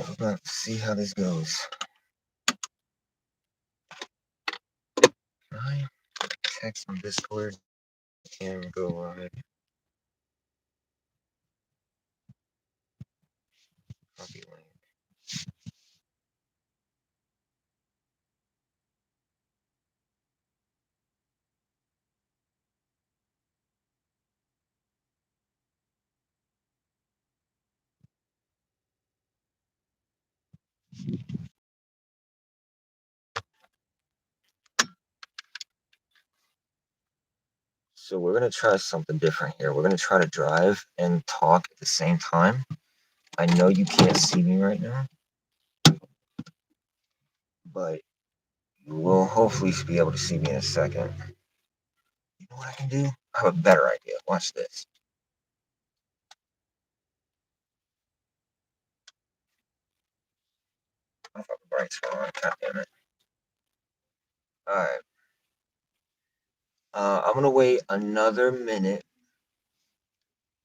Alright, we're about to see how this goes. Can I text on Discord and go live? Copy link. So we're gonna try something different here. We're gonna try to drive and talk at the same time. I know you can't see me right now, but you will hopefully be able to see me in a second. You know what I can do? I have a better idea. Watch this. I don't know if the brights were on. God damn it. Alright. I'm gonna wait another minute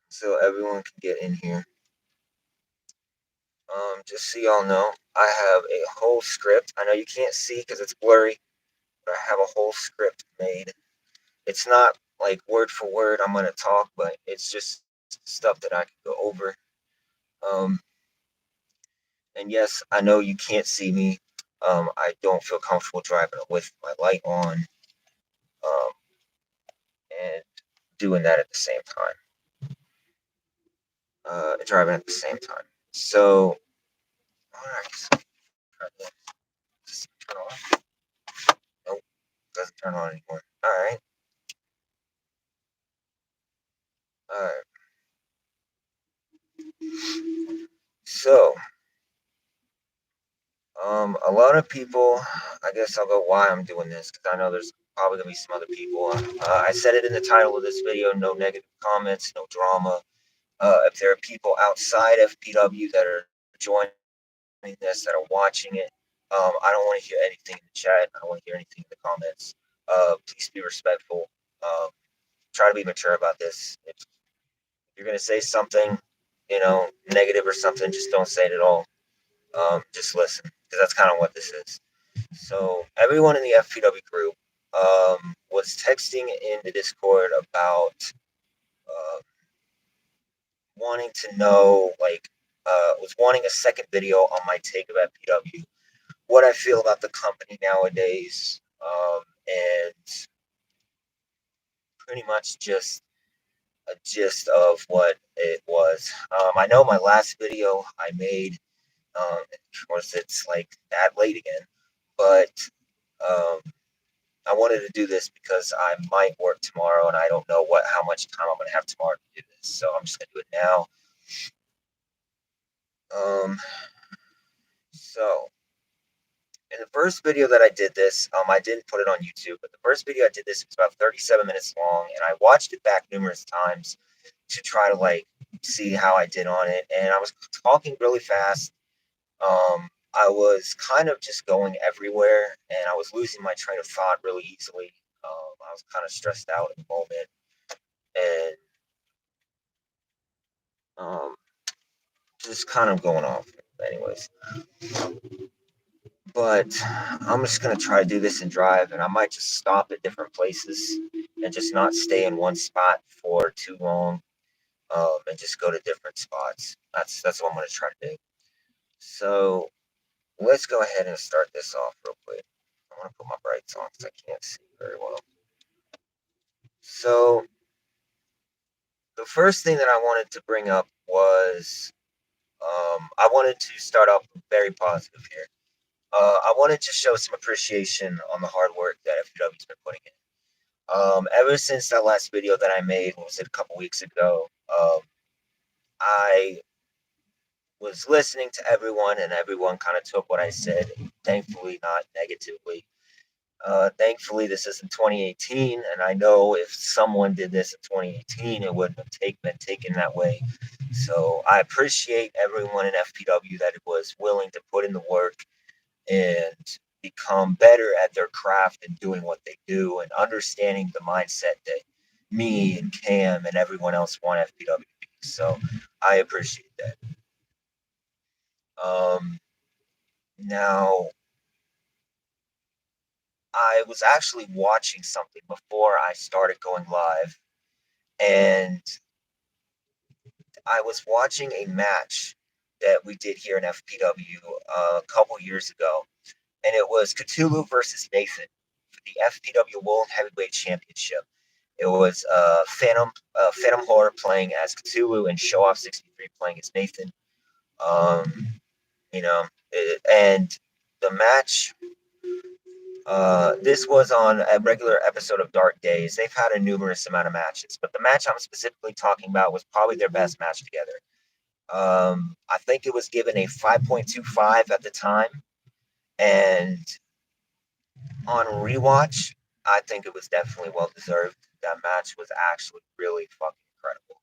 so everyone can get in here. Just so y'all know, I have a whole script. I know you can't see because it's blurry, but I have a whole script made. It's not like word for word I'm gonna talk, but it's just stuff that I can go over. And yes, I know you can't see me. I don't feel comfortable driving with my light on, and doing that at the same time. Driving at the same time. So, alright, just turn on. Nope, doesn't turn on anymore. Alright. Alright. So, a lot of people, I guess I'll go why I'm doing this, because I know there's probably gonna be some other people. I said it in the title of this video, no negative comments, no drama. If there are people outside FPW that are joining this, that are watching it, I don't want to hear anything in the chat. I don't want to hear anything in the comments. Please be respectful. Try to be mature about this. If you're gonna say something, negative or something, just don't say it at all. Just listen, because that's kind of what this is. So everyone in the FPW group was texting in the Discord about uh, wanting to know, was wanting a second video on my take of FPW, what I feel about the company nowadays, and pretty much just a gist of what it was. I know my last video I made, of course, it's like that late again, but um, I wanted to do this because I might work tomorrow, and I don't know how much time I'm gonna have tomorrow to do this. So I'm just gonna do it now. So in the first video that I did this, I didn't put it on YouTube, but the first video I did this was about 37 minutes long, and I watched it back numerous times to try to see how I did on it. And I was talking really fast. I was kind of just going everywhere, and I was losing my train of thought really easily. I was kind of stressed out at the moment, and just kind of going off. Anyways, but I'm just gonna try to do this and drive, and I might just stop at different places and just not stay in one spot for too long, and just go to different spots. That's what I'm gonna try to do. So let's go ahead and start this off real quick. I want to put my brights on because I can't see very well. So the first thing that I wanted to bring up was I wanted to start off very positive here. I wanted to show some appreciation on the hard work that FPW's been putting in. Ever since that last video that I made, was it a couple weeks ago? I was listening to everyone, and everyone kind of took what I said, thankfully not negatively. Thankfully, this is in 2018, and I know if someone did this in 2018, it wouldn't have been taken that way. So I appreciate everyone in FPW that was willing to put in the work and become better at their craft and doing what they do, and understanding the mindset that me and Cam and everyone else want FPW to be. So I appreciate that. Now, I was actually watching something before I started going live, and I was watching a match that we did here in FPW a couple years ago, and it was Cthulhu versus Nathan for the FPW World Heavyweight Championship. It was Phantom Horror playing as Cthulhu and Show Off 63 playing as Nathan. Um, and the match. This was on a regular episode of Dark Days. They've had a numerous amount of matches, but the match I'm specifically talking about was probably their best match together. I think it was given a 5.25 at the time, and on rewatch, I think it was definitely well deserved. That match was actually really fucking incredible.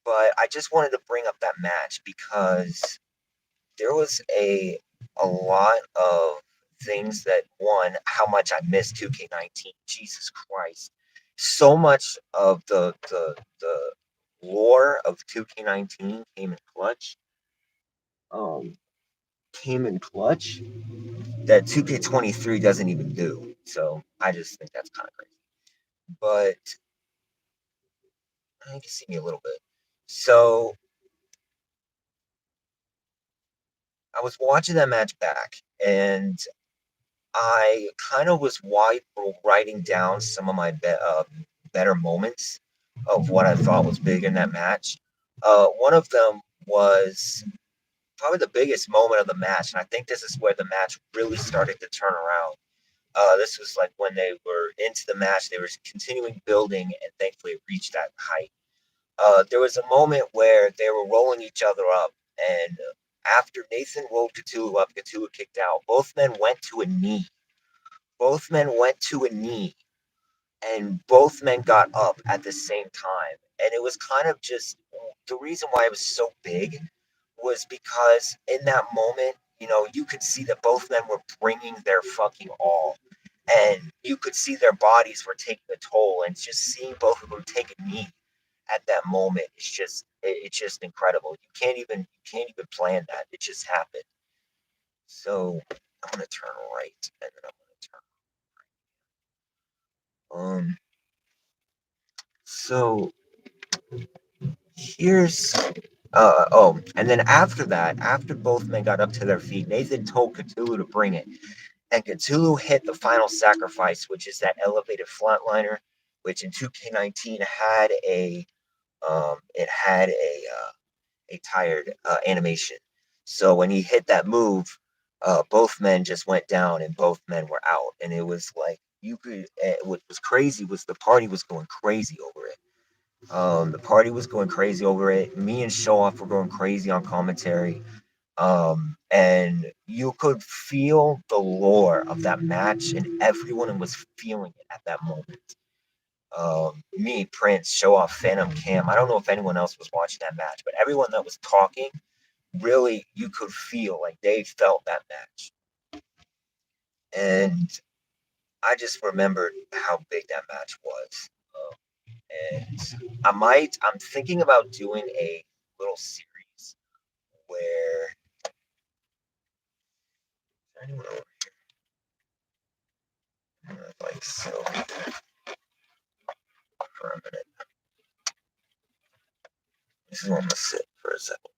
But I just wanted to bring up that match because there was a lot of things that, one, how much I missed 2K19. Jesus Christ. So much of the lore of 2K19 um came in clutch that 2K23 doesn't even do. So I just think that's kind of crazy. But you can see me a little bit. So I was watching that match back, and I kind of was writing down some of my better moments of what I thought was big in that match. One of them was probably the biggest moment of the match, and I think this is where the match really started to turn around. This was like when they were into the match, they were continuing building, and thankfully it reached that height. There was a moment where they were rolling each other up, and after Nathan rolled Cthulhu up, Cthulhu kicked out. Both men went to a knee, and both men got up at the same time. And it was kind of just the reason why it was so big was because in that moment, you could see that both men were bringing their fucking all. And you could see their bodies were taking a toll, and just seeing both of them take a knee at that moment it's just incredible. You can't even plan that. It just happened. So I'm gonna turn right, and then I'm gonna turn. So here's and then after that, after both men got up to their feet, Nathan told Cthulhu to bring it, and Cthulhu hit the final sacrifice, which is that elevated flatliner, which in 2K19 had a tired animation. So when he hit that move, both men just went down and both men were out, and it was like you could. What was crazy was the party was going crazy over it. The party was going crazy over it. Me and Show Off were going crazy on commentary. And you could feel the lore of that match, and everyone was feeling it at that moment. Me, Prince, Show Off, Phantom, Cam. I don't know if anyone else was watching that match, but everyone that was talking, really, you could feel like they felt that match. And I just remembered how big that match was. And I'm thinking about doing a little series where anyone over here, like so, for a minute. This is where I'm gonna sit for a second,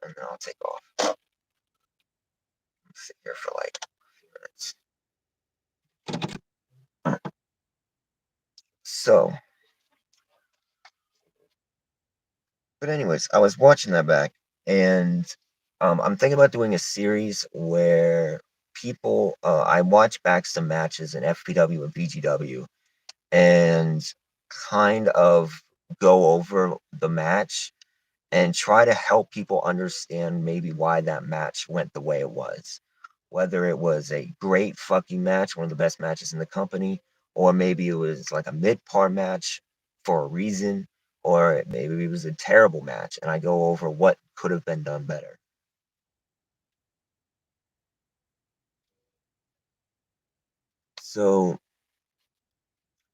and then I'll take off. Sit here for like a few minutes. So, but anyways, I was watching that back, and I'm thinking about doing a series where I watch back some matches in FPW and BGW, and kind of go over the match and try to help people understand maybe why that match went the way it was. Whether it was a great fucking match, one of the best matches in the company, or maybe it was like a mid par match for a reason, or maybe it was a terrible match, and I go over what could have been done better. So,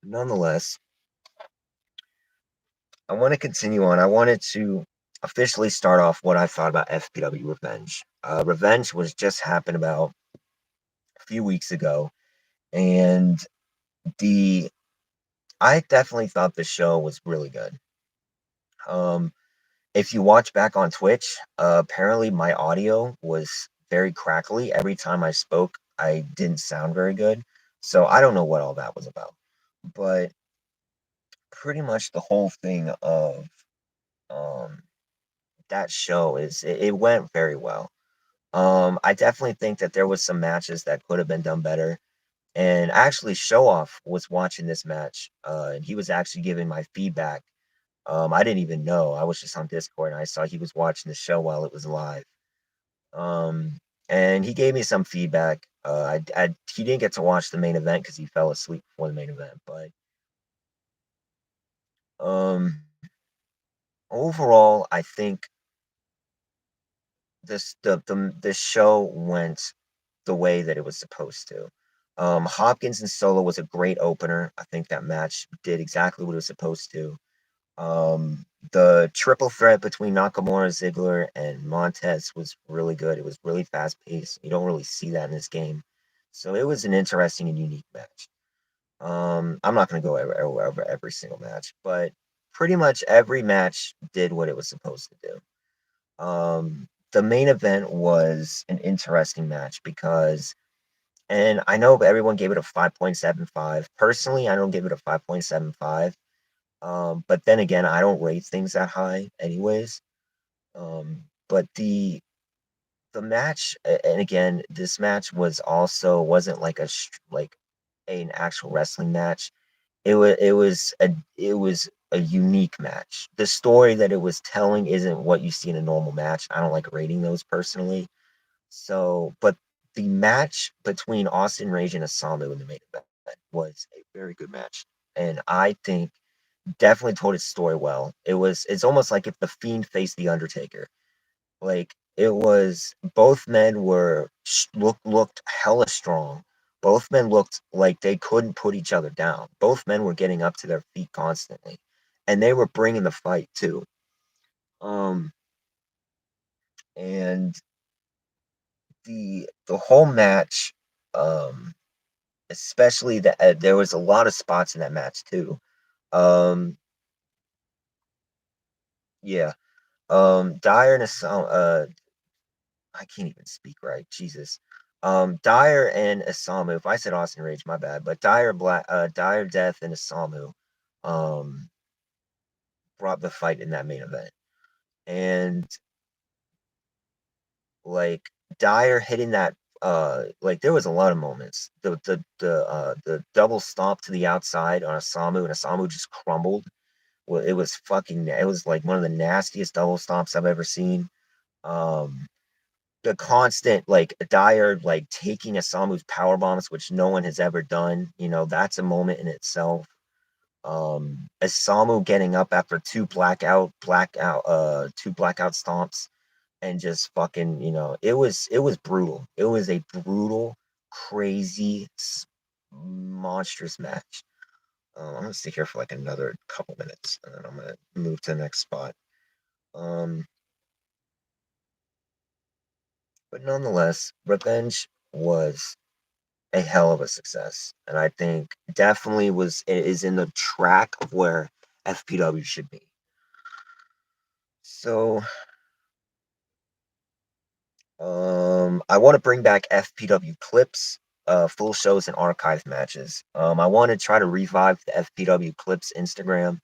nonetheless, I want to continue on. I wanted to officially start off what I thought about FPW Revenge. Revenge was just happened about a few weeks ago, and the I definitely thought the show was really good. Um, if you watch back on Twitch, apparently my audio was very crackly. Every time I spoke, I didn't sound very good. So I don't know what all that was about. But pretty much the whole thing of um, that show it went very well. I definitely think that there was some matches that could have been done better. And actually, Show Off was watching this match, and he was actually giving my feedback. I didn't even know. I was just on Discord and I saw he was watching the show while it was live. Um, and he gave me some feedback. He didn't get to watch the main event because he fell asleep before the main event. But um, overall, I think this show went the way that it was supposed to. Hopkins and Solo was a great opener. I think that match did exactly what it was supposed to. Um, the triple threat between Nakamura, Ziggler, and Montez was really good. It was really fast paced. You don't really see that in this game. So it was an interesting and unique match. I'm not going to go over every single match, but pretty much every match did what it was supposed to do. The main event was an interesting match because, and I know everyone gave it a 5.75. Personally, I don't give it a 5.75. But then again, I don't rate things that high anyways. But the match, and again, this match wasn't like like an actual wrestling match. It was a unique match. The story that it was telling isn't what you see in a normal match. I don't like rating those personally. So, but the match between Austin Rage and Asamu in the main event was a very good match, and I think definitely told its story well. It's almost like if the Fiend faced the Undertaker. Like it was both men looked hella strong. Both men looked like they couldn't put each other down. Both men were getting up to their feet constantly, and they were bringing the fight too. Um, and the whole match, um, especially that there was a lot of spots in that match too. Um, yeah. Dyer and I can't even speak right. Jesus. Dyer and Isamu. If I said Austin Rage, my bad. But Dyer Death and Isamu, um, brought the fight in that main event, and like Dyer hitting that. Like there was a lot of moments. The double stomp to the outside on Isamu, and Isamu just crumbled. Well, it was fucking. It was like one of the nastiest double stomps I've ever seen. Um, the constant like Dyer like taking Asamu's power bombs, which no one has ever done. That's a moment in itself. Asamu getting up after two blackout stomps and just fucking, it was brutal. It was a brutal, crazy, monstrous match. I'm gonna sit here for like another couple minutes, and then I'm gonna move to the next spot. Um, but nonetheless, Revenge was a hell of a success, and I think definitely is in the track of where FPW should be. So, I want to bring back FPW clips, full shows, and archive matches. I want to try to revive the FPW clips Instagram.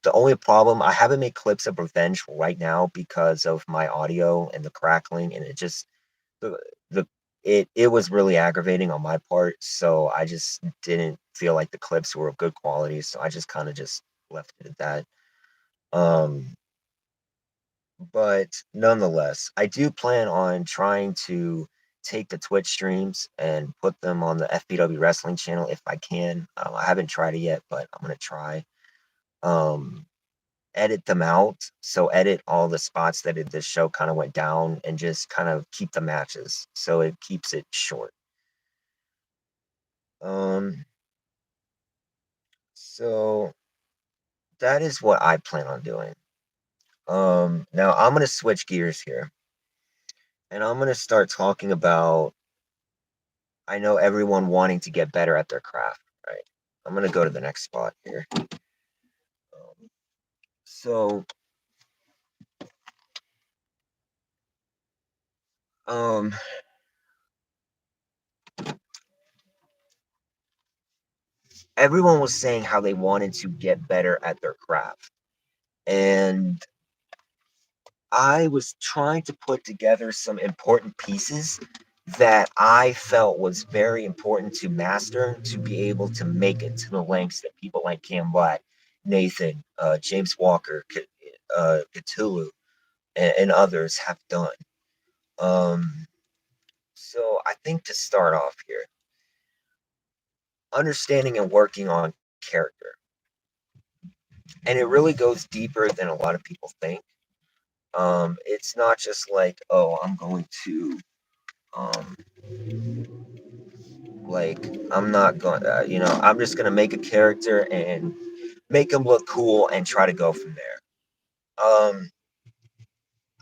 The only problem I haven't made clips of Revenge right now because of my audio and the crackling, and the the it was really aggravating on my part, so I just didn't feel like the clips were of good quality, so I just kind of just left it at that. Um, but nonetheless, I do plan on trying to take the Twitch streams and put them on the FPW Wrestling channel if I can. I haven't tried it yet, but I'm gonna try. Um, edit them out. So edit all the spots that this show kind of went down and just kind of keep the matches so it keeps it short. Um, so that is what I plan on doing. Now I'm gonna switch gears here, and I'm gonna start talking about. I know everyone wanting to get better at their craft, right? I'm gonna go to the next spot here. So, um, everyone was saying how they wanted to get better at their craft, and I was trying to put together some important pieces that I felt was very important to master to be able to make it to the lengths that people like Cam Black, Nathan, James Walker, Cthulhu, and others have done. Um, so I think to start off here, understanding and working on character. And it really goes deeper than a lot of people think. It's not just like, oh, I'm going to um, like I'm not going I'm just going to make a character and make him look cool and try to go from there.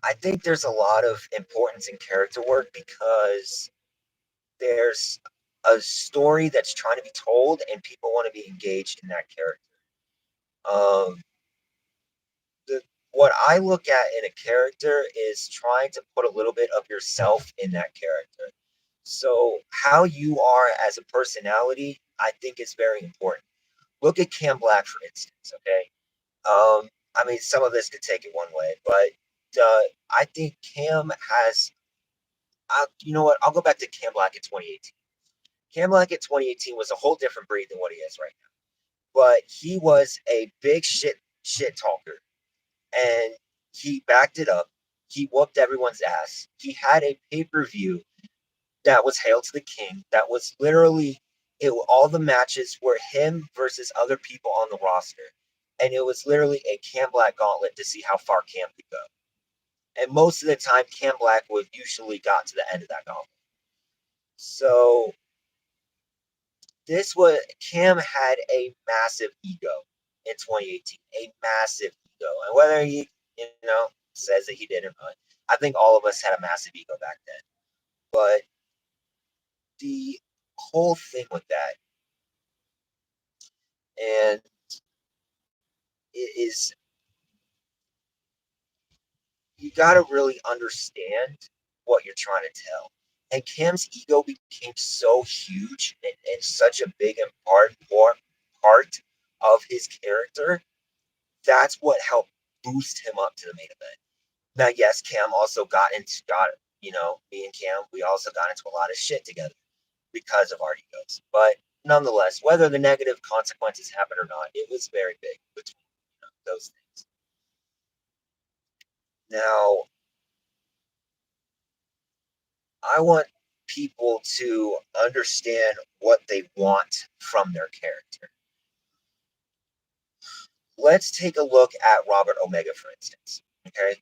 I think there's a lot of importance in character work because there's a story that's trying to be told and people want to be engaged in that character. um the what I look at in a character is trying to put a little bit of yourself in that character. So how you are as a personality, I think is very important. Look at Cam Black, for instance, okay? I mean, some of this could take it one way, but I think Cam has, you know what? I'll go back to Cam Black in 2018. Cam Black in 2018 was a whole different breed than what he is right now. But he was a big shit talker, and he backed it up. He whooped everyone's ass. He had a pay per view that was Hail to the King. That was literally all the matches were him versus other people on the roster, and it was literally a Cam Black gauntlet to see how far Cam could go. And most of the time, Cam Black would usually got to the end of that gauntlet. So this was Cam had a massive ego in 2018, a massive ego, and whether he says that he did or not, I think all of us had a massive ego back then. But the whole thing with that, and it is you got to really understand what you're trying to tell. And Cam's ego became so huge and such a big and part of his character. That's what helped boost him up to the main event. Now, yes, Cam also me and Cam, we also got into a lot of shit together because of our egos. But nonetheless, whether the negative consequences happen or not, it was very big between those things. Now, I want people to understand what they want from their character. Let's take a look at Robert Omega, for instance. Okay.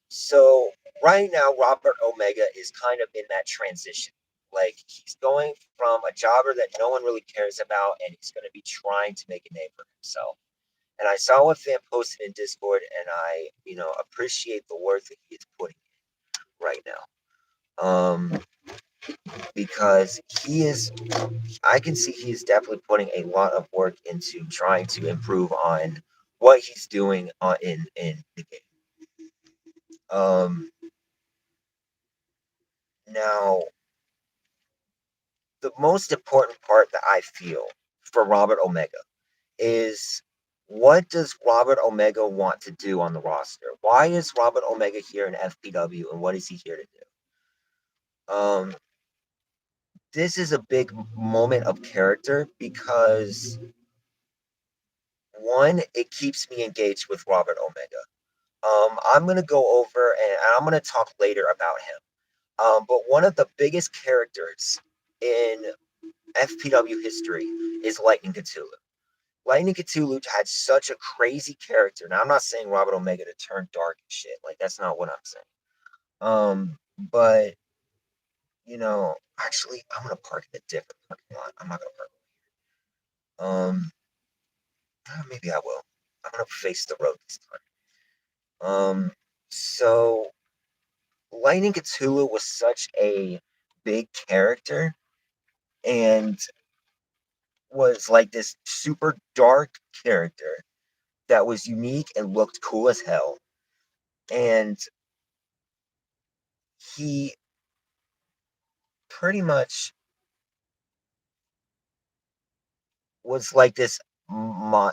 So, right now, Robert Omega is kind of in that transition. Like, he's going from a jobber that no one really cares about, and he's going to be trying to make a name for himself. And I saw what fan posted in Discord, and I, appreciate the work that he is putting in right now. Because I can see he is definitely putting a lot of work into trying to improve on what he's doing in the game. Um, Now, the most important part that I feel for Robert Omega is what does Robert Omega want to do on the roster? Why is Robert Omega here in FPW, and what is he here to do? This is a big moment of character because one, it keeps me engaged with Robert Omega. I'm gonna go over and I'm gonna talk later about him. But one of the biggest characters in FPW history is Lightning Cthulhu. Lightning Cthulhu had such a crazy character. Now I'm not saying Robert Omega to turn dark and shit. Like that's not what I'm saying. But actually, I'm gonna park in a different parking lot. I'm not gonna park. Maybe I will. I'm gonna face the road this time. Um, so Lightning Cthulhu was such a big character and was like this super dark character that was unique and looked cool as hell. And he pretty much was like this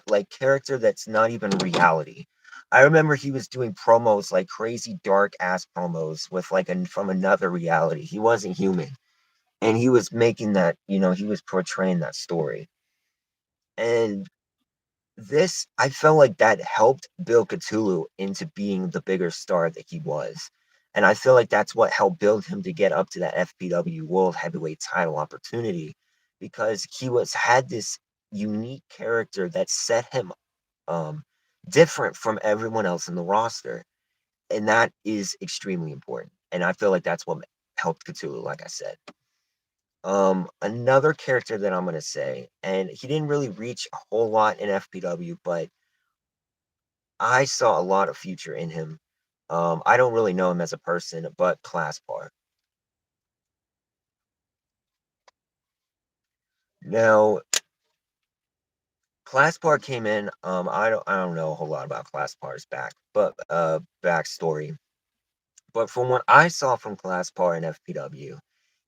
like character that's not even reality. I remember he was doing promos like crazy dark ass promos with like from another reality. He wasn't human, and he was making that, he was portraying that story. And this, I felt like that helped build Cthulhu into being the bigger star that he was. And I feel like that's what helped build him to get up to that FPW World Heavyweight title opportunity, because he was had this unique character that set him um different from everyone else in the roster. And that is extremely important. And I feel like that's what helped Cthulhu, like I said. Another character that I'm gonna say, and he didn't really reach a whole lot in FPW, but I saw a lot of future in him. I don't really know him as a person, but Class Bar. Now, Class Bar came in. I don't know a whole lot about Class Bar's backstory, but from what I saw from Class Bar in FPW,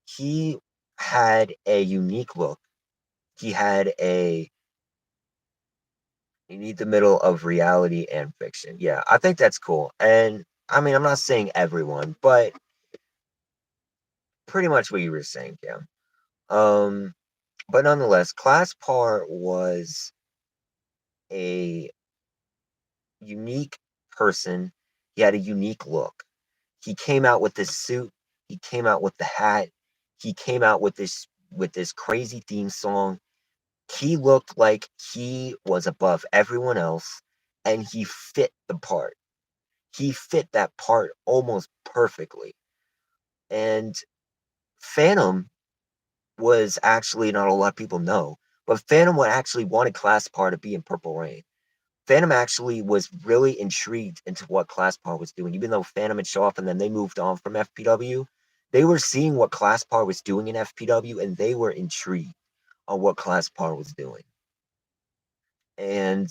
he had a unique look. He had a You need the middle of reality and fiction. Yeah, I think that's cool. And I mean, I'm not saying everyone, but pretty much what you were saying, Cam. Um, but nonetheless, Class Par was a unique person. He had a unique look. He came out with this suit. He came out with the hat. He came out with this crazy theme song. He looked like he was above everyone else, and he fit the part. He fit that part almost perfectly. And Phantom was actually, not a lot of people know, but Phantom would actually wanted Class Par to be in Purple Rain. Phantom actually was really intrigued into what Class Par was doing, even though Phantom had show up and then they moved on from FPW. They were seeing what Class Par was doing in FPW, and they were intrigued on what Class Par was doing. And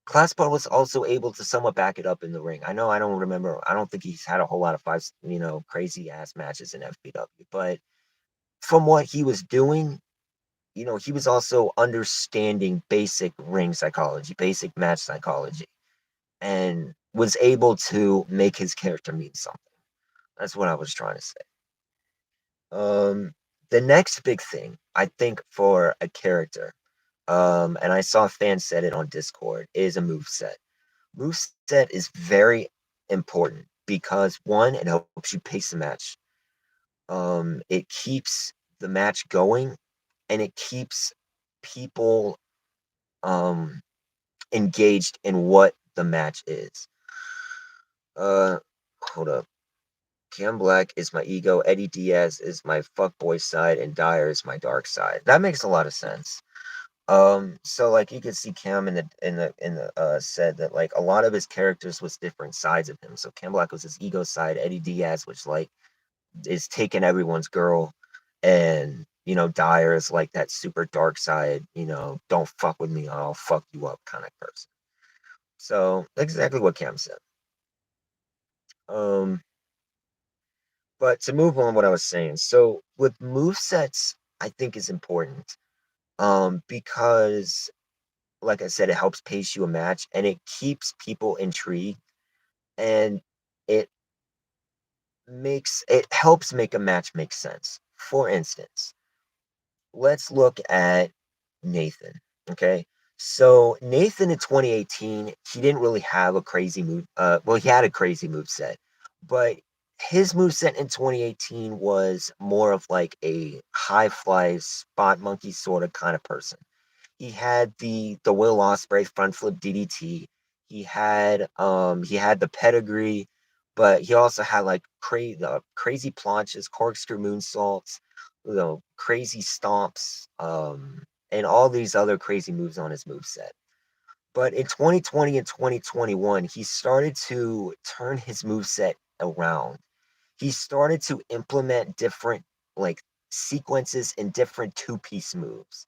Class Par was also able to somewhat back it up in the ring. I know I don't remember. I don't think he's had a whole lot of crazy ass matches in FPW, but from what he was doing, he was also understanding basic ring psychology, basic match psychology, and was able to make his character mean something. That's what I was trying to say. Um, the next big thing, I think, for a character, and I saw fans said it on Discord, is a move set. Move set is very important because one, it helps you pace the match. It keeps the match going, and it keeps people um engaged in what the match is. Uh, Hold up. Cam Black is my ego, Eddie Diaz is my fuckboy side, and Dyer is my dark side. That makes a lot of sense. So like you could see Cam in the said that like a lot of his characters was different sides of him. So Cam Black was his ego side, Eddie Diaz, which like is taking everyone's girl, and Dyer is like that super dark side, don't fuck with me, I'll fuck you up kind of person. So exactly what Cam said. Um, but to move on, what I was saying. So with move sets, I think is important. Because like I said, it helps pace you a match and it keeps people intrigued, and it it helps make a match make sense. For instance, let's look at Nathan. Okay. So Nathan in 2018, he didn't really have a crazy move. Well, he had a crazy move set, but his move set in 2018 was more of like a high fly spot monkey sort of kind of person. He had the Will Ospreay front flip DDT. He had the pedigree, but he also had like crazy planches, corkscrew moonsaults, crazy stomps, and all these other crazy moves on his move set. But in 2020 and 2021, he started to turn his moveset around. He started to implement different like sequences and different two-piece moves.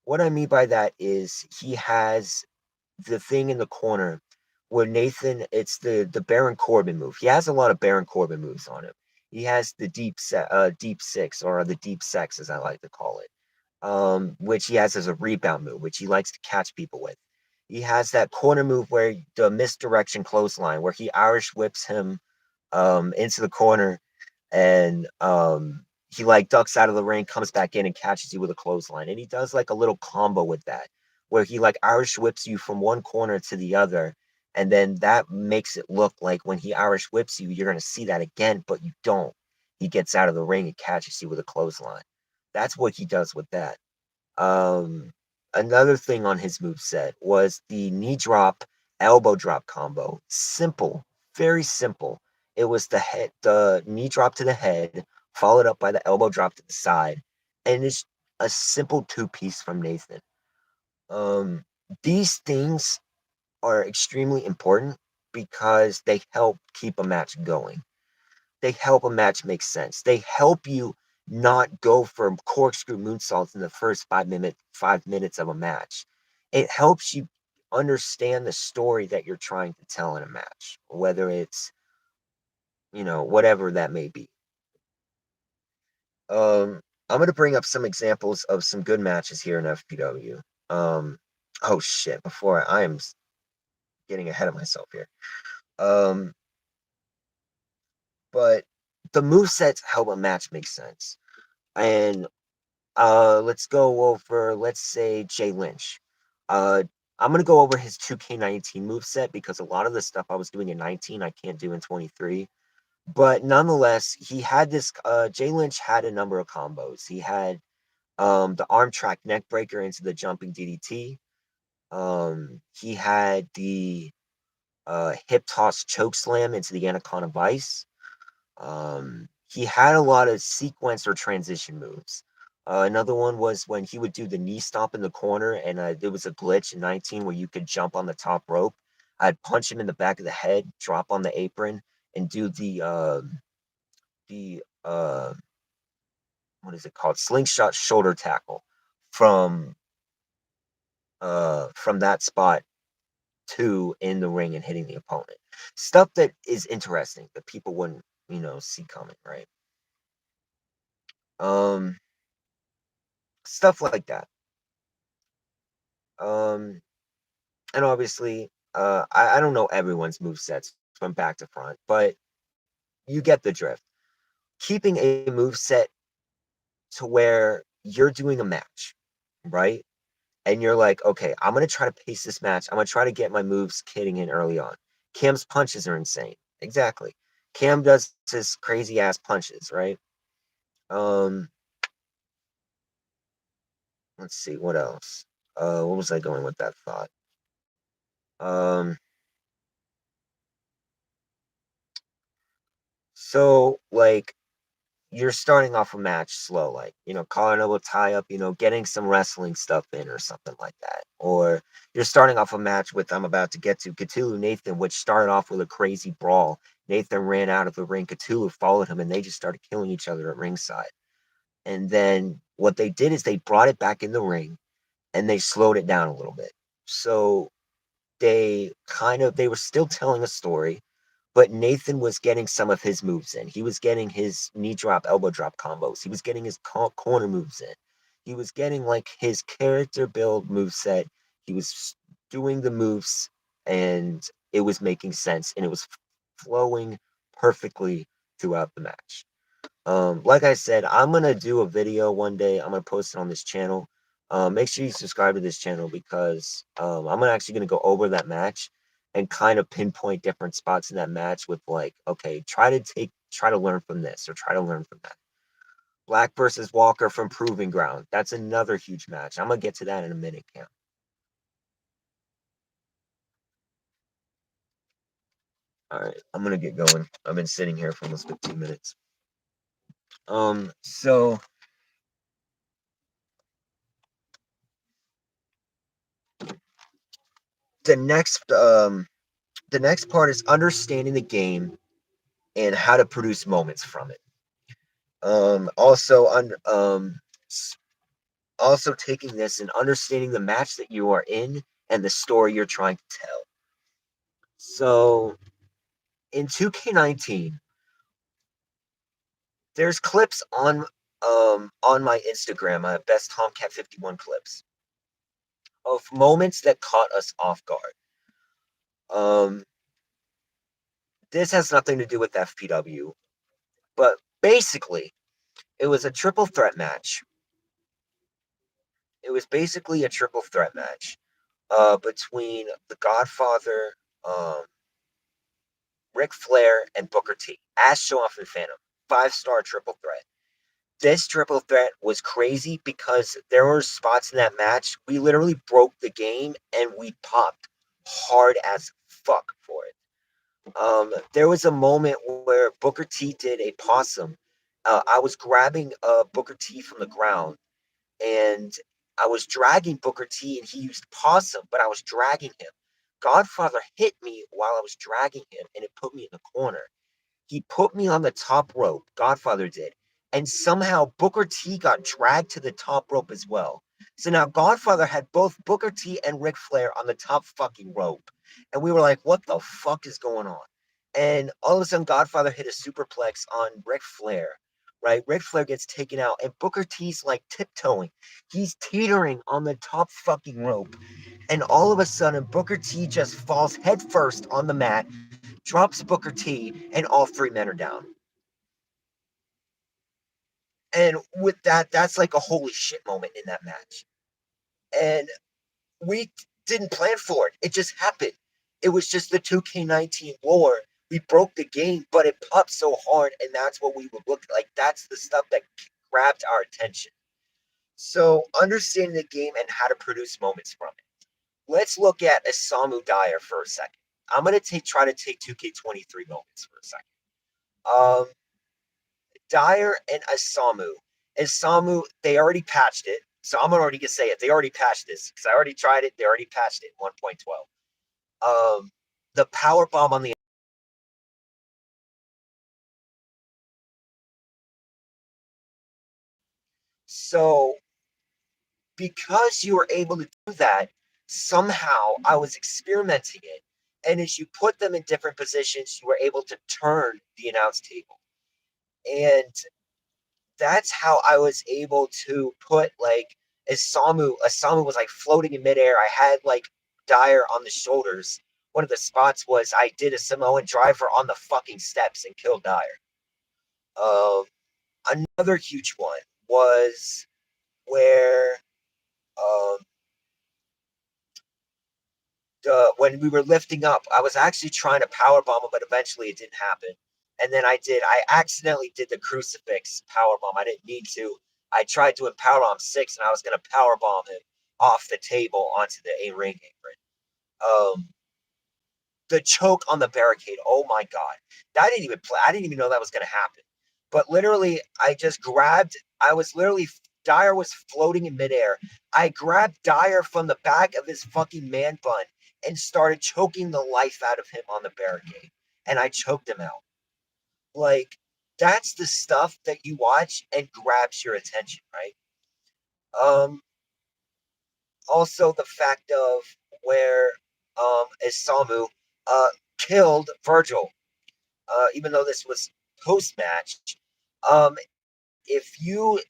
What I mean by that is he has the thing in the corner where Nathan, it's the Baron Corbin move. He has a lot of Baron Corbin moves on him. He has the deep six, or the deep sex as I like to call it, which he has as a rebound move, which he likes to catch people with. He has that corner move where the misdirection clothesline, where he Irish whips him into the corner, and he like ducks out of the ring, comes back in, and catches you with a clothesline. And he does like a little combo with that, where he like Irish whips you from one corner to the other, and then that makes it look like when he Irish whips you, you're gonna see that again, but you don't. He gets out of the ring and catches you with a clothesline. That's what he does with that. Um, Another thing on his move set was the knee drop, elbow drop combo. Simple, very simple. It was the knee drop to the head, followed up by the elbow drop to the side, and it's a simple two-piece from Nathan. Um, these things are extremely important because they help keep a match going. They help a match make sense. They help you not go for corkscrew moonsaults in the first 5 minutes of a match. It helps you understand the story that you're trying to tell in a match, whether it's, whatever that may be. Um, I'm gonna bring up some examples of some good matches here in FPW. Oh shit! Before I am getting ahead of myself here. Um, but the move sets help a match make sense. And let's go over, let's say, Jay Lynch. Uh, I'm gonna go over his 2K19 move set because a lot of the stuff I was doing in 19 I can't do in 23. But nonetheless, he had this. Jay Lynch had a number of combos. He had the arm track neck breaker into the jumping DDT. He had the hip toss choke slam into the Anaconda Vice. He had a lot of sequence or transition moves. Another one was when he would do the knee stomp in the corner, and there was a glitch in 19 where you could jump on the top rope. I'd punch him in the back of the head, drop on the apron, and do the what is it called, slingshot shoulder tackle from from that spot to in the ring and hitting the opponent. Stuff that is interesting that people wouldn't see coming, right? Um, Stuff like that. Um, and obviously, I don't know everyone's move sets from back to front, but you get the drift. Keeping a move set to where you're doing a match, right? And you're like, okay, I'm gonna try to pace this match. I'm gonna try to get my moves hitting in early on. Cam's punches are insane. Exactly. Cam does his crazy ass punches, right? Um, let's see what else. What was I going with that thought? Um, so like you're starting off a match slow, like, collar and elbow tie up, getting some wrestling stuff in or something like that. Or you're starting off a match with, I'm about to get to Cthulhu Nathan, which started off with a crazy brawl. Nathan ran out of the ring, Cthulhu followed him, and they just started killing each other at ringside. And then what they did is they brought it back in the ring and they slowed it down a little bit. So they were still telling a story, but Nathan was getting some of his moves in. He was getting his knee drop, elbow drop combos. He was getting his corner moves in. He was getting like his character build move set. He was doing the moves, and it was making sense, and it was flowing perfectly throughout the match. Like I said, I'm gonna do a video one day. I'm gonna post it on this channel. Make sure you subscribe to this channel because actually gonna go over that match and kind of pinpoint different spots in that match with like, okay, try to learn from this or try to learn from that. Black versus Walker from Proving Ground. That's another huge match. I'm gonna get to that in a minute, Cam. All right, I'm gonna get going. I've been sitting here for almost 15 minutes. So the next part is understanding the game and how to produce moments from it. Also, also taking this and understanding the match that you are in and the story you're trying to tell. So in 2K19, there's clips on my Instagram, best Tomcat 51 clips of moments that caught us off guard. Um, this has nothing to do with FPW, but basically, it was a triple threat match. It was basically a triple threat match between The Godfather, Ric Flair, and Booker T. As shown off in Phantom. 5-star triple threat. This triple threat was crazy because there were spots in that match we literally broke the game and we popped hard as fuck for it. There was a moment where Booker T did a possum. I was grabbing Booker T from the ground and I was dragging Booker T and he used possum, but I was dragging him. Godfather hit me while I was dragging him and it put me in the corner. He put me on the top rope, Godfather did, and somehow Booker T got dragged to the top rope as well. So now Godfather had both Booker T and Ric Flair on the top fucking rope. And we were like, what the fuck is going on? And all of a sudden, Godfather hit a superplex on Ric Flair, right? Ric Flair gets taken out, and Booker T's like tiptoeing. He's teetering on the top fucking rope. And all of a sudden, Booker T just falls headfirst on the mat, drops Booker T, and all three men are down. And with that, that's like a holy shit moment in that match. And we didn't plan for it. It just happened. It was just the 2K19 lore. We broke the game, but it popped so hard, and that's what we would look like. That's the stuff that grabbed our attention. So, understanding the game and how to produce moments from it. Let's look at Isamu Dyer for a second. I'm gonna try to take 2K23 moments for a second. Um, Dyer and Isamu. Isamu, they already patched it. So I'm already gonna say it. They already patched this because I already tried it. They already patched it in 1.12. The power bomb on the so because you were able to do that, somehow I was experimenting it. And as you put them in different positions, you were able to turn the announce table. And that's how I was able to put like Isamu was like floating in midair. I had like Dyer on the shoulders. One of the spots was I did a Samoan driver on the fucking steps and killed Dyer. Um, Another huge one was where um, when we were lifting up, I was actually trying to power bomb him, but eventually it didn't happen. And then I accidentally did the crucifix power bomb. I didn't need to. I tried doing power bomb 6, and I was going to power bomb him off the table onto the A ring apron. The choke on the barricade. Oh my god, that didn't even play. I didn't even know that was going to happen. But literally, I just grabbed. I was literally Dyer was floating in midair. I grabbed Dyer from the back of his fucking man bun and started choking the life out of him on the barricade, and I choked him out. Like that's the stuff that you watch and grabs your attention, right? Um, Also the fact of where Isamu killed Virgil, even though this was post match. Um, if you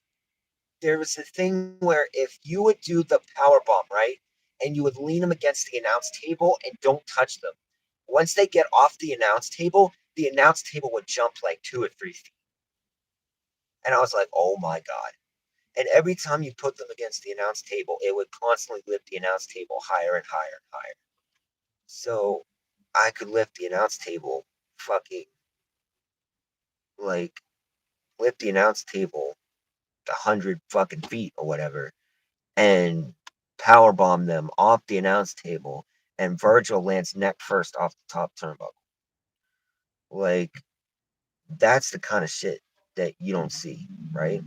There was a thing where if you would do the power bomb right, and you would lean them against the announce table and don't touch them. Once they get off the announce table would jump like 2 or 3 feet, and I was like, oh my god. And every time you put them against the announce table, it would constantly lift the announce table higher and higher and higher. So I could lift the announce table fucking like lift the announce table 100 fucking feet or whatever and power bomb them off the announce table and Virgil lands neck first off the top turnbuckle. Like that's the kind of shit that you don't see, right?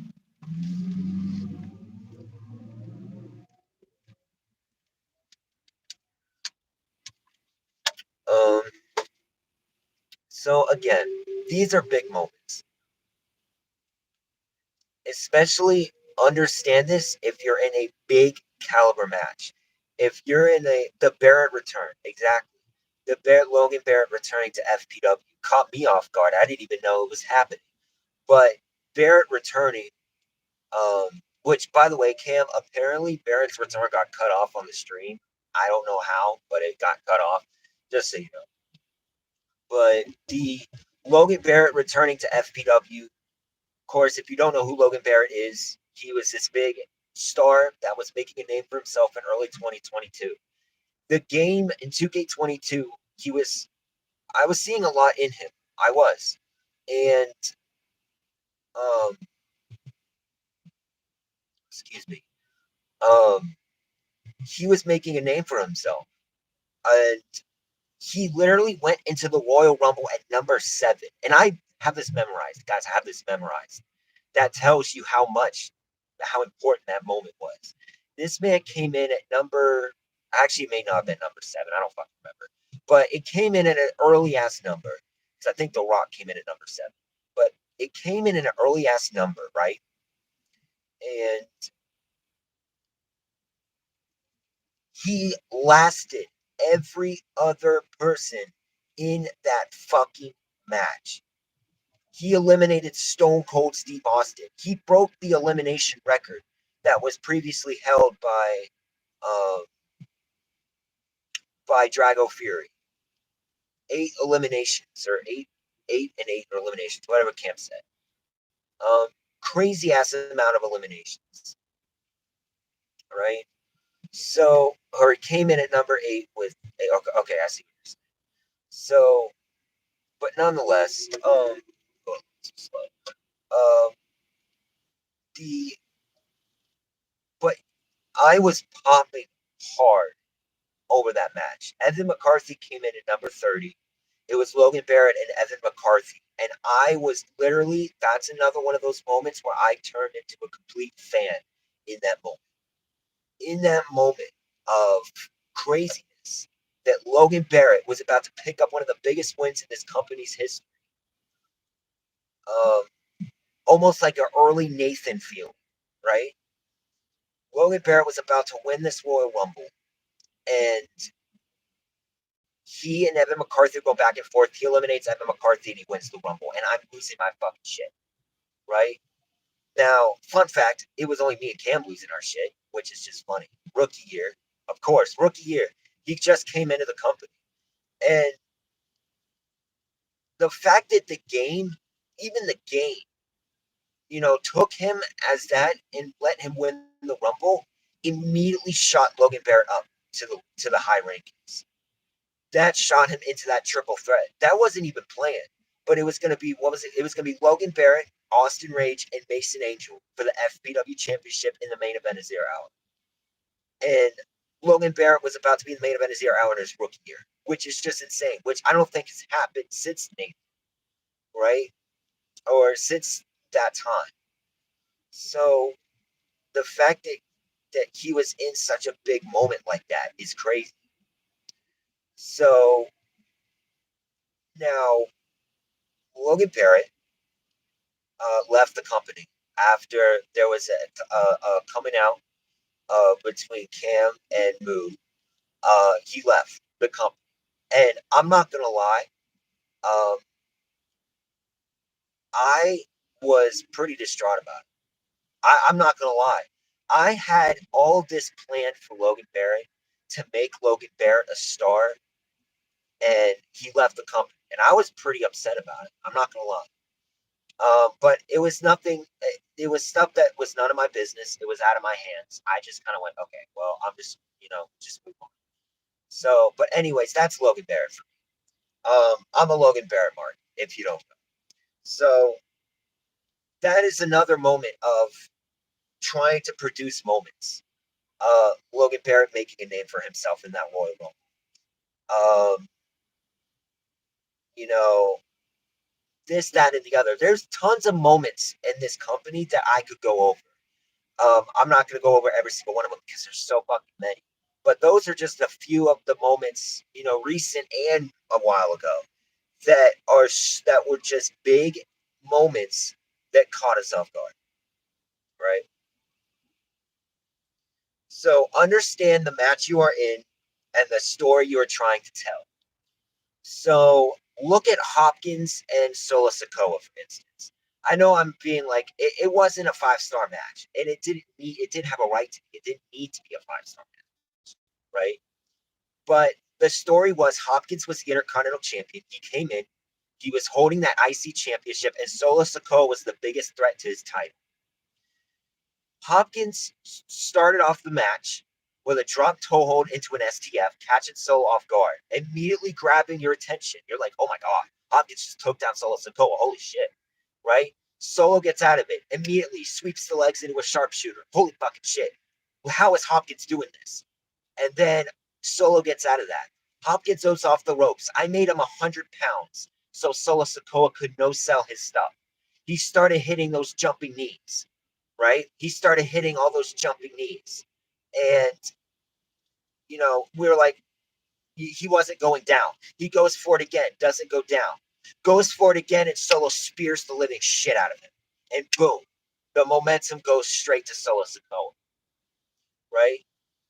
So again, these are big moments. Especially understand this if you're in a big caliber match. If you're in the Barrett return, exactly. The Logan Barrett returning to FPW caught me off guard. I didn't even know it was happening. But Barrett returning, which by the way, Cam, apparently Barrett's return got cut off on the stream. I don't know how, but it got cut off. Just so you know. But the Logan Barrett returning to FPW, of course, if you don't know who Logan Barrett is, he was this big star that was making a name for himself in early 2022. The game in 2K22, I was seeing a lot in him. I was. And, um, excuse me, um, he was making a name for himself. And he literally went into the Royal Rumble at number 7. And I have this memorized. Guys, I have this memorized. That tells you how important that moment was. This man came in at actually, it may not have been number 7. I don't fucking remember. But it came in at an early ass number. Because I think The Rock came in at number 7. But it came in at an early ass number, right? And he lasted every other person in that fucking match. He eliminated Stone Cold Steve Austin. He broke the elimination record that was previously held uh, by Drago Fury. 8 eliminations, or eight and 8 eliminations, whatever Cam said. Crazy ass amount of eliminations, right? So, or he came in at number 8 with. Okay, I see what you're saying. So, but nonetheless, um, the but I was popping hard over that match. Evan McCarthy came in at number 30. It was Logan Barrett and Evan McCarthy. And I was literally, that's another one of those moments where I turned into a complete fan in that moment. In that moment of craziness that Logan Barrett was about to pick up one of the biggest wins in this company's history. Um, Almost like an early Nathan feeling, right? Logan Barrett was about to win this Royal Rumble. And he and Evan McCarthy go back and forth. He eliminates Evan McCarthy and he wins the Rumble. And I'm losing my fucking shit. Right? Now, fun fact, it was only me and Cam losing our shit, which is just funny. Rookie year. Of course, rookie year. He just came into the company. And the fact that even the game, took him as that and let him win the Rumble, immediately shot Logan Barrett up to the high rankings. That shot him into that triple threat. That wasn't even planned. But it was going to be, what was it? It was going to be Logan Barrett, Austin Rage, and Mason Angel for the FPW Championship in the main event of 0 Hour. And Logan Barrett was about to be in the main event of 0 Hour in his rookie year, which is just insane, which I don't think has happened since Nathan, right? Or since that time. So the fact that he was in such a big moment like that is crazy. So now Logan Barrett left the company after there was a coming out between Cam and Moo. He left the company, and I'm not gonna lie, um, I was pretty distraught about it. I'm not gonna lie. I had all this planned for Logan Barrett to make Logan Barrett a star, and he left the company, and I was pretty upset about it. I'm not gonna lie. But it was nothing. It was stuff that was none of my business. It was out of my hands. I just kind of went, okay, well, I'm just, just move on. So, but anyways, that's Logan Barrett for me. I'm a Logan Barrett mark, if you don't know. So that is another moment of trying to produce moments. Logan Barrett making a name for himself in that Royal Rumble. Um, you know, this, that, and the other. There's tons of moments in this company that I could go over. I'm not going to go over every single one of them because there's so fucking many. But those are just a few of the moments, recent and a while ago, that were just big moments that caught us off guard, right? So understand the match you are in and the story you are trying to tell. So look at Hopkins and Sola Sikoa, for instance. I know I'm being like it wasn't a 5-star match, and it didn't have a right to be. It didn't need to be a 5-star match, right? But the story was Hopkins was the Intercontinental Champion. He came in, he was holding that IC championship, and Sola Sikoa was the biggest threat to his title. Hopkins started off the match with a drop toe hold into an STF, catching Solo off guard, immediately grabbing your attention. You're like, oh my God, Hopkins just took down Solo Sikoa. Holy shit, right? Solo gets out of it, immediately sweeps the legs into a sharpshooter. Holy fucking shit. Well, how is Hopkins doing this? And then Solo gets out of that. Hopkins goes off the ropes. I made him 100 pounds so Solo Sikoa could no sell his stuff. He started hitting those jumping knees, right? He started hitting all those jumping knees. And, we were like, he wasn't going down. He goes for it again, doesn't go down. Goes for it again, and Solo spears the living shit out of him. And boom, the momentum goes straight to Solo Sikoa, right?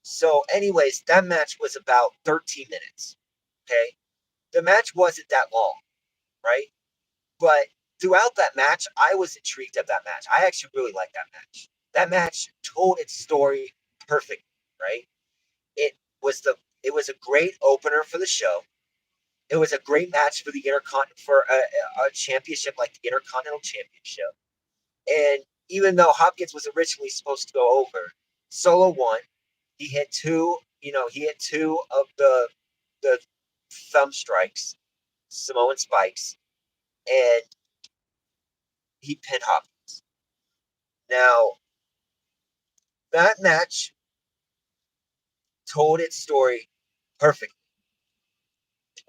So, anyways, that match was about 13 minutes. Okay. The match wasn't that long, right? But throughout that match, I was intrigued of that match. I actually really liked that match. That match told its story perfectly, right? It was the it was a great opener for the show. It was a great match for the for a championship like the Intercontinental Championship. And even though Hopkins was originally supposed to go over, Solo won. He hit two of the thumb strikes, Samoan spikes, and he pinned Hopkins. Now, that match told its story perfectly,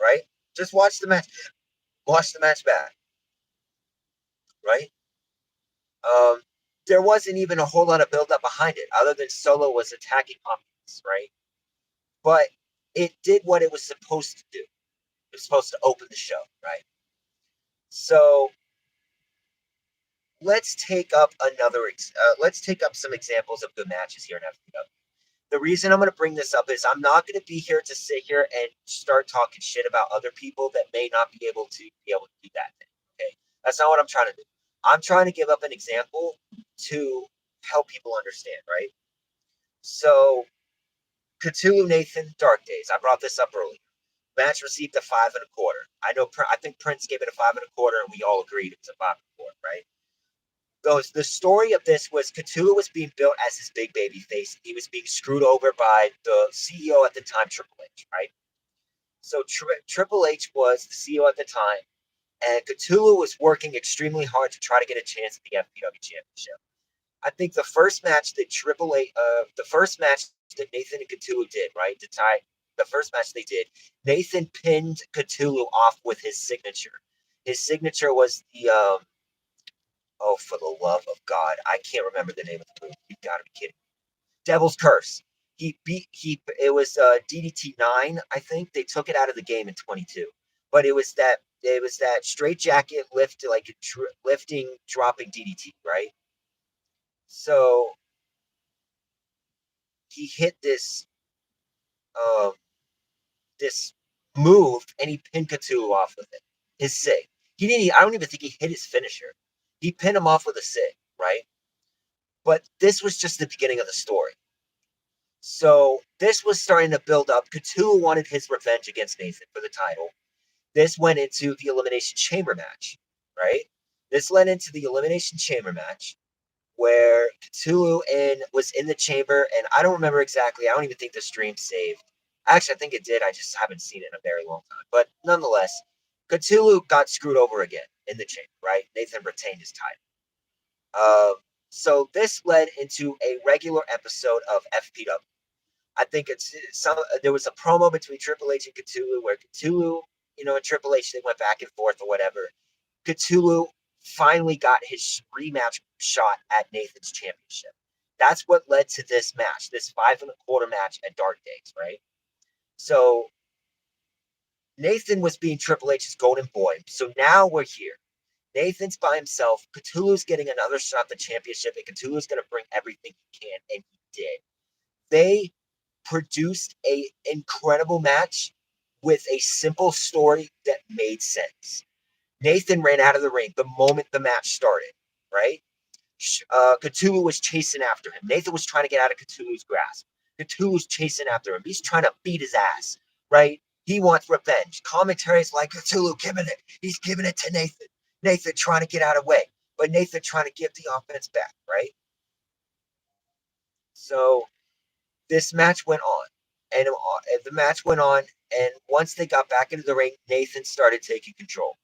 right? Just watch the match back, right? Um, there wasn't even a whole lot of build up behind it, other than Solo was attacking Hopkins, right? But it did what it was supposed to do. It was supposed to open the show, right? So let's take up some examples of good matches here in FPW. The reason I'm going to bring this up is I'm not going to be here to sit here and start talking shit about other people that may not be able to do that thing. Okay, that's not what I'm trying to do. I'm trying to give up an example to help people understand, right? So, Cthulhu Nathan Dark Days. I brought this up earlier. Match received a 5.25. I think Prince gave it a 5.25, and we all agreed it was a 5.25, right? The story of this was Cthulhu was being built as his big baby face. He was being screwed over by the CEO at the time, Triple H, right? So Triple H was the CEO at the time, and Cthulhu was working extremely hard to try to get a chance at the FPW Championship. I think the first match that Nathan and Cthulhu did, right, to tie the first match they did, Nathan pinned Cthulhu off with his signature. His signature was the oh, for the love of God, I can't remember the name of the move. You gotta be kidding. Devil's Curse. It was DDT 9, I think. They took it out of the game in 22. But it was that straight jacket lifting, dropping DDT, right? So he hit um this move and he pinned Cthulhu off with it. His sig. I don't even think he hit his finisher. He pinned him off with a sig, right? But this was just the beginning of the story. So this was starting to build up. Cthulhu wanted his revenge against Nathan for the title. This went into the Elimination Chamber match, right? This led into the Elimination Chamber match where Cthulhu was in the chamber, and I don't remember exactly. I don't even think the stream saved. Actually, I think it did. I just haven't seen it in a very long time. But nonetheless, Cthulhu got screwed over again in the chamber, right? Nathan retained his title. So this led into a regular episode of FPW. I think there was a promo between Triple H and Cthulhu where Cthulhu, and Triple H, they went back and forth or whatever. Cthulhu finally got his rematch shot at Nathan's championship. That's what led to this match, this 5.25 match at Dark Days, right? So Nathan was being Triple H's golden boy. So now we're here. Nathan's by himself. Cthulhu's getting another shot at the championship, and Cthulhu's going to bring everything he can, and he did. They produced a incredible match with a simple story that made sense. Nathan ran out of the ring the moment the match started, right? Cthulhu was chasing after him. Nathan was trying to get out of Cthulhu's grasp. Cthulhu's chasing after him. He's trying to beat his ass, right? He wants revenge. Commentary's like, Cthulhu giving it. He's giving it to Nathan. Nathan trying to get out of the way, but Nathan trying to give the offense back, right? So this match went on, and the match went on, and once they got back into the ring, Nathan started taking control.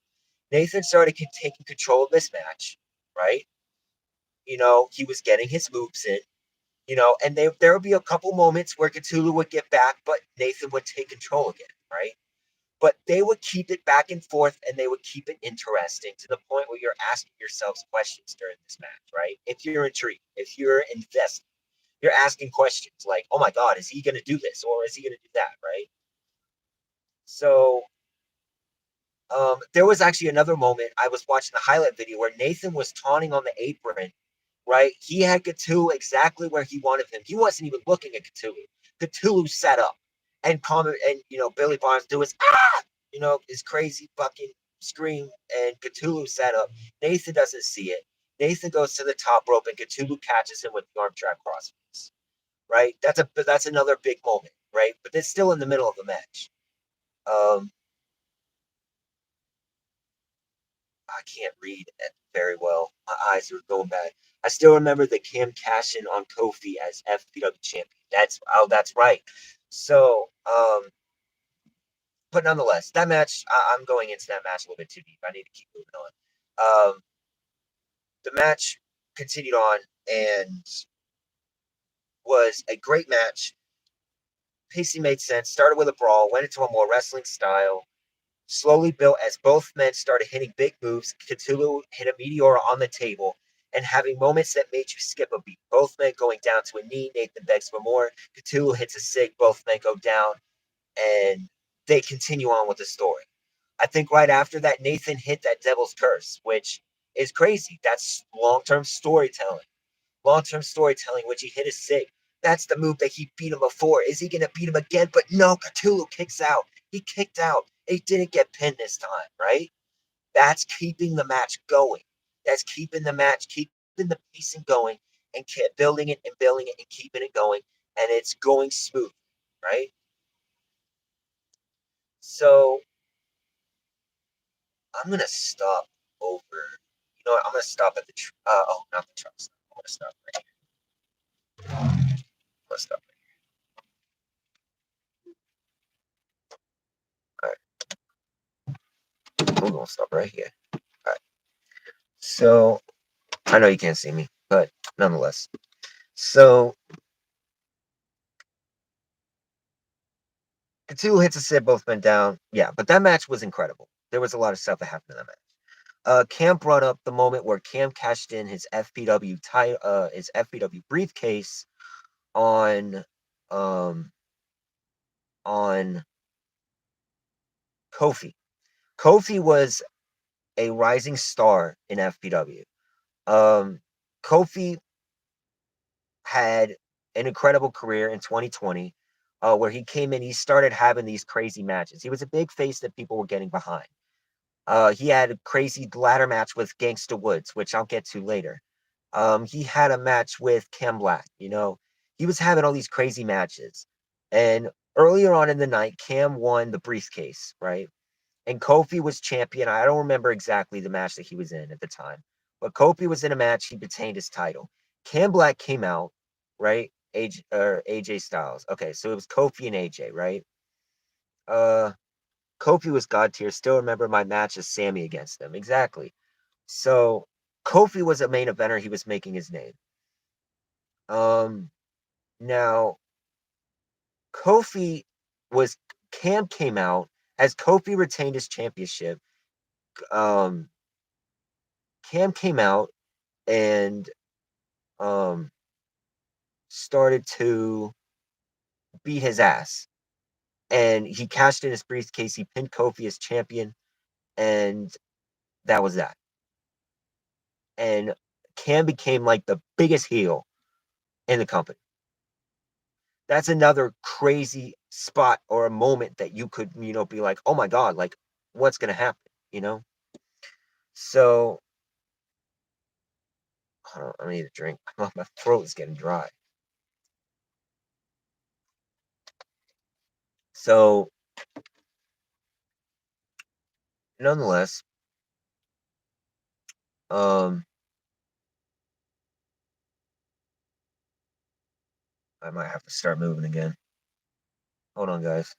Nathan started taking control of this match, right? He was getting his moves in, and there would be a couple moments where Cthulhu would get back, but Nathan would take control again, right? But they would keep it back and forth, and they would keep it interesting to the point where you're asking yourselves questions during this match, right? If you're intrigued, if you're invested, you're asking questions like, oh my God, is he going to do this? Or is he going to do that, right? So there was actually another moment. I was watching the highlight video where Nathan was taunting on the apron, right? He had Cthulhu exactly where he wanted him. He wasn't even looking at Cthulhu. Cthulhu sat up and Billy Barnes do his crazy fucking scream, and Cthulhu sat up. Nathan doesn't see it. Nathan goes to the top rope, and Cthulhu catches him with the arm drag crossface. Right? That's another big moment, right? But it's still in the middle of the match. Um, I can't read very well. My eyes are going bad. I still remember the Cam cash-in on Kofi as FPW champion. That's right. So, but nonetheless, that match, I'm going into that match a little bit too deep. I need to keep moving on. The match continued on and was a great match. Pacing made sense. Started with a brawl, went into a more wrestling style. Slowly built as both men started hitting big moves. Cthulhu hit a Meteora on the table and having moments that made you skip a beat. Both men going down to a knee. Nathan begs for more. Cthulhu hits a sig. Both men go down and they continue on with the story. I think right after that, Nathan hit that Devil's Curse, which is crazy. That's long-term storytelling. Long-term storytelling, which he hit a sig. That's the move that he beat him before. Is he going to beat him again? But no, Cthulhu kicks out. He kicked out. He didn't get pinned this time, right? That's keeping the match going. That's keeping the match, keeping the pacing going, and kept building it and building it and keeping it going. And it's going smooth, right? So I'm going to stop over. You know what? I'm going to stop at the, not the truck stop. I'm going to stop right here. I'm going to stop right here. All right. We're going to stop right here. All right. So I know you can't see me, but nonetheless. So Cthulhu hits a sit, both men down. Yeah, but that match was incredible. There was a lot of stuff that happened in that match. Cam brought up the moment where Cam cashed in his FPW briefcase on on Kofi. Kofi was a rising star in FPW. Kofi had an incredible career in 2020, where he came in, he started having these crazy matches. He was a big face that people were getting behind. He had a crazy ladder match with Gangsta Woods, which I'll get to later. He had a match with Cam Black. He was having all these crazy matches. And earlier on in the night, Cam won the briefcase, right? And Kofi was champion. I don't remember exactly the match that he was in at the time, but Kofi was in a match. He retained his title. Cam Black came out, right? AJ Styles. Okay, so it was Kofi and AJ, right? Kofi was God tier. Still remember my match as Sammy against them. Exactly. So Kofi was a main eventer. He was making his name. Now Kofi was Cam came out as Kofi retained his championship. Um, Cam came out and started to beat his ass. and he cashed in his briefcase. He pinned Kofi as champion, and that was that. And Cam became like the biggest heel in the company. That's another crazy spot or a moment that you could, be like, oh my God, like what's going to happen, you know? So, hold on, I need a drink. My throat is getting dry. So, nonetheless, um, I might have to start moving again. Hold on, guys.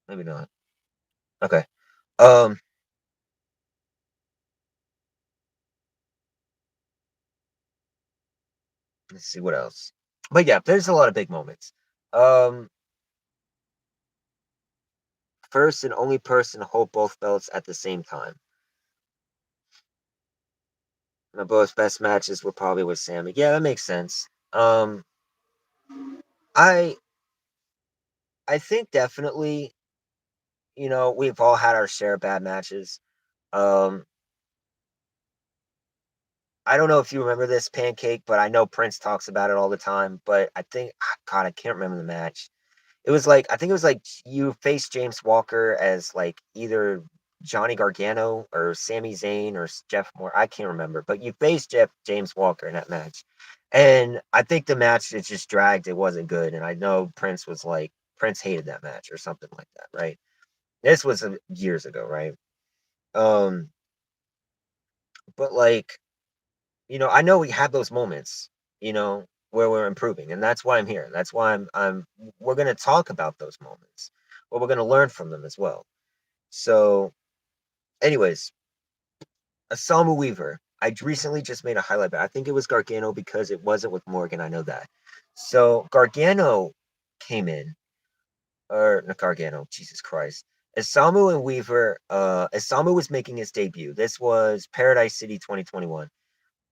Maybe not. Okay. Um, let's see what else. But yeah, there's a lot of big moments. Um, First and only person to hold both belts at the same time. My both best matches were probably with Sammy. Yeah, that makes sense. I I think definitely, we've all had our share of bad matches. Um, I don't know if you remember this Pancake, but I know Prince talks about it all the time. But I think, God, I can't remember the match. It was like, I think it was like you faced James Walker as like either Johnny Gargano or Sami Zayn or Jeff Moore. I can't remember, but you faced James Walker in that match. And I think the match it just dragged. It wasn't good. And I know Prince hated that match or something like that, right? This was years ago, right? Um, but like, I know we have those moments, where we're improving, and that's why I'm here. That's why we're gonna talk about those moments, but we're gonna learn from them as well. So, anyways, Asamu Weaver. I recently just made a highlight, but I think it was Gargano because it wasn't with Morgan. I know that. So Gargano came in, or not Gargano, Jesus Christ. Asamu and Weaver, Asamu was making his debut. This was Paradise City 2021.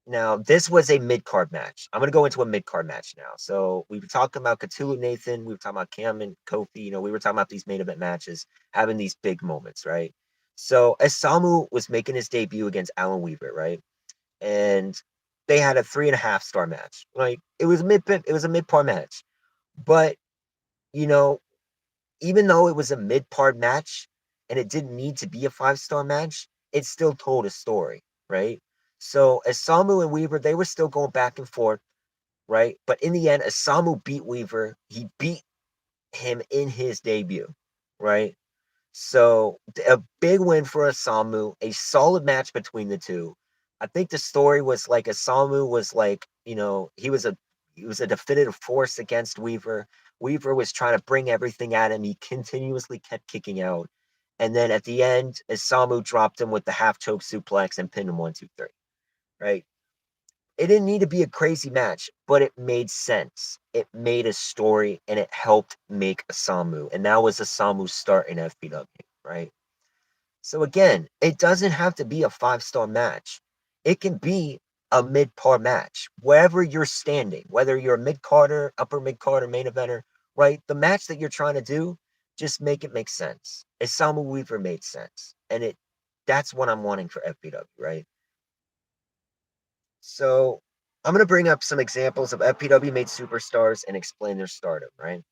Now, this was a mid card match. I'm going to go into a mid card match now. So, we were talking about Cthulhu Nathan. We were talking about Cam and Kofi. We were talking about these main event matches, having these big moments, right? So, Asamu was making his debut against Alan Weaver, right? And they had a 3.5 star match. Like, it was a mid par match. But, you know, even though it was a mid part match and it didn't need to be a 5 star match, it still told a story, right? So Asamu and Weaver, they were still going back and forth, right? But in the end, Asamu beat Weaver. He beat him in his debut, right? So a big win for Asamu, a solid match between the two. I think the story was like Asamu was like, he was a definitive force against Weaver. Weaver was trying to bring everything at him. He continuously kept kicking out. And then at the end, Asamu dropped him with the half choke suplex and pinned him 1, 2, 3. Right? It didn't need to be a crazy match, but it made sense. It made a story and it helped make Asamu. And that was Asamu's start in FPW, right? So again, it doesn't have to be a 5 star match. It can be a mid par match, wherever you're standing, whether you're a mid carder, upper mid carder, main eventer, right? The match that you're trying to do, just make it make sense. Isamu Weaver made sense. And that's what I'm wanting for FPW, right? So I'm gonna bring up some examples of FPW made superstars and explain their stardom, right?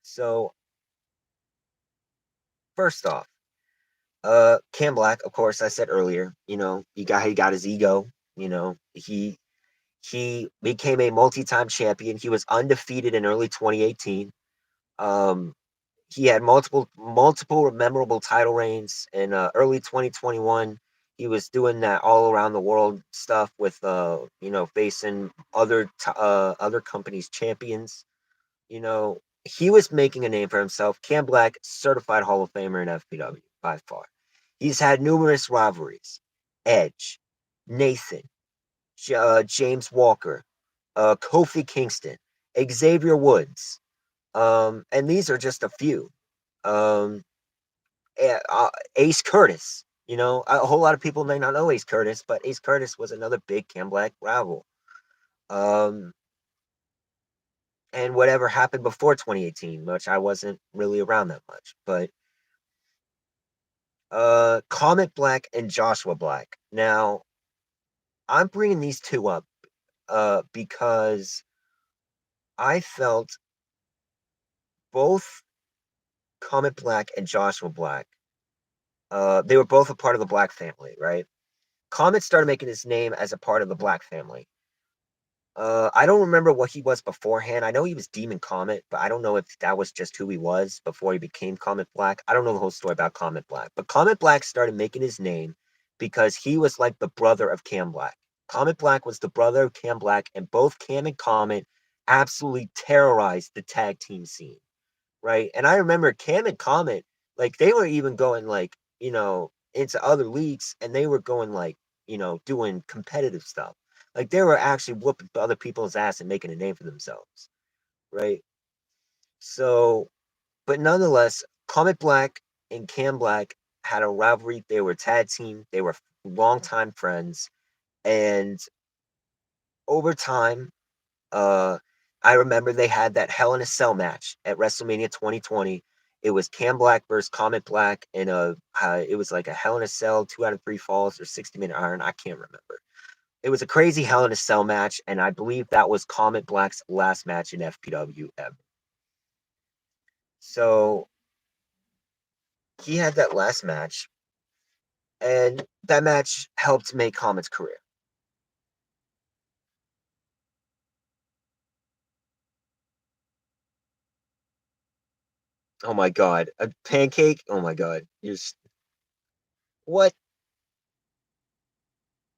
So first off, Cam Black, of course, I said earlier, he got his ego. He became a multi-time champion. He was undefeated in early 2018. Um, he had multiple memorable title reigns in early 2021. He was doing that all around the world stuff with facing other companies' champions. He was making a name for himself. Cam Black, certified Hall of Famer in FPW by far. He's had numerous rivalries. Edge, Nathan, James Walker, Kofi Kingston, Xavier Woods, and these are just a few. Um, Ace Curtis. A whole lot of people may not know Ace Curtis, but Ace Curtis was another big Cam Black rival. Um, and whatever happened before 2018, which I wasn't really around that much. But Comet Black and Joshua Black. Now, I'm bringing these two up because I felt both Comet Black and Joshua Black, they were both a part of the Black family, right? Comet started making his name as a part of the Black family. I don't remember what he was beforehand. I know he was Demon Comet, but I don't know if that was just who he was before he became Comet Black. I don't know the whole story about Comet Black, but Comet Black started making his name because he was like the brother of Cam Black. Comet Black was the brother of Cam Black, and both Cam and Comet absolutely terrorized the tag team scene, right? And I remember Cam and Comet, like they were even going like, into other leagues, and they were going like, doing competitive stuff. Like they were actually whooping other people's ass and making a name for themselves, right? So, but nonetheless, Comet Black and Cam Black had a rivalry. They were tag team. They were longtime friends, and over time, uh, I remember they had that Hell in a Cell match at WrestleMania 2020. It was Cam Black versus Comet Black in it was like a Hell in a Cell, 2 out of 3 falls or 60-minute iron. I can't remember. It was a crazy Hell in a Cell match, and I believe that was Comet Black's last match in FPW ever. So he had that last match, and that match helped make Comet's career. Oh my god, a pancake! Oh my god, what?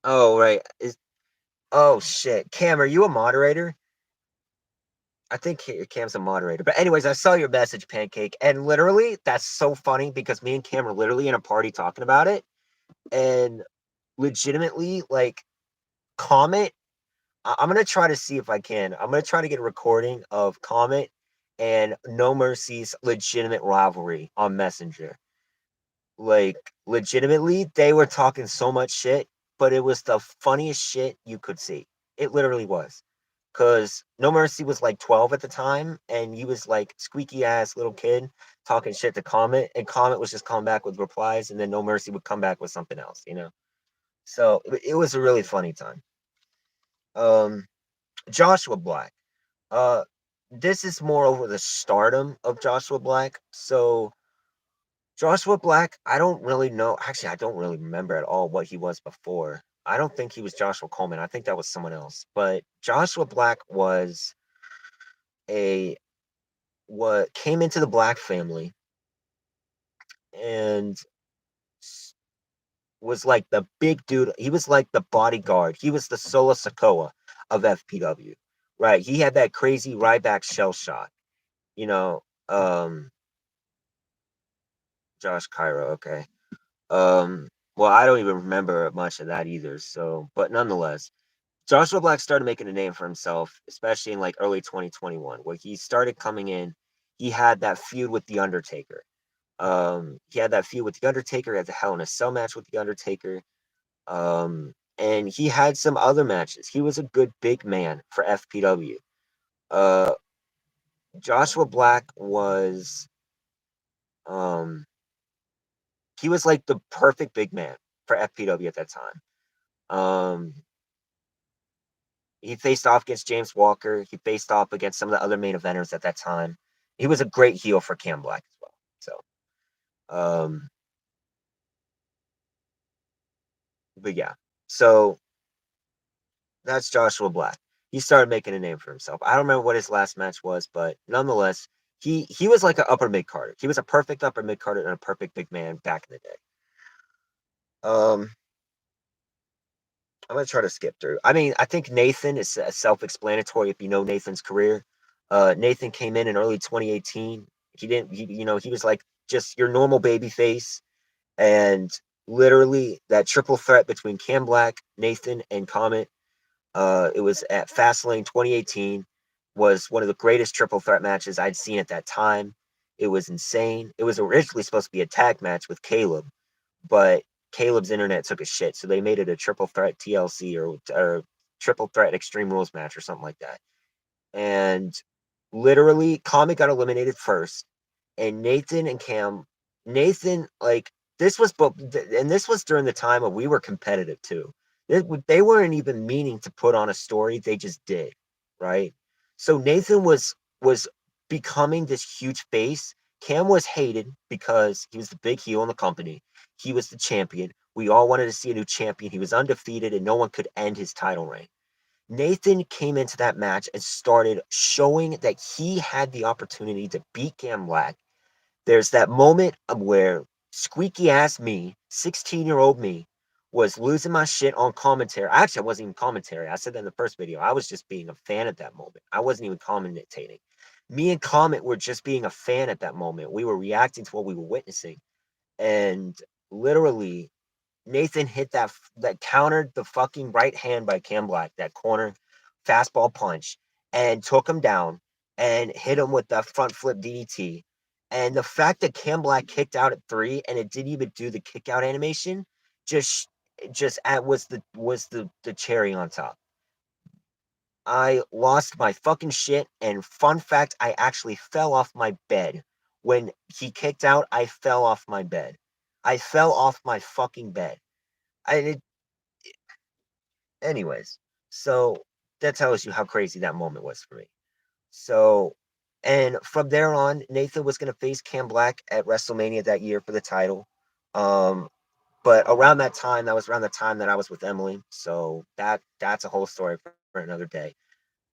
Oh right, oh shit, Cam, are you a moderator? I think Cam's a moderator. But anyways, I saw your message, Pancake, and literally, that's so funny because me and Cam are literally in a party talking about it, and legitimately, like, Comet. I'm gonna try to see if I can. I'm gonna try to get a recording of Comet and No Mercy's legitimate rivalry on Messenger. Like, legitimately, they were talking so much shit, but it was the funniest shit you could see. It literally was. Because No Mercy was like 12 at the time, and he was like squeaky ass little kid talking shit to Comet, and Comet was just coming back with replies, and then No Mercy would come back with something else. So it was a really funny time. Um, Joshua Black. Uh, this is more over the stardom of Joshua Black. So Joshua Black, I don't really know. Actually, I don't really remember at all what he was before. I don't think he was Joshua Coleman. I think that was someone else. But Joshua Black was a what came into the Black family and was like the big dude. He was like the bodyguard. He was the Solo Sokoa of FPW, right? He had that crazy Ryback shell shot. You know, um, Josh Cairo. Okay. Well, I don't even remember much of that either. So, but nonetheless, Joshua Black started making a name for himself, especially in like early 2021, where he started coming in. He had that feud with The Undertaker. He had that feud with The Undertaker, had the Hell in a Cell match with The Undertaker. And he had some other matches. He was a good big man for FPW. Uh, Joshua Black was, um, he was like the perfect big man for FPW at that time. Um, he faced off against James Walker. He faced off against some of the other main eventers at that time. He was a great heel for Cam Black as well. So, but yeah. So that's Joshua Black. He started making a name for himself. I don't remember what his last match was, but nonetheless, he was like an upper mid carder. He was a perfect upper mid carder and a perfect big man back in the day. Um, I'm gonna try to skip through. I mean, I think Nathan is self-explanatory if you know Nathan's career. Nathan came in early 2018. He didn't, he was like just your normal baby face, and literally that triple threat between Cam Black, Nathan, and Comet. It was at Fastlane 2018. Was one of the greatest triple threat matches I'd seen at that time. It was insane. It was originally supposed to be a tag match with Caleb, but Caleb's internet took a shit, so they made it a triple threat TLC or triple threat Extreme Rules match or something like that. And literally, Comet got eliminated first, and Nathan and Cam, Nathan, like, this was, and this was during the time of we were competitive too. They weren't even meaning to put on a story; they just did, right? So Nathan was becoming this huge face. Cam was hated because he was the big heel in the company. He was the champion. We all wanted to see a new champion. He was undefeated, and no one could end his title reign. Nathan came into that match and started showing that he had the opportunity to beat Cam Black. There's that moment of where squeaky ass me, 16-year-old me, was losing my shit on commentary. Actually, I wasn't even commentary. I said that in the first video. I was just being a fan at that moment. I wasn't even commentating. Me and Comet were just being a fan at that moment. We were reacting to what we were witnessing. And literally, Nathan hit that countered the fucking right hand by Cam Black, that corner fastball punch, and took him down and hit him with that front flip DDT. And the fact that Cam Black kicked out at 3 and it didn't even do the kick out animation just was the cherry on top. I lost my fucking shit, and fun fact, I actually fell off my bed. When he kicked out, I fell off my bed. I fell off my fucking bed. I Anyways, so that tells you how crazy that moment was for me. So, and from there on, Nathan was going to face Cam Black at WrestleMania that year for the title. Um, but around that time, that was around the time that I was with Emily. So that's a whole story for another day.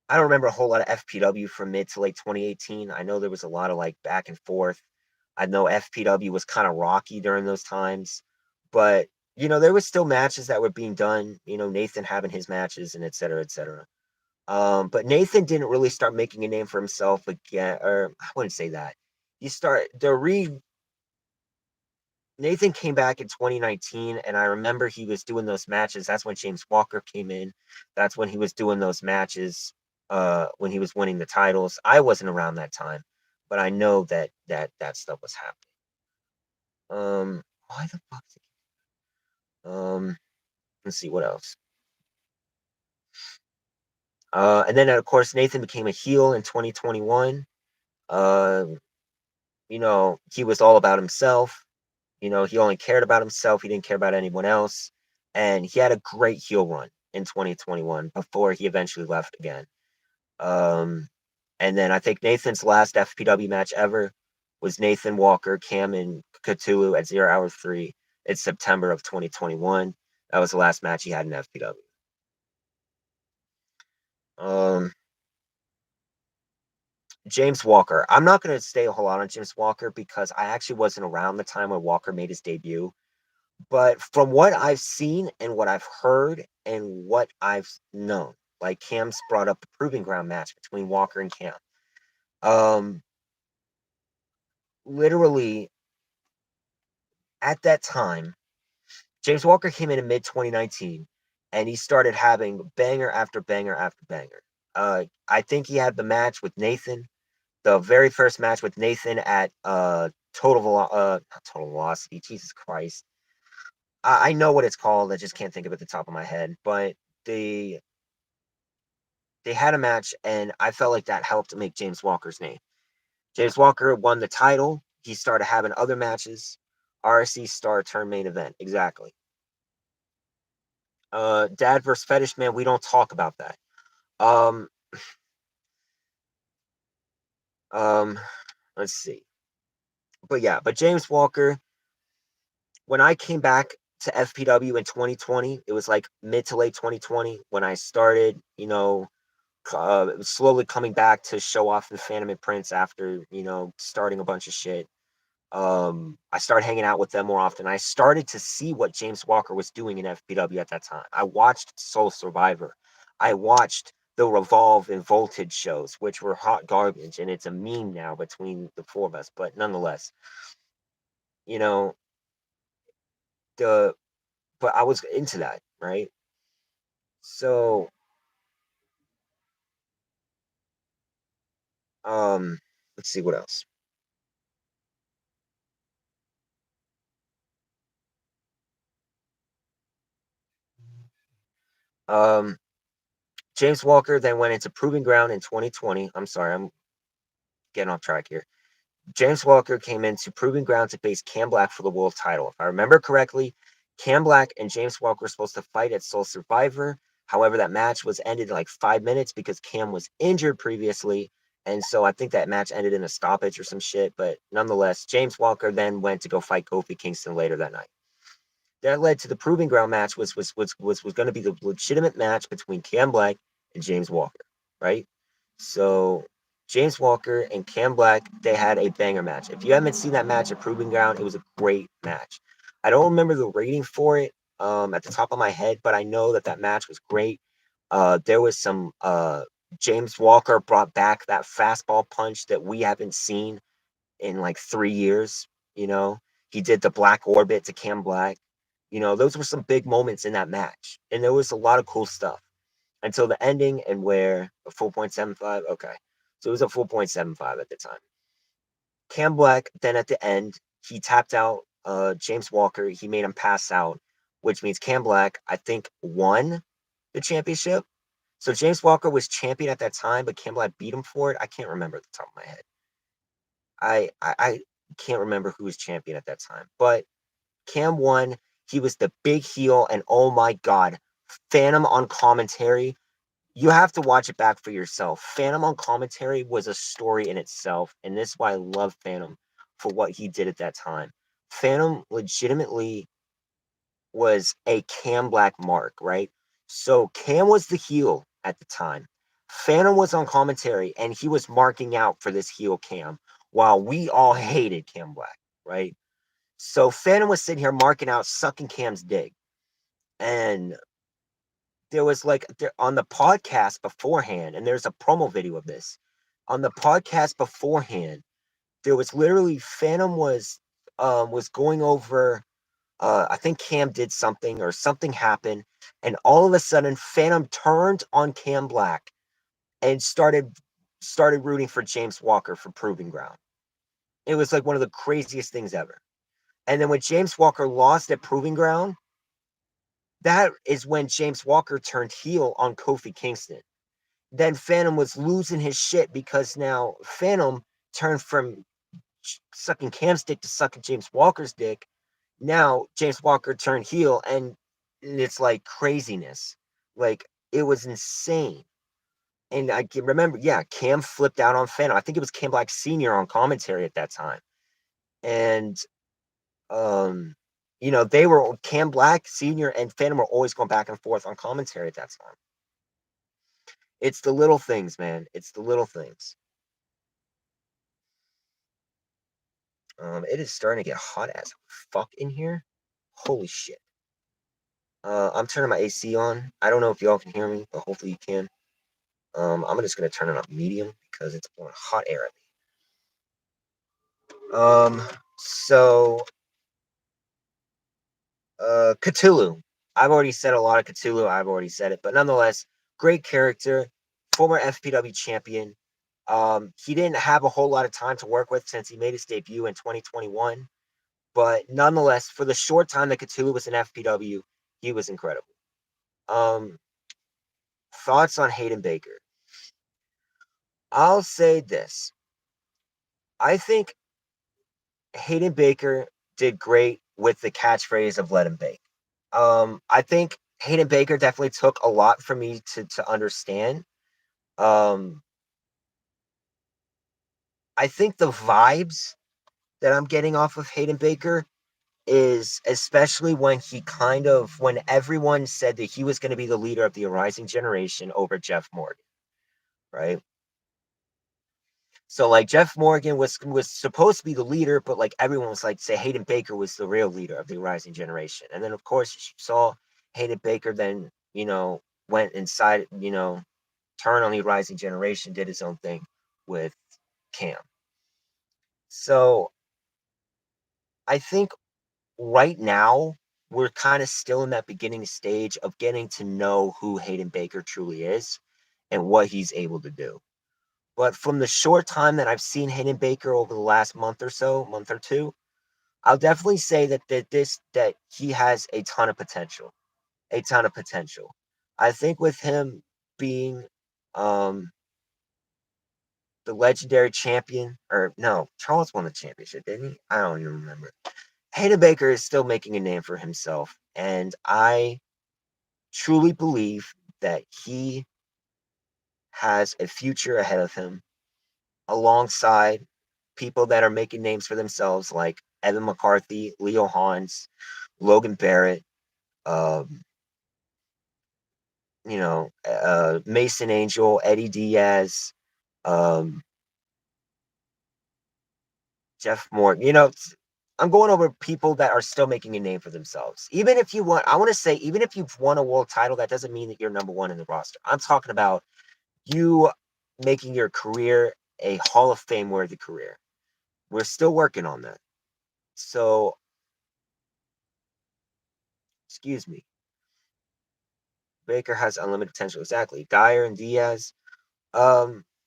I don't remember a whole lot of FPW from mid to late 2018. I know there was a lot of like back and forth. I know FPW was kind of rocky during those times, but there was still matches that were being done. Nathan having his matches and et cetera, et cetera. But Nathan didn't really start making a name for himself again, or I wouldn't say that. You start the re Nathan came back in 2019, and I remember he was doing those matches. That's when James Walker came in. That's when he was doing those matches. When he was winning the titles, I wasn't around that time, but I know that stuff was happening. Why the fuck? Let's see what else. And then of course Nathan became a heel in 2021. Uh, he was all about himself. He only cared about himself. He didn't care about anyone else. And he had a great heel run in 2021 before he eventually left again. And then I think Nathan's last FPW match ever was Nathan Walker, Cam, and Cthulhu at 0 Hour 3 in September of 2021. That was the last match he had in FPW. Um, James Walker. I'm not going to stay a whole lot on James Walker because I actually wasn't around the time when Walker made his debut. But from what I've seen and what I've heard and what I've known, like Cam's brought up the proving ground match between Walker and Cam. Literally at that time, James Walker came in mid 2019 and he started having banger after banger after banger. I think he had the match with Nathan, the very first match with Nathan at not Total Velocity, Jesus Christ. I know what it's called. I just can't think of it at the top of my head. But they they had a match, and I felt like that helped make James Walker's name. James Walker won the title. He started having other matches. RSC star turn main event. Exactly. Dad versus Fetish Man. We don't talk about that. Um, um, let's see. But yeah, but James Walker. When I came back to FPW in 2020, it was like mid to late 2020 when I started. Slowly coming back to show off the Phantom and Prince after starting a bunch of shit. I started hanging out with them more often. I started to see what James Walker was doing in FPW at that time. I watched Soul Survivor. I watched the Revolve and Voltage shows, which were hot garbage, and it's a meme now between the four of us. But nonetheless, you know the but I was into that, right? So, let's see what else. Um, James Walker then went into Proving Ground in 2020. I'm sorry, I'm getting off track here. James Walker came into Proving Ground to face Cam Black for the world title. If I remember correctly, Cam Black and James Walker were supposed to fight at Soul Survivor. However, that match was ended in like 5 minutes because Cam was injured previously. And so I think that match ended in a stoppage or some shit. But nonetheless, James Walker then went to go fight Kofi Kingston later that night. That led to the Proving Ground match, was going to be the legitimate match between Cam Black and James Walker, right? So James Walker and Cam Black, they had a banger match. If you haven't seen that match at Proving Ground, it was a great match. I don't remember the rating for it at the top of my head, but I know that that match was great. There was some James Walker brought back that fastball punch that we haven't seen in like 3 years. You know, he did the black orbit to Cam Black. You know, those were some big moments in that match, and there was a lot of cool stuff until the ending, and where a 4.75. Okay, so it was a 4.75 at the time. Cam Black then at the end he tapped out James Walker. He made him pass out, which means Cam Black I think won the championship. So James Walker was champion at that time, but Cam Black beat him for it. I can't remember at the top of my head. I can't remember who was champion at that time, but Cam won. He was the big heel, and oh my god, Phantom on commentary. You have to watch it back for yourself. Phantom on commentary was a story in itself, and this is why I love Phantom for what he did at that time. Phantom legitimately was a Cam Black mark, right? So Cam was the heel at the time. Phantom was on commentary, and he was marking out for this heel Cam, while we all hated Cam Black, right? So Phantom was sitting here marking out, sucking Cam's dick. And there was like on the podcast beforehand, and there's a promo video of this. On the podcast beforehand, there was literally Phantom was going over I think Cam did something or something happened, and all of a sudden Phantom turned on Cam Black and started rooting for James Walker for Proving Ground. It was like one of the craziest things ever. And then when James Walker lost at Proving Ground, that is when James Walker turned heel on Kofi Kingston. Then Phantom was losing his shit because now Phantom turned from sucking Cam's dick to sucking James Walker's dick. Now James Walker turned heel, and it's like craziness. Like it was insane. And I can remember, yeah, Cam flipped out on Phantom. I think it was Cam Black Sr. on commentary at that time. And um, you know, they were Cam Black Sr. and Phantom were always going back and forth on commentary at that time. It's the little things, man. It's the little things. It is starting to get hot as fuck in here. Holy shit. I'm turning my AC on. I don't know if y'all can hear me, but hopefully you can. I'm just gonna turn it on medium because it's blowing hot air at me. So Cthulhu. I've already said a lot of Cthulhu. I've already said it, but nonetheless, great character, former FPW champion. He didn't have a whole lot of time to work with since he made his debut in 2021. But nonetheless, for the short time that Cthulhu was in FPW, he was incredible. Um, Thoughts on Hayden Baker? I'll say this. I think Hayden Baker did great with the catchphrase of "Let him bake." I think Hayden Baker definitely took a lot for me to understand. Um, I think the vibes that I'm getting off of Hayden Baker is especially when everyone said that he was going to be the leader of the rising generation over Jeff Morgan, right? So like Jeff Morgan was supposed to be the leader, but like everyone was like say Hayden Baker was the real leader of the rising generation. And then of course you saw Hayden Baker then, went inside, turn on the rising generation, did his own thing with Cam. So I think right now we're kind of still in that beginning stage of getting to know who Hayden Baker truly is and what he's able to do. But from the short time that I've seen Hayden Baker over the last month or two, I'll definitely say that he has a ton of potential. A ton of potential. I think with him being um the legendary champion, or no, Charles won the championship, didn't he? I don't even remember. Hayden Baker is still making a name for himself, and I truly believe that he has a future ahead of him alongside people that are making names for themselves, like Evan McCarthy, Leo Hans, Logan Barrett, um, Mason Angel, Eddie Diaz, um, Jeff Morgan. I'm going over people that are still making a name for themselves. Even if you want, I want to say, even if you've won a world title, that doesn't mean that you're number one in the roster. I'm talking about you making your career a Hall of Fame worthy career. We're still working on that. So, excuse me. Baker has unlimited potential. Exactly. Dyer and Diaz.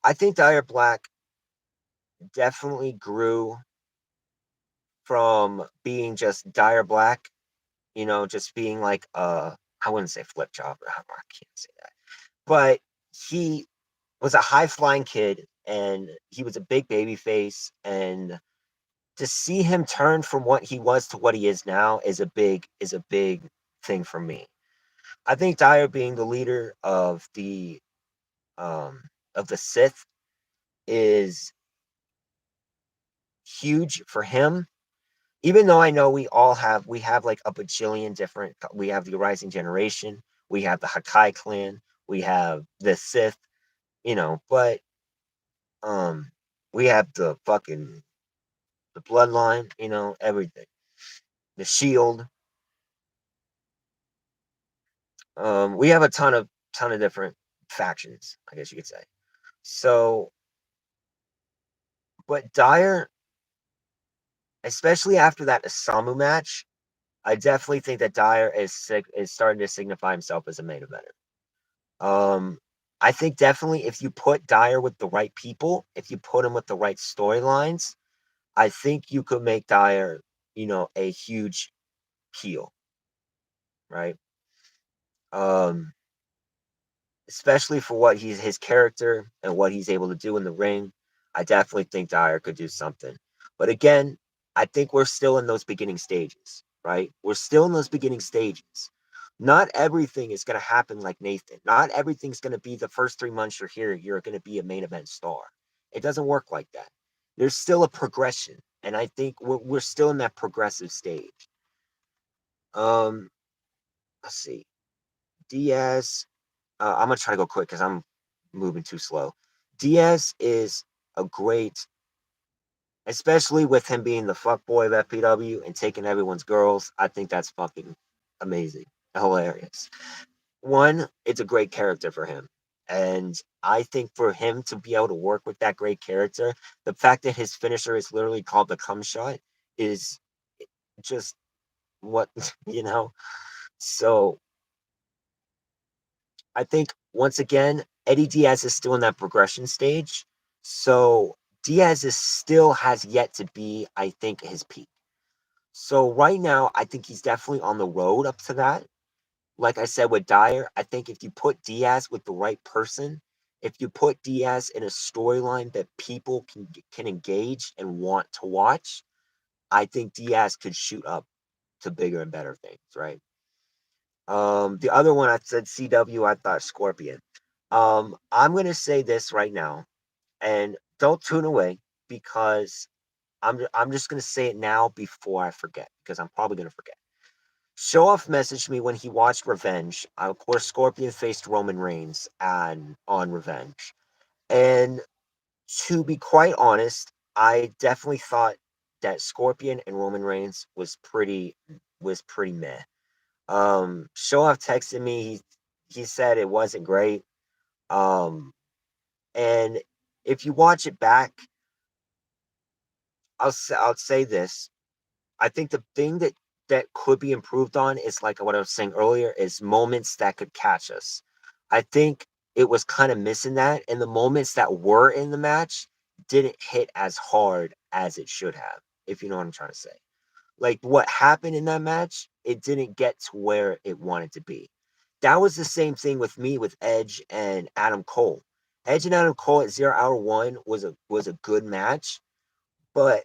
I think Dyer Black definitely grew from being just Dyer Black, just being like I wouldn't say flip job, I can't say that. But he was a high flying kid and he was a big baby face, and to see him turn from what he was to what he is now is a big thing for me. I think Dyer being the leader um of the Sith is huge for him. Even though I know we have like a bajillion different, we have the Rising Generation, we have the Hakai clan, we have the Sith, but um we have the bloodline, everything. The shield. We have a ton of different factions, I guess you could say. So, but Dyer, especially after that Isamu match, I definitely think that Dyer is starting to signify himself as a main eventer. Um, I think definitely if you put Dyer with the right people, if you put him with the right storylines, I think you could make Dyer, a huge heel, right? Um, Especially for what his character and what he's able to do in the ring. I definitely think Dyer could do something. But again, I think we're still in those beginning stages, right? We're still in those beginning stages. Not everything is going to happen like Nathan. Not everything's going to be the first 3 months you're here, you're going to be a main event star. It doesn't work like that. There's still a progression. And I think we're still in that progressive stage. Um, let's see. Diaz, I'm gonna try to go quick because I'm moving too slow. Diaz is a great, especially with him being the fuck boy of FPW and taking everyone's girls. I think that's fucking amazing, hilarious. One, it's a great character for him, and I think for him to be able to work with that great character, the fact that his finisher is literally called the cum shot is just what you know. So I think once again, Eddie Diaz is still in that progression stage. So Diaz is still has yet to be, I think, his peak. So right now, I think he's definitely on the road up to that. Like I said with Dyer, I think if you put Diaz with the right person, if you put Diaz in a storyline that people can engage and want to watch, I think Diaz could shoot up to bigger and better things, right? The other one I said CW, I thought Scorpion. I'm gonna say this right now, and don't tune away because I'm just gonna say it now before I forget because I'm probably gonna forget. Show off messaged me when he watched Revenge. Of course, Scorpion faced Roman Reigns on Revenge, and to be quite honest, I definitely thought that Scorpion and Roman Reigns was pretty meh. Show off texted me. He said it wasn't great. Um, and if you watch it back, I'll say this. I think the thing that could be improved on is like what I was saying earlier is moments that could catch us. I think it was kind of missing that, and the moments that were in the match didn't hit as hard as it should have, if you know what I'm trying to say. Like what happened in that match, it didn't get to where it wanted to be. that was the same thing with me with Edge and Adam Cole. Edge and Adam Cole at 0 Hour 1 was a good match, but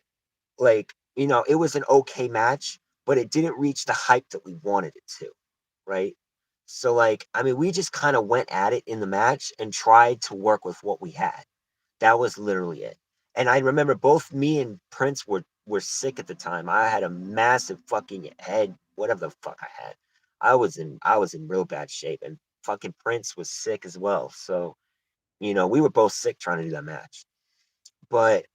like, it was an okay match, but it didn't reach the hype that we wanted it to, right? So like, I mean, we just kind of went at it in the match and tried to work with what we had. That was literally it. And I remember both me and Prince were sick at the time. I had a massive fucking head, whatever the fuck I had. I was in real bad shape, and fucking Prince was sick as well. So, we were both sick trying to do that match. But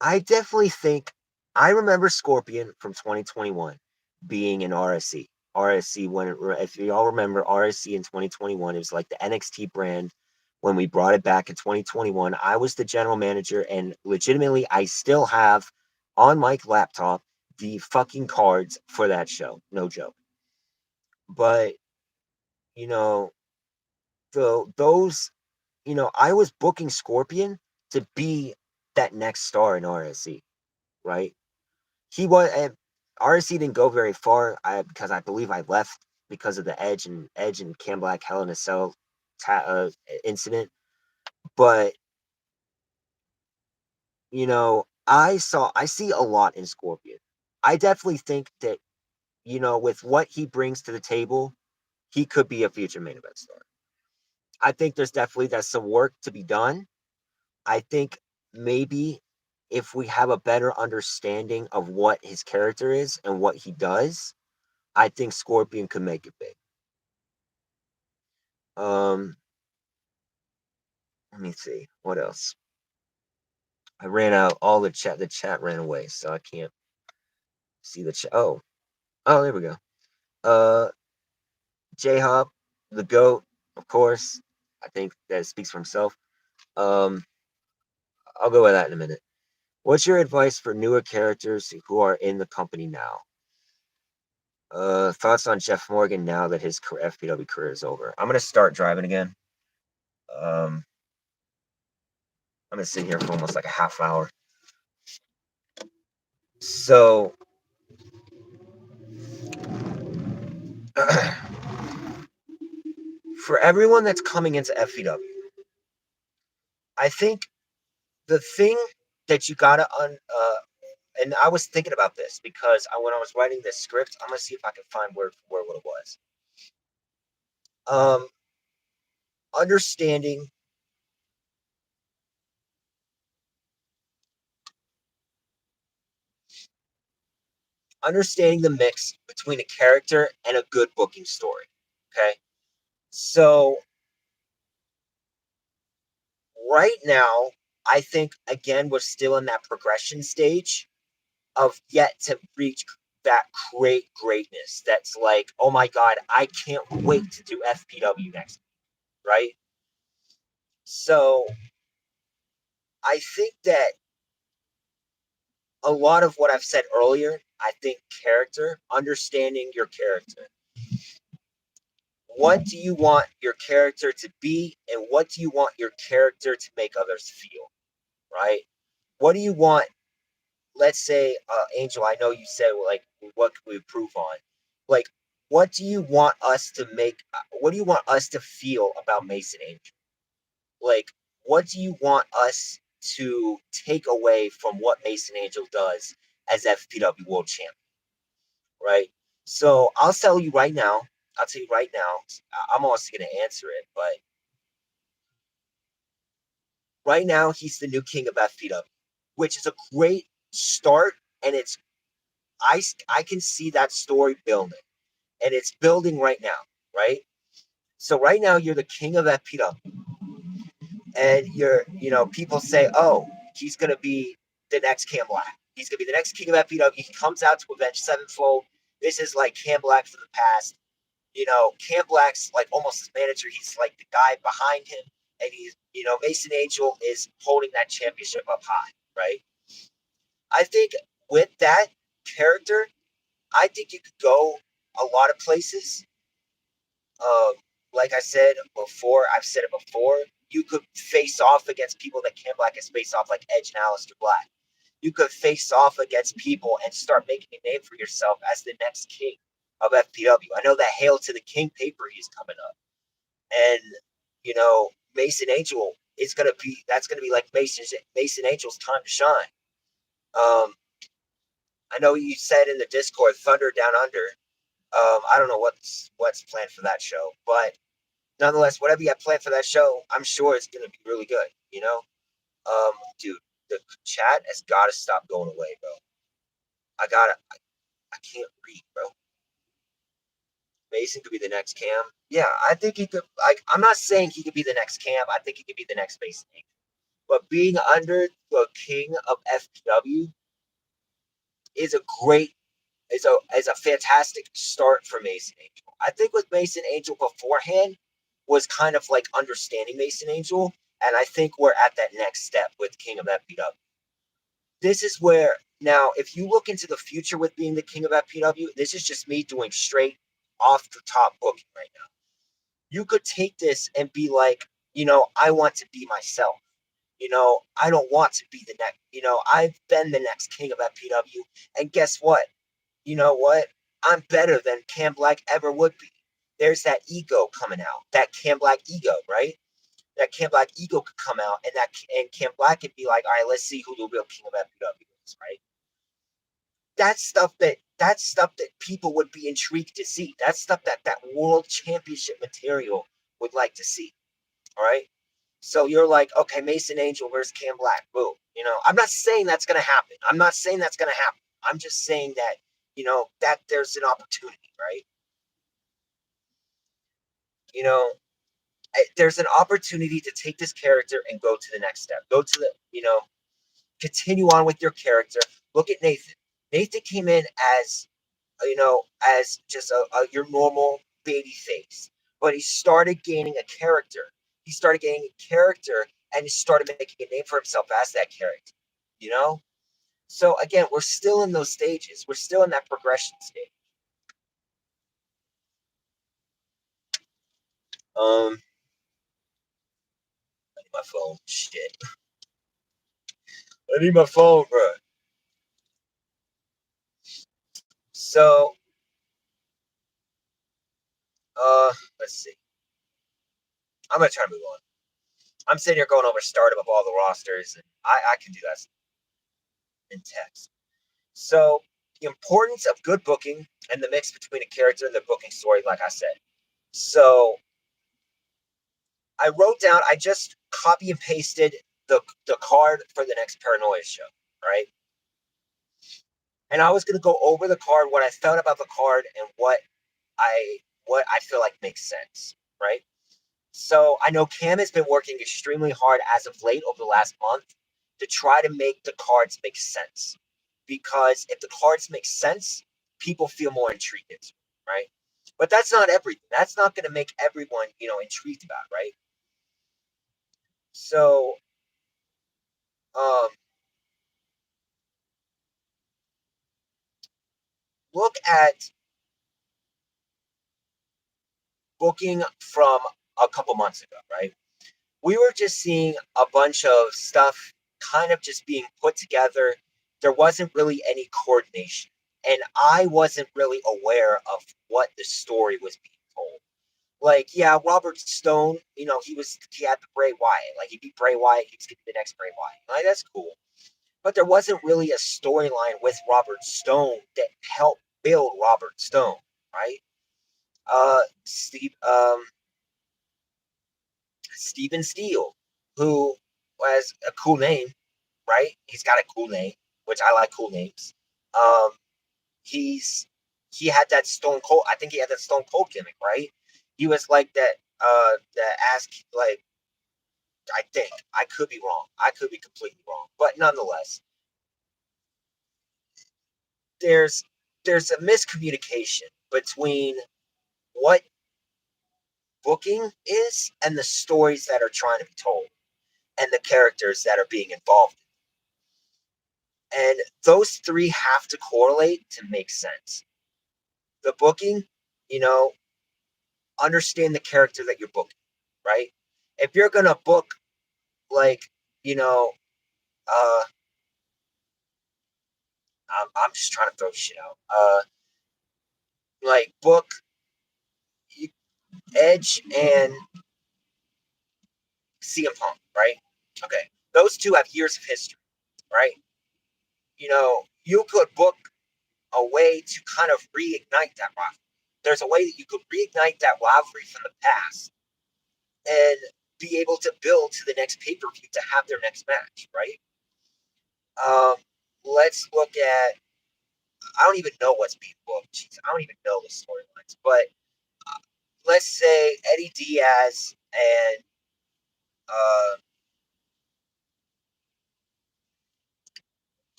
I definitely think I remember Scorpion from 2021 being in RSC. RSC, if you all remember RSC in 2021, it was like the NXT brand when we brought it back in 2021. I was the general manager, and legitimately, I still have on my laptop the fucking cards for that show. No joke. But, you know, those, I was booking Scorpion to be that next star in RSC, right? He was RSC didn't go very far. Because I believe I left because of the Edge and Cam Black Hell in a Cell incident. But I see a lot in Scorpion. I definitely think that with what he brings to the table, he could be a future main event star. I think there's some work to be done. I think maybe if we have a better understanding of what his character is and what he does, I think Scorpion could make it big. Um, Let me see what else. I ran out all the chat. The chat ran away, so I can't see the chat. Oh, there we go. Uh, J Hop, the goat, of course. I think that speaks for himself. Um, I'll go with that in a minute. What's your advice for newer characters who are in the company now? Thoughts on Jeff Morgan now that his FPW career is over? I'm gonna start driving again. Um, I'm gonna sit here for almost like a half hour. So, for everyone that's coming into FPW, I think the thing that you gotta and I was thinking about this because when I was writing this script, I'm gonna see if I can find word for word what it was. Um, understanding understanding the mix between a character and a good booking story. Okay, so right now, I think again we're still in that progression stage of yet to reach that greatness. That's like, oh my god, I can't wait to do FPW next, right? So I think that a lot of what I've said earlier, I think character, understanding your character. What do you want your character to be, and what do you want your character to make others feel, right? What do you want? Let's say, Angel, I know you said, like, what can we improve on? Like, what do you want us to make? What do you want us to feel about Mason Angel? Like, what do you want us to take away from what Mason Angel does as FPW World Champion? Right? So I'll tell you right now. I'll tell you right now. I'm also going to answer it, but right now he's the new king of FPW, which is a great start, and I can see that story building, and it's building right now, right? So right now you're the king of FPW, and people say, oh, he's going to be the next Cam Black. He's going to be the next king of FPW. He comes out to avenge Sevenfold. This is like Cam Black for the past. Cam Black's like almost his manager. He's like the guy behind him. And Mason Angel is holding that championship up high, right? I think with that character, I think you could go a lot of places. Um, like I've said it before, you could face off against people that Cam Black has faced off, like Edge and Aleister Black. You could face off against people and start making a name for yourself as the next king. of FPW. I know that Hail to the King pay-per-view is coming up, and Mason Angel is gonna be that's gonna be like Mason Angel's time to shine. I know you said in the Discord Thunder Down Under. I don't know what's planned for that show, but nonetheless, whatever you have planned for that show, I'm sure it's gonna be really good. Dude, the chat has got to stop going away, bro. I can't read, bro. Mason could be the next Cam. Yeah, I think he could. Like, I'm not saying he could be the next Cam. I think he could be the next Mason. But being under the king of FPW is a great, is a fantastic start for Mason Angel. I think with Mason Angel beforehand was kind of like understanding Mason Angel, and I think we're at that next step with King of FPW. This is where now, if you look into the future with being the king of FPW, this is just me doing straight off the top booking right now. You could take this and be like, I want to be myself. I don't want to be the next, I've been the next king of FPW. And guess what? You know what? I'm better than Cam Black ever would be. There's that ego coming out, that Cam Black ego, right? That Cam Black ego could come out, and Cam Black could be like, all right, let's see who the real king of FPW is, right? That's stuff that people would be intrigued to see. That's stuff that world championship material would like to see. All right. So you're like, okay, Mason Angel versus Cam Black. Boom. I'm not saying that's gonna happen. I'm not saying that's gonna happen. I'm just saying that, that there's an opportunity, right? You know, there's an opportunity to take this character and go to the next step. Go to the, continue on with your character. Look at Nathan. Nathan came in as just your normal baby face. But he started gaining a character. He started gaining a character, and he started making a name for himself as that character. You know? So again, we're still in those stages. We're still in that progression stage. I need my phone. Shit. I need my phone, bro. So, let's see. I'm gonna try to move on. I'm sitting here going over stardom of all the rosters, and I can do that in text. So, the importance of good booking and the mix between a character and the booking story, like I said. So, I wrote down, I just copy and pasted the card for the next Paranoia show, right? And I was going to go over the card, what I felt about the card, and what I feel like makes sense, right? So I know Cam has been working extremely hard as of late over the last month to try to make the cards make sense. Because if the cards make sense, people feel more intrigued, right? But that's not everything. That's not going to make everyone, intrigued about, right? So, um, look at booking from a couple months ago, right? We were just seeing a bunch of stuff kind of just being put together. There wasn't really any coordination. And I wasn't really aware of what the story was being told. Like, yeah, Robert Stone, he had the Bray Wyatt. Like, he beat Bray Wyatt, he was getting the next Bray Wyatt. Like, that's cool. But there wasn't really a storyline with Robert Stone that helped build Robert Stone, right? Steve, Steven Steele, who has a cool name, right? He's got a cool name, which I like cool names. Um, he's he had that Stone Cold. I think he had that Stone Cold gimmick, right? He was like that. That ask like I think I could be wrong. I could be completely wrong, but nonetheless, there's there's a miscommunication between what booking is and the stories that are trying to be told and the characters that are being involved. And those three have to correlate to make sense. The booking, you know, understand the character that you're booking, right? If you're gonna book like, you know, uh, I'm just trying to throw shit out. like book Edge and CM Punk, right? Okay, those two have years of history, right? You could book a way to kind of reignite that rivalry. There's a way that you could reignite that rivalry from the past and be able to build to the next pay-per-view to have their next match, right? Um, let's look at. I don't even know what's being booked. Jeez, I don't even know the storylines. But let's say Eddie Diaz and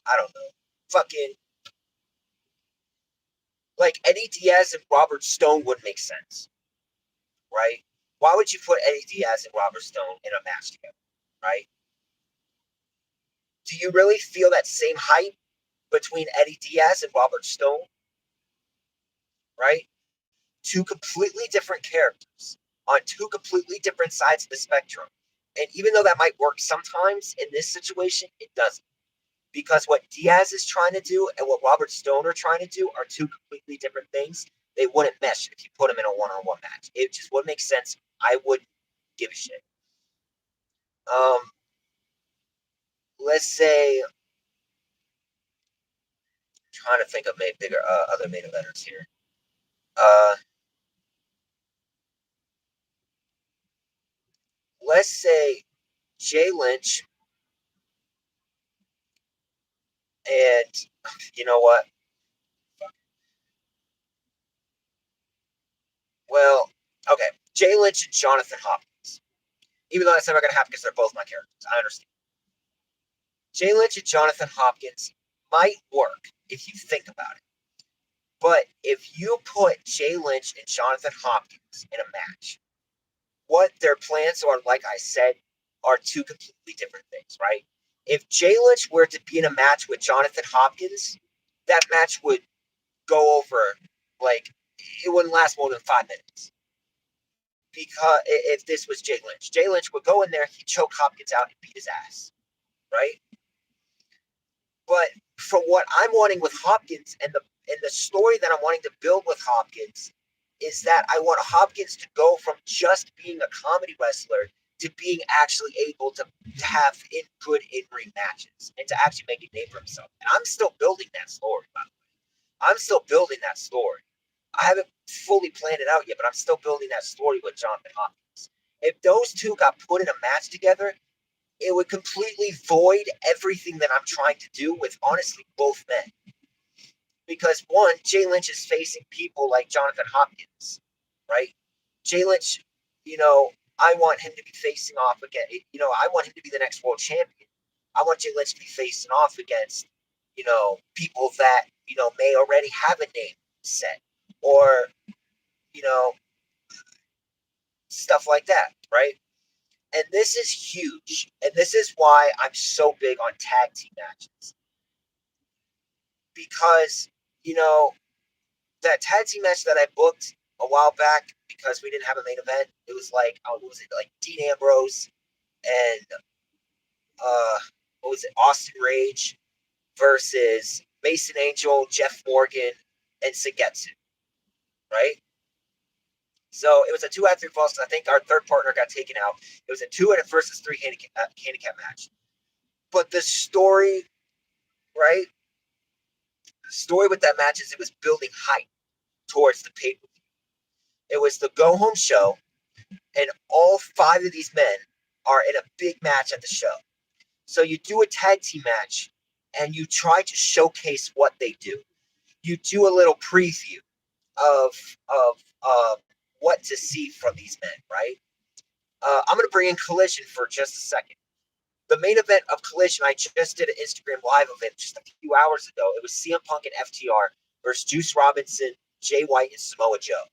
I don't know, fucking like Eddie Diaz and Robert Stone would make sense, right? Why would you put Eddie Diaz and Robert Stone in a match together, right? Do you really feel that same hype between Eddie Diaz and Robert Stone, right? Two completely different characters on two completely different sides of the spectrum. And even though that might work sometimes, in this situation, it doesn't. Because what Diaz is trying to do and what Robert Stone are trying to do are two completely different things. They wouldn't mesh if you put them in a one-on-one match. It just wouldn't make sense. I wouldn't give a shit. Um, let's say, I'm trying to think of bigger other main eventers here. Let's say Jay Lynch and you know what? Well, okay, Jay Lynch and Jonathan Hopkins. Even though that's never going to happen because they're both my characters. I understand. Jay Lynch and Jonathan Hopkins might work if you think about it. But if you put Jay Lynch and Jonathan Hopkins in a match, what their plans are, like I said, are two completely different things, right? If Jay Lynch were to be in a match with Jonathan Hopkins, that match would go over like it wouldn't last more than 5 minutes. Because if this was Jay Lynch would go in there, he'd choke Hopkins out and beat his ass, right? But from what I'm wanting with Hopkins and the story that I'm wanting to build with Hopkins is that I want Hopkins to go from just being a comedy wrestler to being actually able to have good in-ring matches and to actually make a name for himself. And I'm still building that story, by the way. I'm still building that story. I haven't fully planned it out yet, but I'm still building that story with Jonathan Hopkins. If those two got put in a match together, it would completely void everything that I'm trying to do with honestly both men. Because one, Jay Lynch is facing people like Jonathan Hopkins, right? Jay Lynch, I want him to be facing off again. I want him to be the next world champion. I want Jay Lynch to be facing off against, people that, may already have a name set or, you know, stuff like that, right? And this is huge. And this is why I'm so big on tag team matches. Because, you know, that tag team match that I booked a while back because we didn't have a main event, it was like, what was it, like Dean Ambrose and, what was it, Austin Rage versus Mason Angel, Jeff Morgan, and Sugetsu, right? So it was a 2 out of 3 falls. I think our third partner got taken out. It was a 2 versus 3 handicap match. But the story, right? The story with that match is it was building hype towards the pay per view. It was the go home show, and all 5 of these men are in a big match at the show. So you do a tag team match, and you try to showcase what they do. You do a little preview of what to see from these men, right? I'm going to bring in Collision for just a second. The main event of Collision, I just did an Instagram live of it just a few hours ago. It was CM Punk and FTR versus Juice Robinson, Jay White, and Samoa Joe.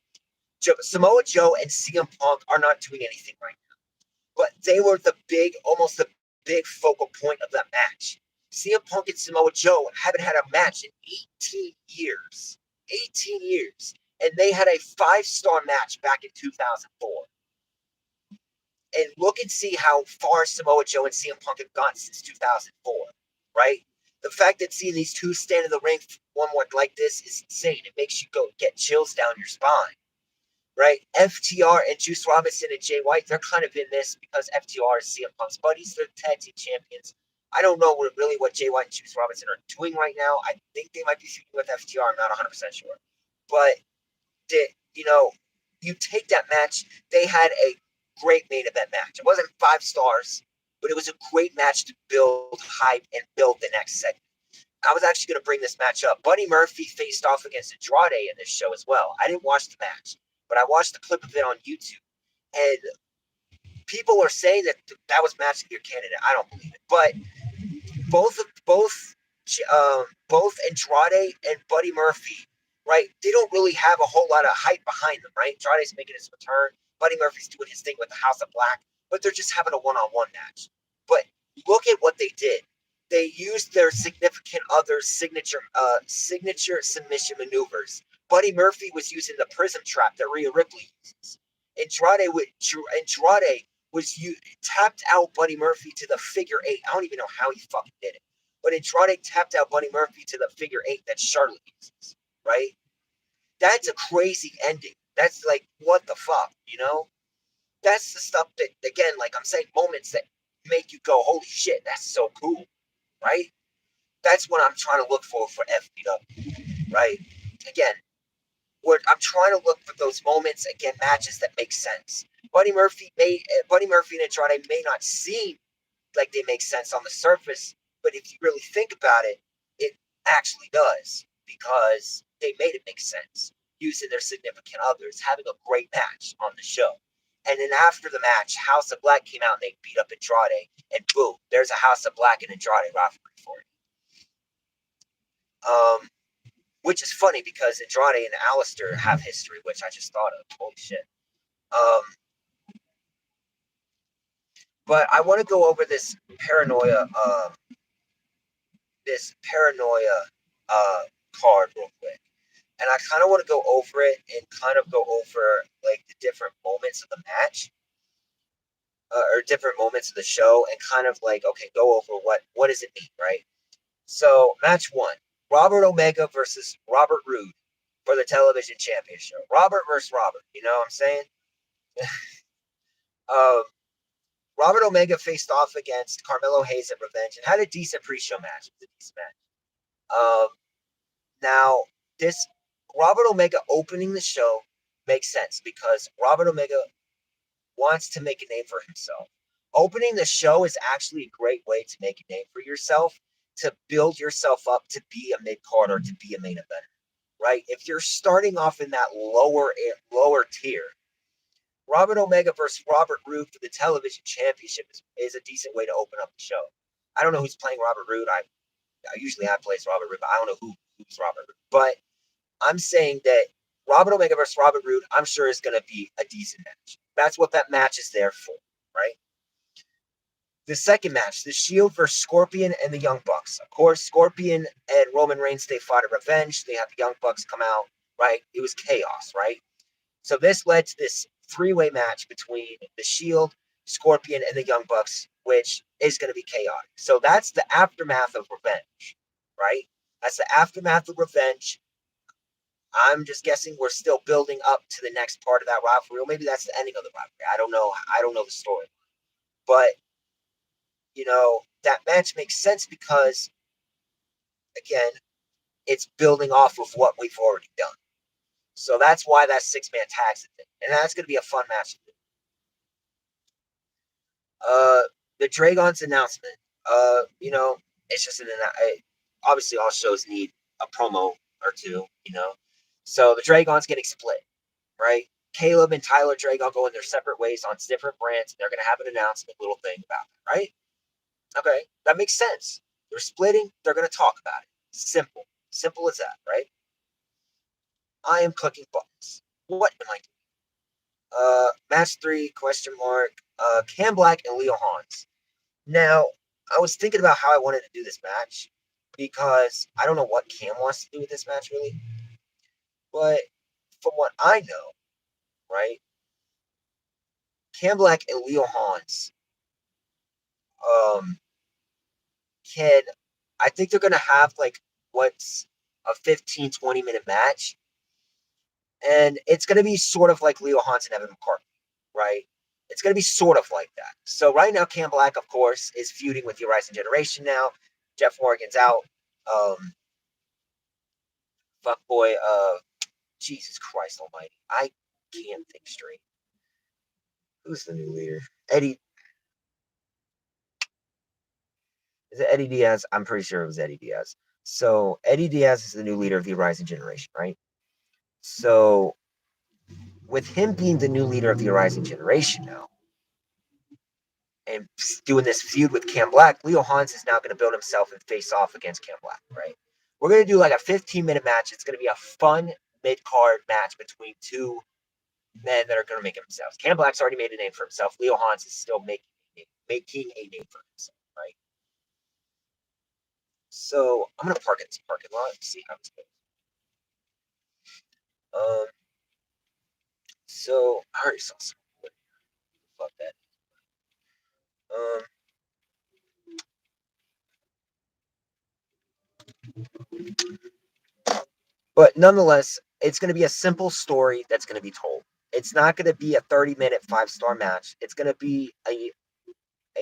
Samoa Joe and CM Punk are not doing anything right now, but they were almost the big focal point of that match. CM Punk and Samoa Joe haven't had a match in 18 years. 18 years. And they had a 5-star match back in 2004. And look and see how far Samoa Joe and CM Punk have gone since 2004, right? The fact that seeing these two stand in the ring one more like this is insane. It makes you go get chills down your spine, right? FTR and Juice Robinson and Jay White, they're kind of in this because FTR is CM Punk's buddies. They're tag team champions. I don't know really what Jay White and Juice Robinson are doing right now. I think they might be feuding with FTR. I'm not 100% sure. But, you know, you take that match, they had a great main event match. It wasn't 5 stars, but it was a great match to build hype and build the next segment. I was actually going to bring this match up. Buddy Murphy faced off against Andrade in this show as well. I didn't watch the match, but I watched the clip of it on YouTube. And people are saying that that was match of the year candidate. I don't believe it. But both Andrade and Buddy Murphy, right? They don't really have a whole lot of hype behind them, right? Andrade's making his return. Buddy Murphy's doing his thing with the House of Black, but they're just having a one-on-one match. But look at what they did. They used their significant other's signature submission maneuvers. Buddy Murphy was using the prism trap that Rhea Ripley uses. Andrade was tapped out Buddy Murphy to the figure 8. I don't even know how he fucking did it. But Andrade tapped out Buddy Murphy to the figure 8 that Charlotte uses, right? That's a crazy ending. That's like, what the fuck, you know? That's the stuff that, again, like I'm saying, moments that make you go, holy shit, that's so cool, right? That's what I'm trying to look for FPW, right? Again, I'm trying to look for those moments, again, matches that make sense. Buddy Murphy and Andrade may not seem like they make sense on the surface, but if you really think about it, it actually does, because they made it make sense using their significant others, having a great match on the show. And then after the match, House of Black came out and they beat up Andrade, and boom, there's a House of Black and Andrade rivalry for it. Which is funny because Andrade and Alistair have history, which I just thought of. Holy shit. But I want to go over this paranoia card real quick. And I kind of want to go over it and kind of go over like the different moments of the match, or different moments of the show, and kind of like, okay, go over what does it mean, right? So match 1, Robert Omega versus Robert Roode for the television championship. Robert versus Robert, you know what I'm saying? Robert Omega faced off against Carmelo Hayes at Revenge and had a decent pre-show match. It was a decent match. Now, this Robert Omega opening the show makes sense because Robert Omega wants to make a name for himself. Opening the show is actually a great way to make a name for yourself, to build yourself up to be a mid-card or to be a main eventer, right? If you're starting off in that lower tier, Robert Omega versus Robert Roode for the television championship is a decent way to open up the show. I don't know who's playing Robert Roode. I usually have plays Robert Roode, but I don't know who's Robert Roode. But I'm saying that Robert Omega versus Robert Roode, I'm sure is going to be a decent match. That's what that match is there for, right? The second match, The Shield versus Scorpion and the Young Bucks. Of course, Scorpion and Roman Reigns, they fought at Revenge. They had the Young Bucks come out, right? It was chaos, right? So this led to this 3-way match between The Shield, Scorpion, and the Young Bucks, which is going to be chaotic. So that's the aftermath of Revenge, right? That's the aftermath of Revenge. I'm just guessing we're still building up to the next part of that rivalry, or maybe that's the ending of the rivalry. I don't know. I don't know the story. But, you know, that match makes sense because, again, it's building off of what we've already done. So that's why that 6-man tag's the thing. And that's going to be a fun match. The Dragon's announcement. You know, it's just obviously all shows need a promo or two, you know. So the Dragon's getting split, right? Caleb and Tyler Dragon going their separate ways on different brands. They're going to have an announcement, little thing about it, right? Okay, that makes sense. They're splitting. They're going to talk about it. Simple as that, right? I am clicking buttons. What am I doing? Match 3, question mark. Cam Black and Leo Hans. Now, I was thinking about how I wanted to do this match because I don't know what Cam wants to do with this match, really. But from what I know, right, Cam Black and Leo Hans can, I think they're gonna have like what's a 15, 20 minute match, and it's gonna be sort of like Leo Hans and Evan McCarthy, right? It's gonna be sort of like that. So right now, Cam Black, of course, is feuding with the Rising Generation now. Jeff Morgan's out. Um, fuck boy, Jesus Christ Almighty, I can't think straight. Who's the new leader? Eddie. Is it Eddie Diaz? I'm pretty sure it was Eddie Diaz. So Eddie Diaz is the new leader of the Rising Generation, right? So with him being the new leader of the Rising Generation now, and doing this feud with Cam Black, Leo Hans is now going to build himself and face off against Cam Black, right? We're going to do like a 15-minute match. It's going to be a fun mid-card match between two men that are going to make themselves. Cam Black's already made a name for himself. Leo Hans is still making a name for himself, right? So I'm going to park in this parking lot and see how this goes. Um, so I already saw some. Fuck that. Um, but nonetheless, it's going to be a simple story that's going to be told. It's not going to be a 30-minute 5-star match. It's going to be a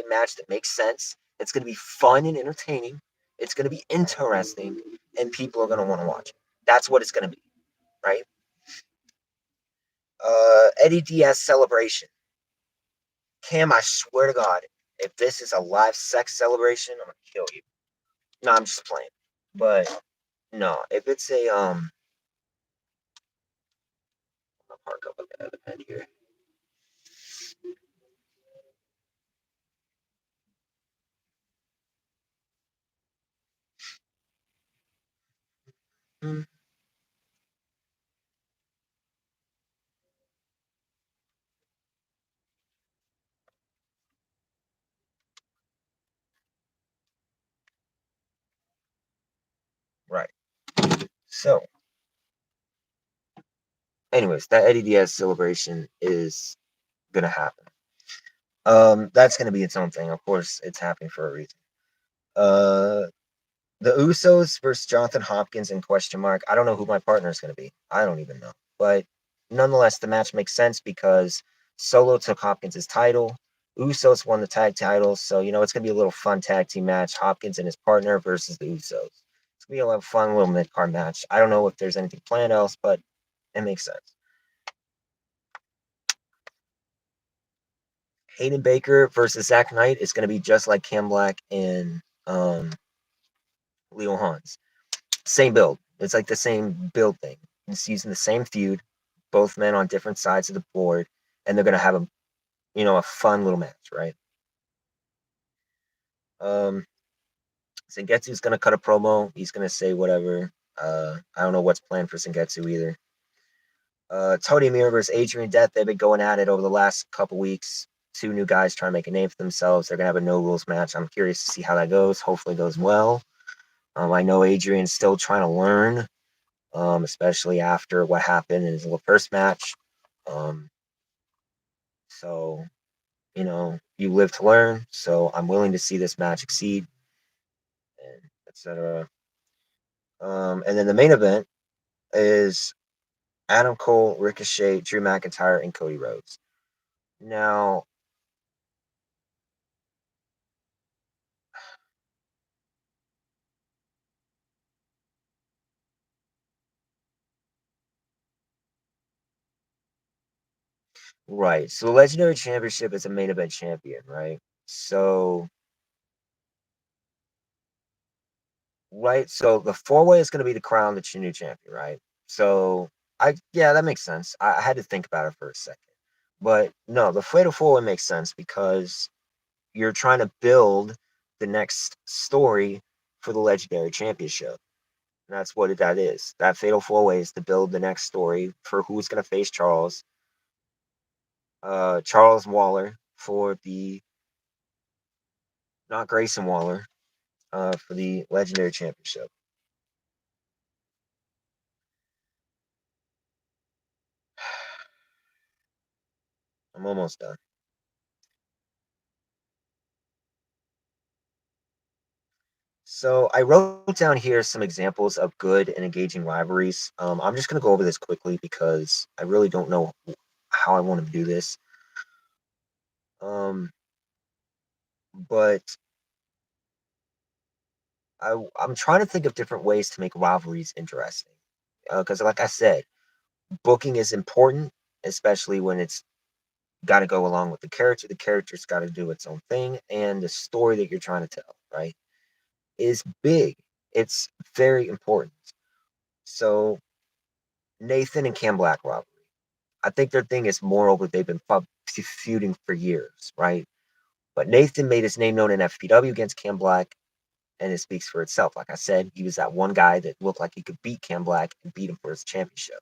match that makes sense. It's going to be fun and entertaining. It's going to be interesting, and people are going to want to watch it. That's what it's going to be, right? Eddie Diaz celebration. Cam, I swear to God, if this is a live sex celebration, I'm going to kill you. No, I'm just playing. But no, if it's a I'm gonna park up at the other end here. Mm, right. So, anyways, that Eddie Diaz celebration is gonna happen. That's gonna be its own thing. Of course, it's happening for a reason. Uh, the Usos versus Jonathan Hopkins in question mark. I don't know who my partner is gonna be. I don't even know. But nonetheless, the match makes sense because Solo took Hopkins' title. Usos won the tag titles, so you know it's gonna be a little fun tag team match. Hopkins and his partner versus the Usos. It's gonna be a lot of fun little mid card match. I don't know if there's anything planned else, but it makes sense. Hayden Baker versus Zach Knight is going to be just like Cam Black and Leo Hans. Same build. It's like the same build thing. It's using the same feud, both men on different sides of the board, and they're going to have a fun little match, right? Um, Sengetsu's going to cut a promo. He's going to say whatever. I don't know what's planned for Sengetsu either. Tony Mir versus Adrian Death. They've been going at it over the last couple weeks. Two new guys trying to make a name for themselves. They're gonna have a no rules match. I'm curious to see how that goes. Hopefully, it goes well. I know Adrian's still trying to learn, especially after what happened in his first match. Um, so you live to learn. So I'm willing to see this match succeed, and etc. And then the main event is Adam Cole, Ricochet, Drew McIntyre, and Cody Rhodes. Now, right. So the Legendary Championship is a main event champion, right? So, right. So the 4-way is going to be the crown that's your new champion, right? So yeah, that makes sense. I had to think about it for a second, but no, the fatal 4-way makes sense because you're trying to build the next story for the Legendary Championship. And that's what that is. That fatal 4-way is to build the next story for who's going to face Charles Waller for the not Grayson Waller for the Legendary Championship. I'm almost done. So I wrote down here some examples of good and engaging rivalries. I'm just gonna go over this quickly because I really don't know how I want to do this. Um, but I'm trying to think of different ways to make rivalries interesting. Because, like I said, booking is important, especially when it's got to go along with the character. The character's got to do its own thing, and the story that you're trying to tell, right, is big. It's very important. So Nathan and Cam Black rivalry. I think their thing is moreover they've been feuding for years, right? But Nathan made his name known in FPW against Cam Black, and it speaks for itself. Like I said, he was that one guy that looked like he could beat Cam Black and beat him for his championship.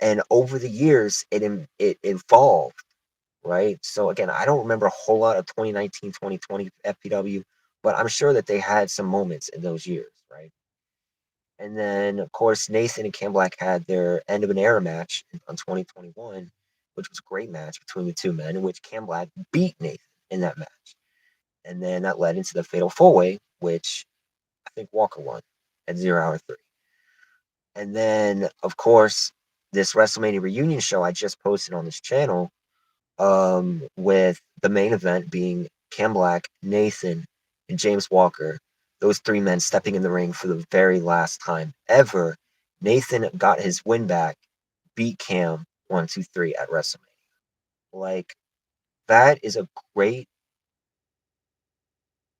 And over the years, it evolved, right? So again, I don't remember a whole lot of 2019, 2020 FPW, but I'm sure that they had some moments in those years, right? And then, of course, Nathan and Cam Black had their end of an era match on 2021, which was a great match between the two men, in which Cam Black beat Nathan in that match. And then that led into the Fatal Four Way, which I think Walker won at 0 hour 3. And then, of course, this WrestleMania reunion show I just posted on this channel, with the main event being Cam Black, Nathan, and James Walker, those three men stepping in the ring for the very last time ever. Nathan got his win back, beat Cam 1, 2, 3 at WrestleMania. Like, that is a great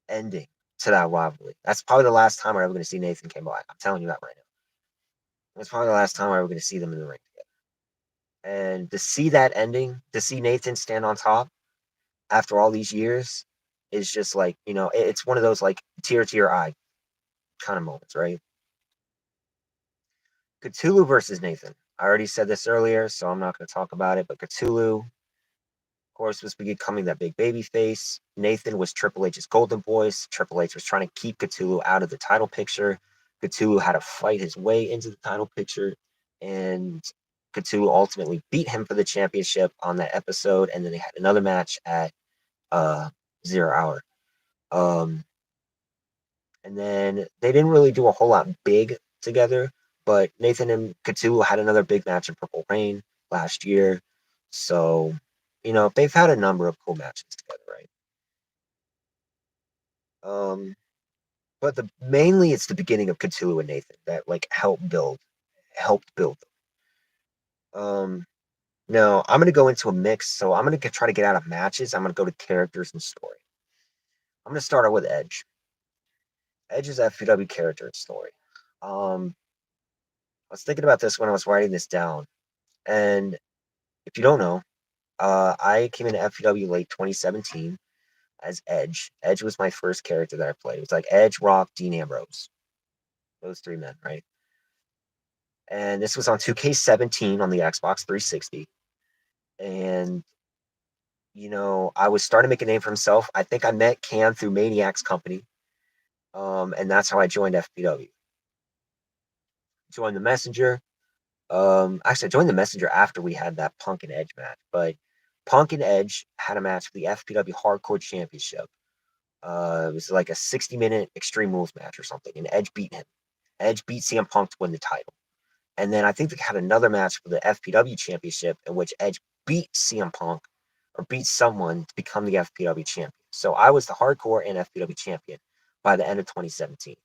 ending to that rivalry. That's probably the last time we're ever going to see Nathan Cam Black. I'm telling you that right now. That's probably the last time we're ever going to see them in the ring together. And to see that ending, to see Nathan stand on top after all these years is just like, it's one of those like tear to your eye kind of moments, right? Cthulhu versus Nathan. I already said this earlier, so I'm not going to talk about it, but Cthulhu, of course, was becoming that big baby face. Nathan was Triple H's golden voice. Triple H was trying to keep Cthulhu out of the title picture. Cthulhu had to fight his way into the title picture, and Cthulhu ultimately beat him for the championship on that episode, and then they had another match at uh, 0 hour. Um, and then they didn't really do a whole lot big together, but Nathan and Cthulhu had another big match in Purple Rain last year. So, they've had a number of cool matches together, right? Um, but mainly it's the beginning of Cthulhu and Nathan that like helped build them. No, I'm gonna go into a mix, so I'm gonna try to get out of matches. I'm gonna go to characters and story. I'm gonna start out with Edge. Edge is FPW character and story. Um, I was thinking about this when I was writing this down, and if you don't know, I came into FPW late 2017 as Edge. Edge was my first character that I played. It was like Edge, Rock, Dean Ambrose, those three men, right? And this was on 2K17 on the Xbox 360. And I was starting to make a name for himself. I think I met Cam through Maniac's company, and that's how I joined FPW. Joined the Messenger. Actually, I joined the Messenger after we had that Punk and Edge match, but Punk and Edge had a match for the FPW Hardcore Championship. It was like a 60-minute Extreme Rules match or something, and Edge beat him. Edge beat CM Punk to win the title. And then I think they had another match for the FPW Championship in which Edge beat CM Punk or beat someone to become the FPW champion. So I was the Hardcore and FPW champion by the end of 2017.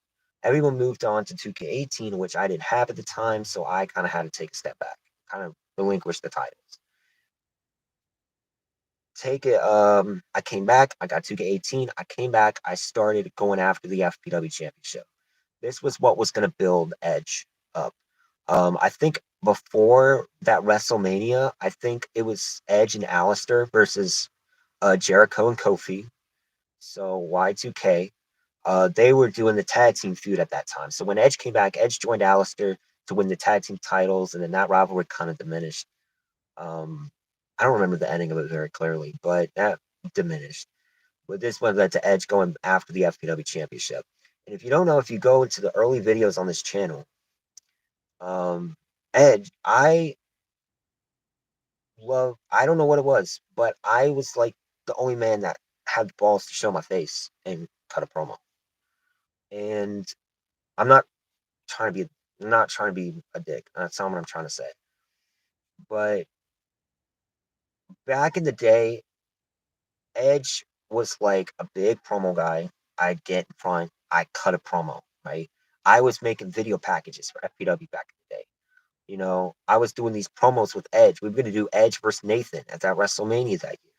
Everyone moved on to 2K18, which I didn't have at the time, so I kind of had to take a step back, kind of relinquish the titles. I came back, I got 2K18, I came back, I started going after the FPW championship. This was what was going to build Edge up. I think before that WrestleMania, I think it was Edge and Alistair versus Jericho and Kofi. So Y2K. They were doing the tag team feud at that time. So when Edge came back, Edge joined Alistair to win the tag team titles, and then that rivalry kind of diminished. I don't remember the ending of it very clearly, but that diminished. But this one led to Edge going after the FPW championship. And if you don't know, if you go into the early videos on this channel, Edge, I don't know what it was, but I was like the only man that had the balls to show my face and cut a promo. And I'm not trying to be not trying to be a dick. That's not what I'm trying to say. But back in the day, Edge was like a big promo guy. I'd get in front, I cut a promo, right? I was making video packages for FPW back in the day. I was doing these promos with Edge. We were going to do Edge versus Nathan at that WrestleMania that year,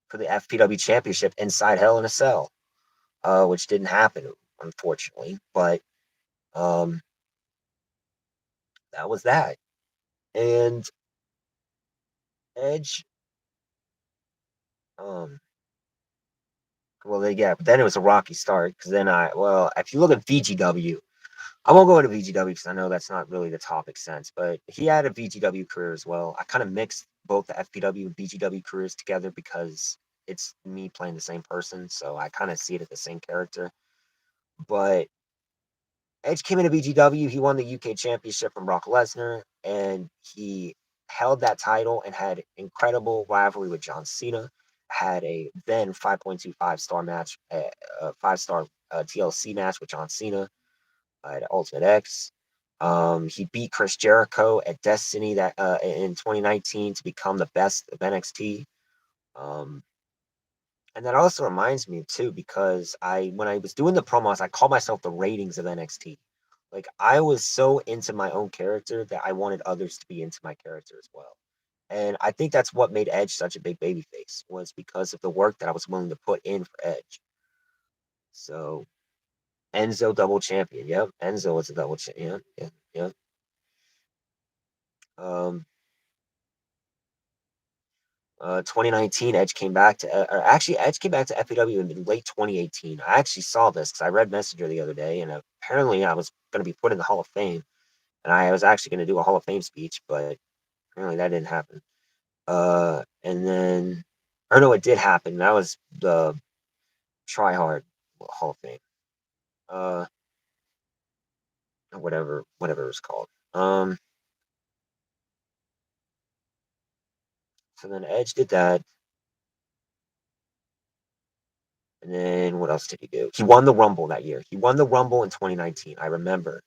for the FPW Championship inside Hell in a Cell, which didn't happen, unfortunately. But um, that was that. And Edge, um, yeah, but then it was a rocky start because if you look at VGW, I won't go into VGW because I know that's not really the topic sense, but he had a VGW career as well. I kind of mixed both the FPW and VGW careers together because it's me playing the same person, so I kind of see it as the same character. But Edge came into VGW, he won the UK Championship from Brock Lesnar, and he held that title and had incredible rivalry with John Cena. Had a then 5.25 star match, a 5-star TLC match with John Cena at Ultimate X. He beat Chris Jericho at Destiny that in 2019 to become the best of NXT. Um, and that also reminds me too, because when I was doing the promos, I called myself the ratings of NXT. Like I was so into my own character that I wanted others to be into my character as well. And I think that's what made Edge such a big babyface, was because of the work that I was willing to put in for Edge. So Enzo double champion. Yep, Enzo was a double champion. Yeah, yeah. Um, 2019, Edge came back to, or actually, Edge came back to FPW in late 2018. I actually saw this because I read Messenger the other day, and apparently I was going to be put in the Hall of Fame, and I was actually going to do a Hall of Fame speech, but apparently that didn't happen. And then, or no, it did happen. That was the Try Hard Hall of Fame. Uh, whatever it was called. So then Edge did that. And then what else did he do? He won the Rumble that year. He won the Rumble in 2019. I remember.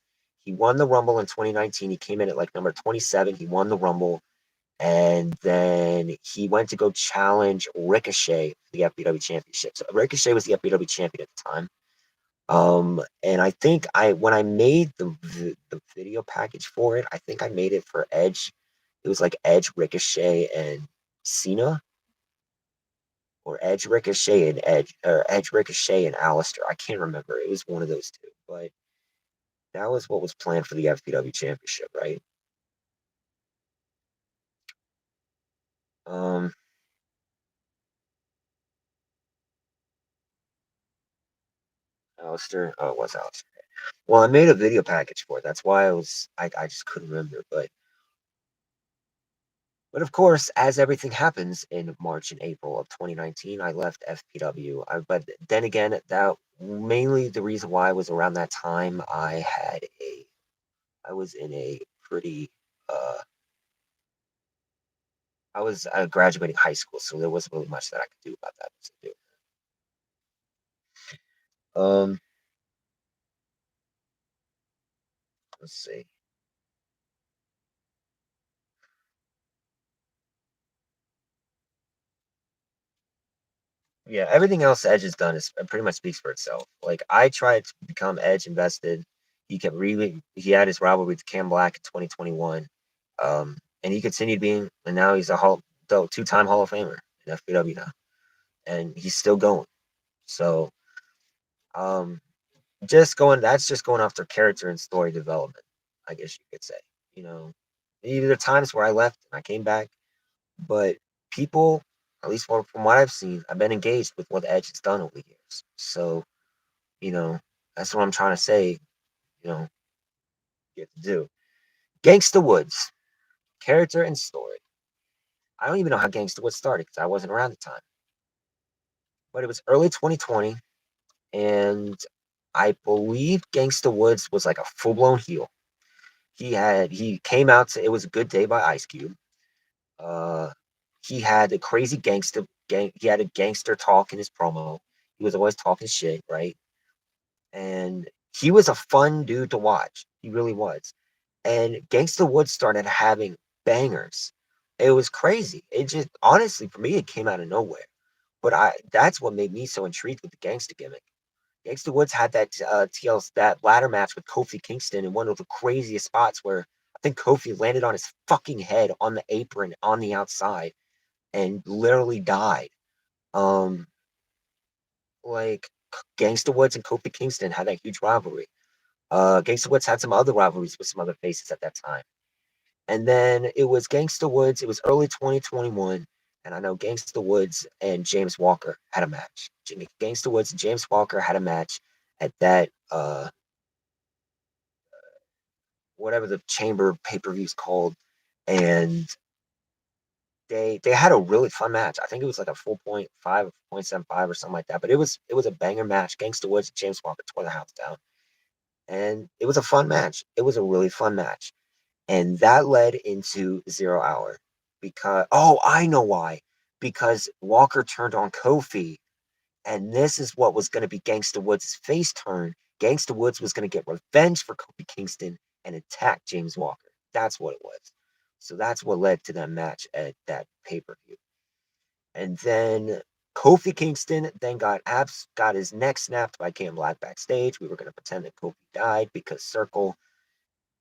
He won the Rumble in 2019. He came in at like number 27. He won the Rumble. And then he went to go challenge Ricochet for the FPW Championship. So Ricochet was the FPW champion at the time. And I think when I made the video package for it, I think I made it for Edge. It was like Edge, Ricochet, and Cena, or Edge Ricochet and Edge Ricochet and Alistair. I can't remember. It was one of those two, but that was what was planned for the FPW Championship, right? Um, Alistair. Oh, it was Alistair. Well, I made a video package for it. That's why I just couldn't remember. But of course, as everything happens in March and April of 2019, I left FPW. But then again, that mainly the reason why was around that time I was in a pretty uh I was graduating high school, so there wasn't really much that I could do about that. Um, let's see. Yeah, everything else Edge has done is pretty much speaks for itself. Like I tried to become Edge invested. He had his rivalry with Cam Black in 2021. And he continued being, and now he's a 2-time Hall of Famer in FPW now, and he's still going. So, um, that's just going after character and story development, I guess you could say. You know, Even the times where I left and I came back, but people, at least from what I've seen, I've been engaged with what Edge has done over the years. So, you know, that's what I'm trying to say. You know, get to do. Gangsta Woods, character and story. I don't even know how Gangsta Woods started because I wasn't around at the time, but it was early 2020, and I believe Gangsta Woods was like a full blown heel. He came out to It Was a Good Day by Ice Cube. Uh, he had the crazy gangsta he had a gangster talk in his promo. He was always talking shit, right? And he was a fun dude to watch. He really was. And Gangsta Woods started having bangers. It was crazy. It just honestly for me it came out of nowhere. But I that's what made me so intrigued with the gangsta gimmick. Gangsta Woods had that that ladder match with Kofi Kingston in one of the craziest spots where I think Kofi landed on his fucking head on the apron on the outside and literally died. Um, like Gangsta Woods and Kofi Kingston had that huge rivalry. Gangsta Woods had some other rivalries with some other faces at that time. And then it was Gangsta Woods. It was early 2021. And I know Gangsta Woods and James Walker had a match. Gangsta Woods and James Walker had a match at that whatever the chamber pay-per-view is called. And they had a really fun match. I think it was like a 4.5, 0.75 or something like that. But it was a banger match. Gangsta Woods and James Walker tore the house down. And it was a fun match. It was a really fun match. And that led into 0 Hour because I know why. Because Walker turned on Kofi, and this is what was going to be Gangsta Woods' face turn. Gangsta Woods was going to get revenge for Kofi Kingston and attack James Walker. That's what it was. So that's what led to that match at that pay per view. And then Kofi Kingston then got his neck snapped by Cam Black backstage. We were going to pretend that Kofi died because Circle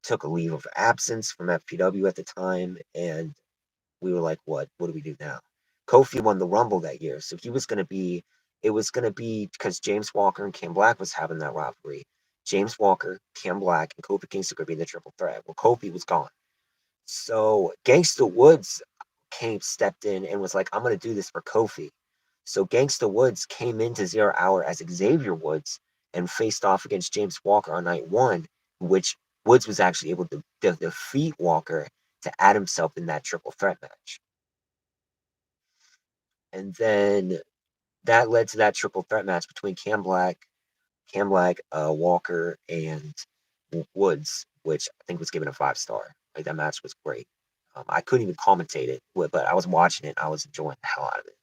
took a leave of absence from FPW at the time, and we were like, what do we do now? Kofi won the Rumble that year, so it was gonna be because James Walker and Cam Black was having that rivalry. James Walker, Cam Black, and Kofi Kingston could be the triple threat. Well, Kofi was gone. So Gangsta Woods stepped in and was like, I'm gonna do this for Kofi. So Gangsta Woods came into 0 Hour as Xavier Woods and faced off against James Walker on night one, which Woods was actually able to defeat Walker to add himself in that triple threat match. And then that led to that triple threat match between Walker, and Woods, which I think was given a 5 star. Like that match was great. I couldn't even commentate it, but I was watching it. I was enjoying the hell out of it.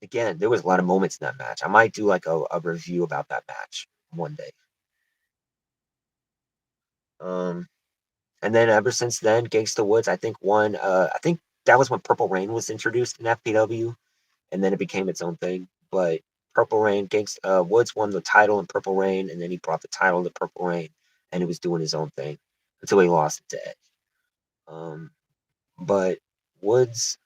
Again, there was a lot of moments in that match. I might do like a review about that match one day. And then ever since then, Gangsta Woods, I think won. I think that was when Purple Rain was introduced in FPW, and then it became its own thing. But Purple Rain, Woods won the title in Purple Rain, and then he brought the title to Purple Rain, and he was doing his own thing until he lost it to Edge. But Woods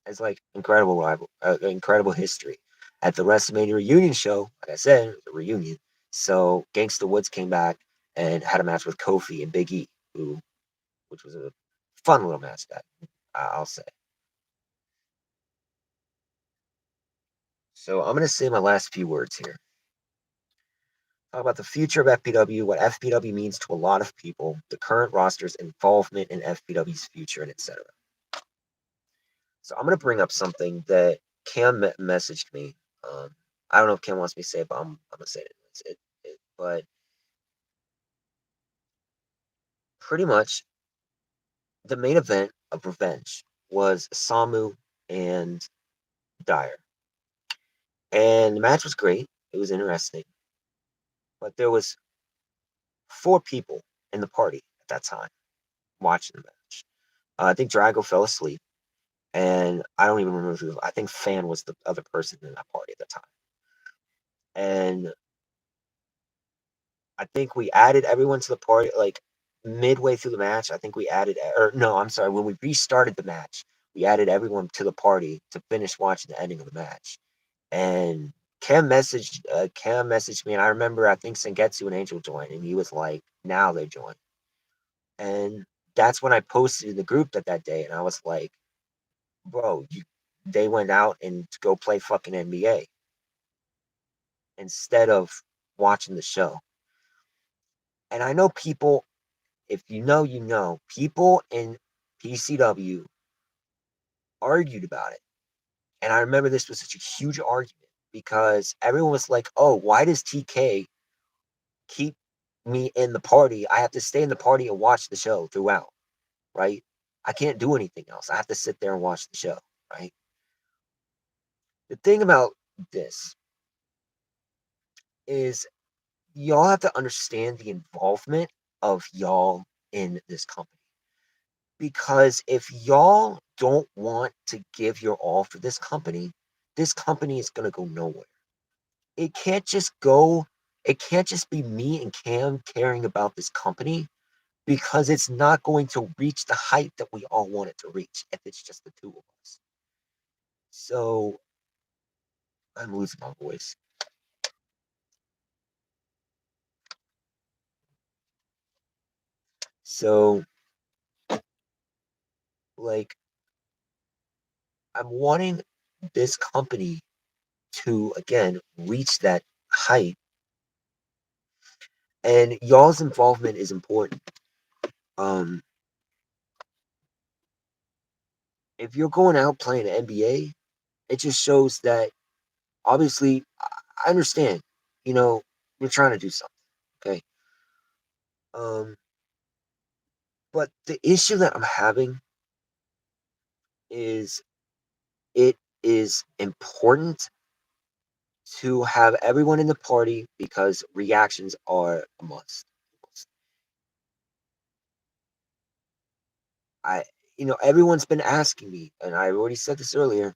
has like incredible history. At the WrestleMania reunion show, like I said, the reunion. So Gangsta Woods came back and had a match with Kofi and Big E, which was a fun little match that I'll say. So I'm gonna say my last few words here. Talk about the future of FPW, what FPW means to a lot of people, the current roster's involvement in FPW's future, and etc. So I'm gonna bring up something that Cam messaged me. I don't know if Cam wants me to say it, but I'm gonna say it. But pretty much the main event of Revenge was Samu and Dyer, and the match was great. It was interesting, but there was 4 people in the party at that time watching the match. I think Drago fell asleep, and I don't even remember who. I think Fan was the other person in that party at the time, and I think we added everyone to the party like midway through the match. I think we added, or no, I'm sorry, when we restarted the match, we added everyone to the party to finish watching the ending of the match. And Cam messaged me, and I remember I think Sengetsu and Angel joined, and he was like, "Now they joined." And that's when I posted in the group that day, and I was like, "Bro, they went out and to go play fucking NBA instead of watching the show." And I know people, if you know, you know, people in PCW argued about it. And I remember this was such a huge argument because everyone was like, "Oh, why does TK keep me in the party? I have to stay in the party and watch the show throughout, right? I can't do anything else. I have to sit there and watch the show, right? The thing about this is y'all have to understand the involvement of y'all in this company. Because if y'all don't want to give your all for this company is going to go nowhere. It can't just go, it can't just be me and Cam caring about this company because it's not going to reach the height that we all want it to reach if it's just the two of us. So I'm losing my voice. So, like, I'm wanting this company to, again, reach that height. And y'all's involvement is important. Um, if you're going out playing the NBA, it just shows that obviously I understand, you know, you're trying to do something. Okay. Um, but the issue that I'm having is it is important to have everyone in the party because reactions are a must. I, everyone's been asking me, and I already said this earlier,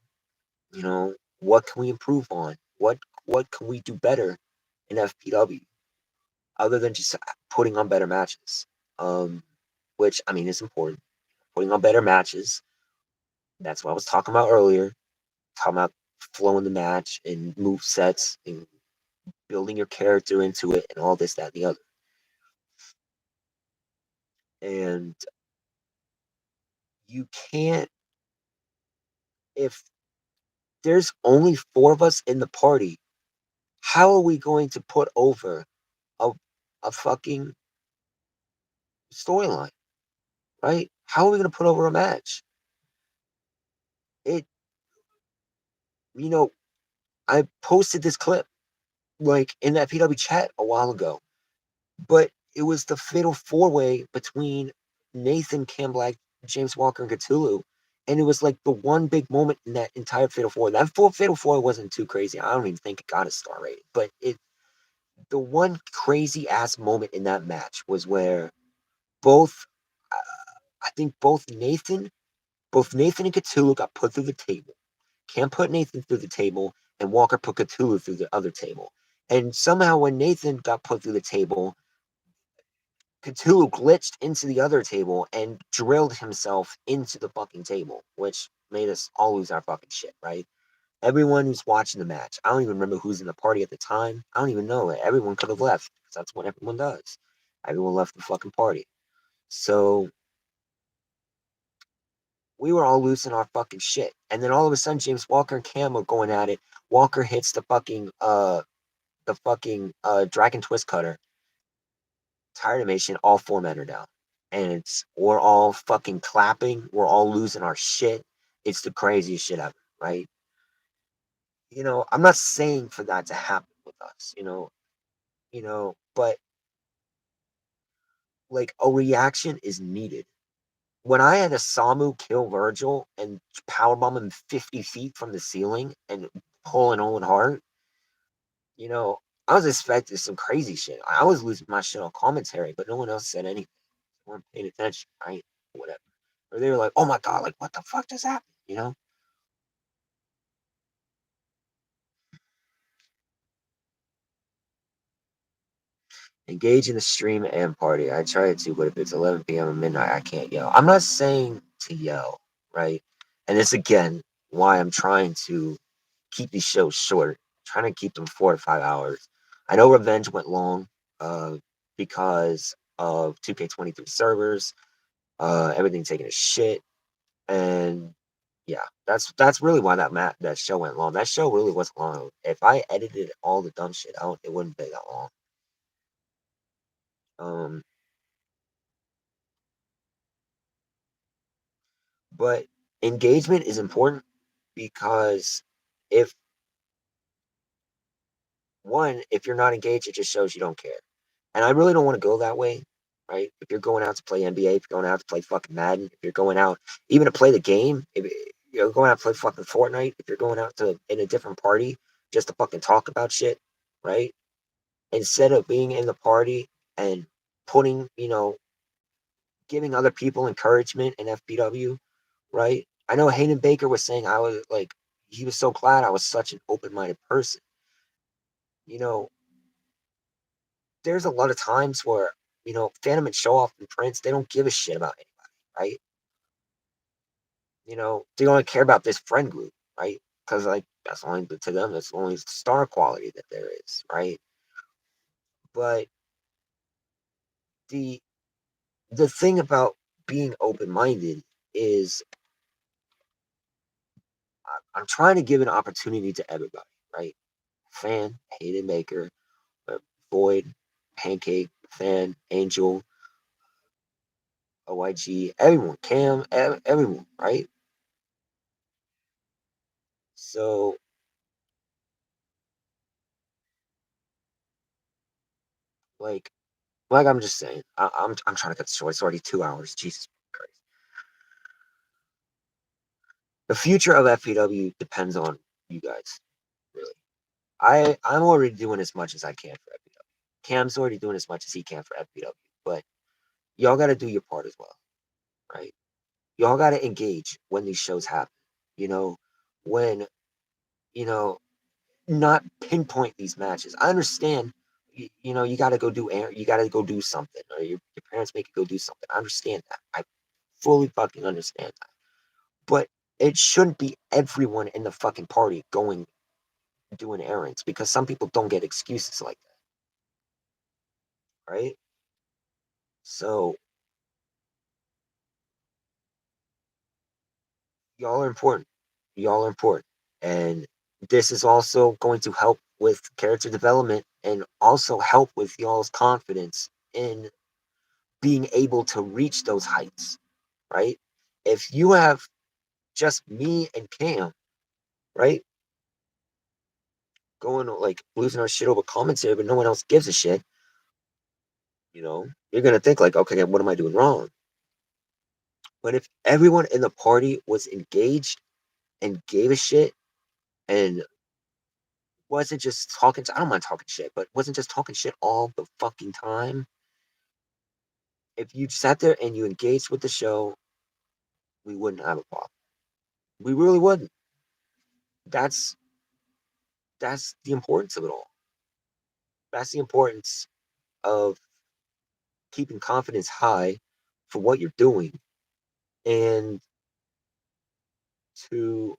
what can we improve on? What can we do better in FPW other than just putting on better matches? Which I mean is important. Putting on better matches. That's what I was talking about earlier. Talking about flowing the match and move sets and building your character into it and all this, that, and the other. And you can't, if there's only four of us in the party, how are we going to put over a, a fucking storyline, right? How are we going to put over a match? It, you know, I posted this clip like in that PW chat a while ago, but it was the fatal four-way between Nathan, Cam Black, James Walker, and Cthulhu. And it was like the one big moment in that entire fatal four. That fatal four wasn't too crazy. I don't even think it got a star rating, but the one crazy ass moment in that match was where both, I think both Nathan and Cthulhu got put through the table. Cam put Nathan through the table, and Walker put Cthulhu through the other table. And somehow, when Nathan got put through the table, Cthulhu glitched into the other table and drilled himself into the fucking table, which made us all lose our fucking shit, right? Everyone who's watching the match, I don't even remember who's in the party at the time. I don't even know it. Everyone could have left because that's what everyone does. Everyone left the fucking party. So we were all losing our fucking shit. And then all of a sudden, James Walker and Cam are going at it. Walker hits the fucking dragon twist cutter. Tire animation, all four men are down. And we're all fucking clapping. We're all losing our shit. It's the craziest shit ever, right? I'm not saying for that to happen with us, but like a reaction is needed. When I had a Samu kill Virgil and powerbomb him 50 feet from the ceiling and pull an Owen Hart, you know, I was expecting some crazy shit. I was losing my shit on commentary, but no one else said anything. They weren't paying attention, right? Whatever. Or they were like, oh my God, like, what the fuck just happened? Engage in the stream and party. I try to, but if it's 11 p.m. or midnight, I can't yell. I'm not saying to yell, right? And it's again why I'm trying to keep these shows short, trying to keep them 4 to 5 hours. I know Revenge went long because of 2K23 servers, everything taking a shit, and yeah, that's really why that show went long. That show really wasn't long. If I edited all the dumb shit out, it wouldn't be that long. Um, but engagement is important because if if you're not engaged, it just shows you don't care. And I really don't want to go that way, right? If you're going out to play NBA, if you're going out to play fucking Madden, if you're going out even to play the game, if you're going out to play fucking Fortnite, if you're going out to in a different party just to fucking talk about shit, right? Instead of being in the party and putting, giving other people encouragement in FPW, right? I know Hayden Baker was saying I was like, he was so glad I was such an open minded person. You know, there's a lot of times where, Phantom and Show Off and Prince, they don't give a shit about anybody, right? They only care about this friend group, right? Because, like, that's only to them, that's only star quality that there is, right? But the the thing about being open minded is I'm trying to give an opportunity to everybody, right? Fan, Hayden Baker, Boyd, Pancake, Fan, Angel, OIG, everyone, Cam, everyone, right? So, like, I'm just saying, I'm trying to cut the short. It's already 2 hours. Jesus Christ. The future of FPW depends on you guys, really. I'm already doing as much as I can for FPW. Cam's already doing as much as he can for FPW, but y'all got to do your part as well, right? Y'all got to engage when these shows happen. You know, when you know not pinpoint these matches. I understand. You got to go do you got to go do something, or your parents make you go do something. I understand that. I fully fucking understand that. But it shouldn't be everyone in the fucking party going doing errands because some people don't get excuses like that, right? So y'all are important. Y'all are important, and this is also going to help with character development and also help with y'all's confidence in being able to reach those heights, right? If you have just me and Cam, right, going like losing our shit over commentary, but no one else gives a shit, you're gonna think like, okay, what am I doing wrong? But if everyone in the party was engaged and gave a shit and wasn't just talking, I don't mind talking shit, but wasn't just talking shit all the fucking time. If you sat there and you engaged with the show, we wouldn't have a problem. We really wouldn't. That's that's the importance of it all. That's the importance of keeping confidence high for what you're doing and to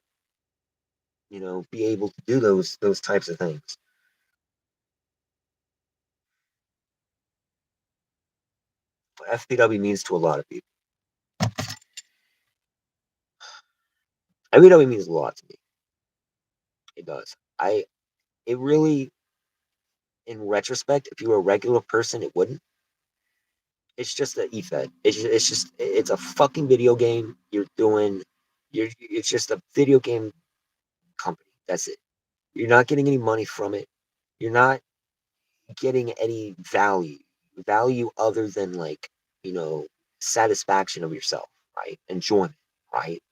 be able to do those types of things. FPW means to a lot of people. FPW means a lot to me. It does. It really, in retrospect, if you were a regular person, it wouldn't. It's just an EFED. It's a fucking video game. It's just a video game company. That's it. You're not getting any money from it. You're not getting any value other than like, you know, satisfaction of yourself, right? Enjoyment, right?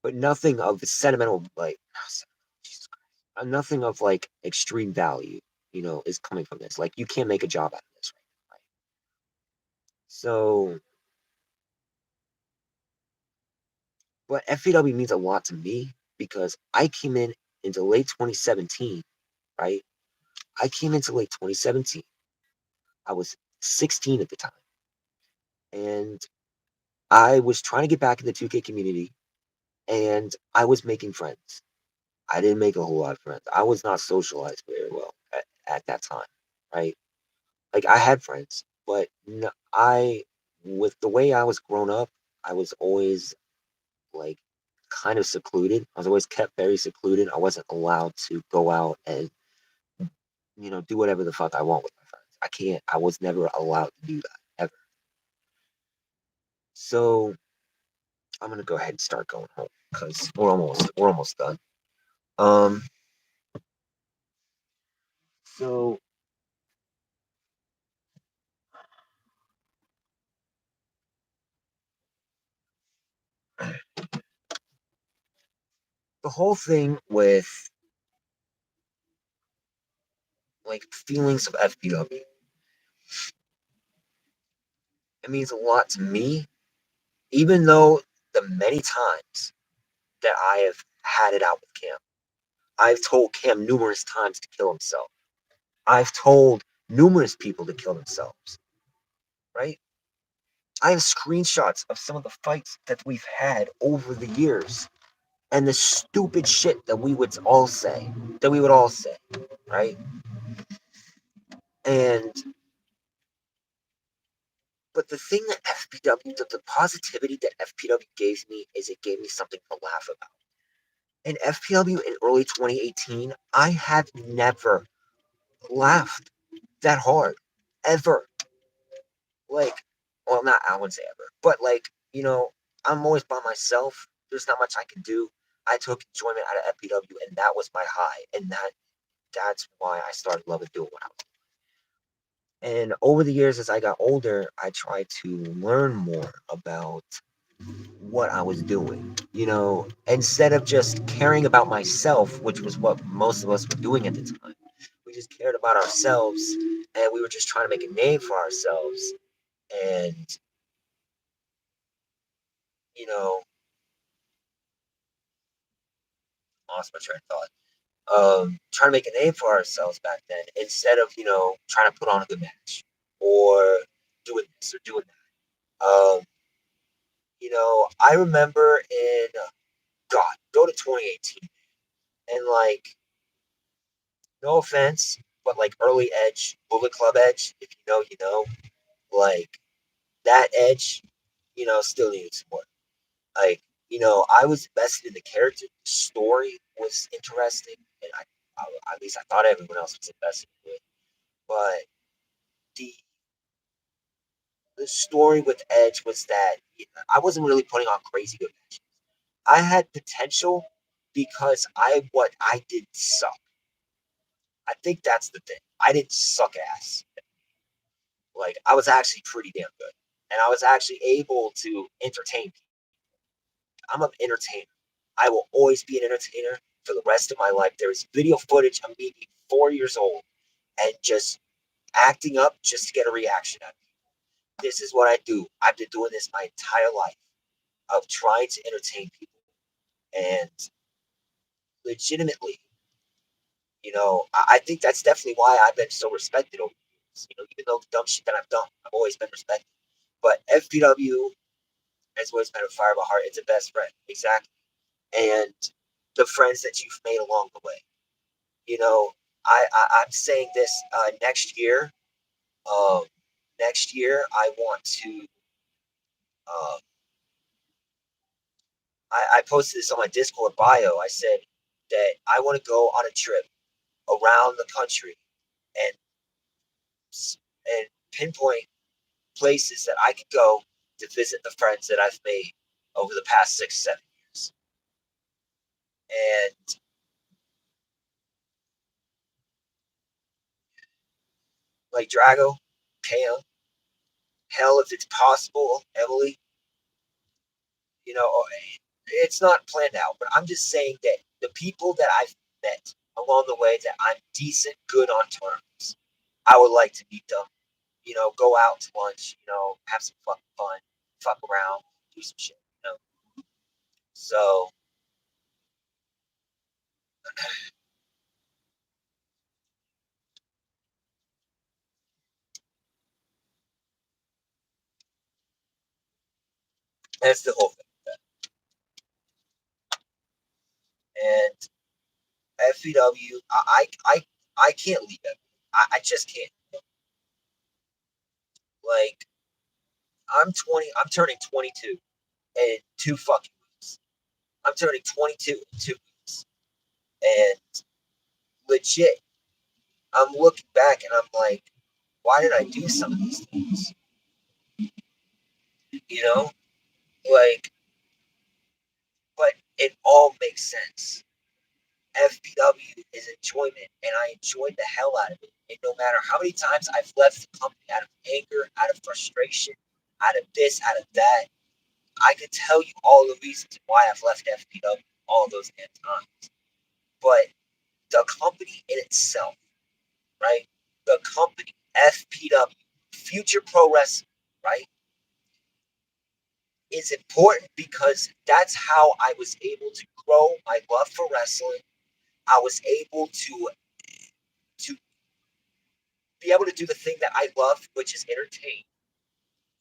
But nothing of the sentimental, like, Jesus Christ, nothing of like extreme value, is coming from this. Like, you can't make a job out of this, right? So, but FPW means a lot to me because I came into late 2017, right? I came into late 2017. I was 16 at the time, and I was trying to get back in the 2K community, and I was making friends. I didn't make a whole lot of friends. I was not socialized very well at that time, right? Like, I had friends, but no, with the way I was grown up, I was always like kind of secluded. I was always kept very secluded. I wasn't allowed to go out and do whatever the fuck I want with my friends. I can't. I was never allowed to do that ever. So I'm gonna go ahead and start going home because we're almost done. Um. So The whole thing with like feelings of FPW, it means a lot to me, even though the many times that I have had it out with Cam. I've told Cam numerous times to kill himself. I've told numerous people to kill themselves, right? I have screenshots of some of the fights that we've had over the years and the stupid shit that we would all say, right? And but the thing that FPW, the positivity that FPW gave me is it gave me something to laugh about. In FPW in early 2018, I have never laughed that hard, ever. Like, well, not I wouldn't say ever, but like, I'm always by myself. There's not much I can do. I took enjoyment out of FPW, and that was my high, and that's why I started loving doing what I was. And over the years, as I got older, I tried to learn more about what I was doing. Instead of just caring about myself, which was what most of us were doing at the time, we just cared about ourselves, and we were just trying to make a name for ourselves. And you know, lost my train of thought. Trying to make a name for ourselves back then, instead of trying to put on a good match or doing this or doing that. I remember in God, go to 2018, and like, no offense, but like early Edge, Bullet Club Edge, if you know, like that Edge, still needed some work. Like, I was invested in the character. The story was interesting, and I at least I thought everyone else was invested in it. But the the story with Edge was that I wasn't really putting on crazy good matches. I had potential because what I did suck. I think that's the thing. I didn't suck ass. Like, I was actually pretty damn good, and I was actually able to entertain people. I'm an entertainer. I will always be an entertainer for the rest of my life. There is video footage of me being 4 years old and just acting up just to get a reaction out of people. This is what I do. I've been doing this my entire life of trying to entertain people. And legitimately, I think that's definitely why I've been so respected over the years. Even though the dumb shit that I've done, I've always been respected. But FPW has always been a fire of a heart. It's a best friend. Exactly. And the friends that you've made along the way. You know, I'm saying this next year. Um, Next year, I want to. Uh, I posted this on my Discord bio. I said that I want to go on a trip around the country and and pinpoint places that I could go to visit the friends that I've made over the past 6, 7 years. And like Drago, Cam, hell, if it's possible, Emily, you know, it's not planned out, but I'm just saying that the people that I've met along the way that I'm decent, good on terms, I would like to meet them. Go out to lunch, have some fucking fun, fuck around, do some shit. So that's the whole thing. And FEW, I can't leave it. I just can't. Like, I'm 20. I'm turning 22 in 2 fucking weeks. I'm turning 22 in 2 weeks, and legit, I'm looking back and I'm like, why did I do some of these things? You know, like, but it all makes sense. FPW is enjoyment, and I enjoyed the hell out of it. And no matter how many times I've left the company out of anger, out of frustration, out of this, out of that, I could tell you all the reasons why I've left FPW all those damn times. But the company in itself, right? The company, FPW, Future Pro Wrestling, right? Is important because that's how I was able to grow my love for wrestling. I was able to be able to do the thing that I love, which is entertain.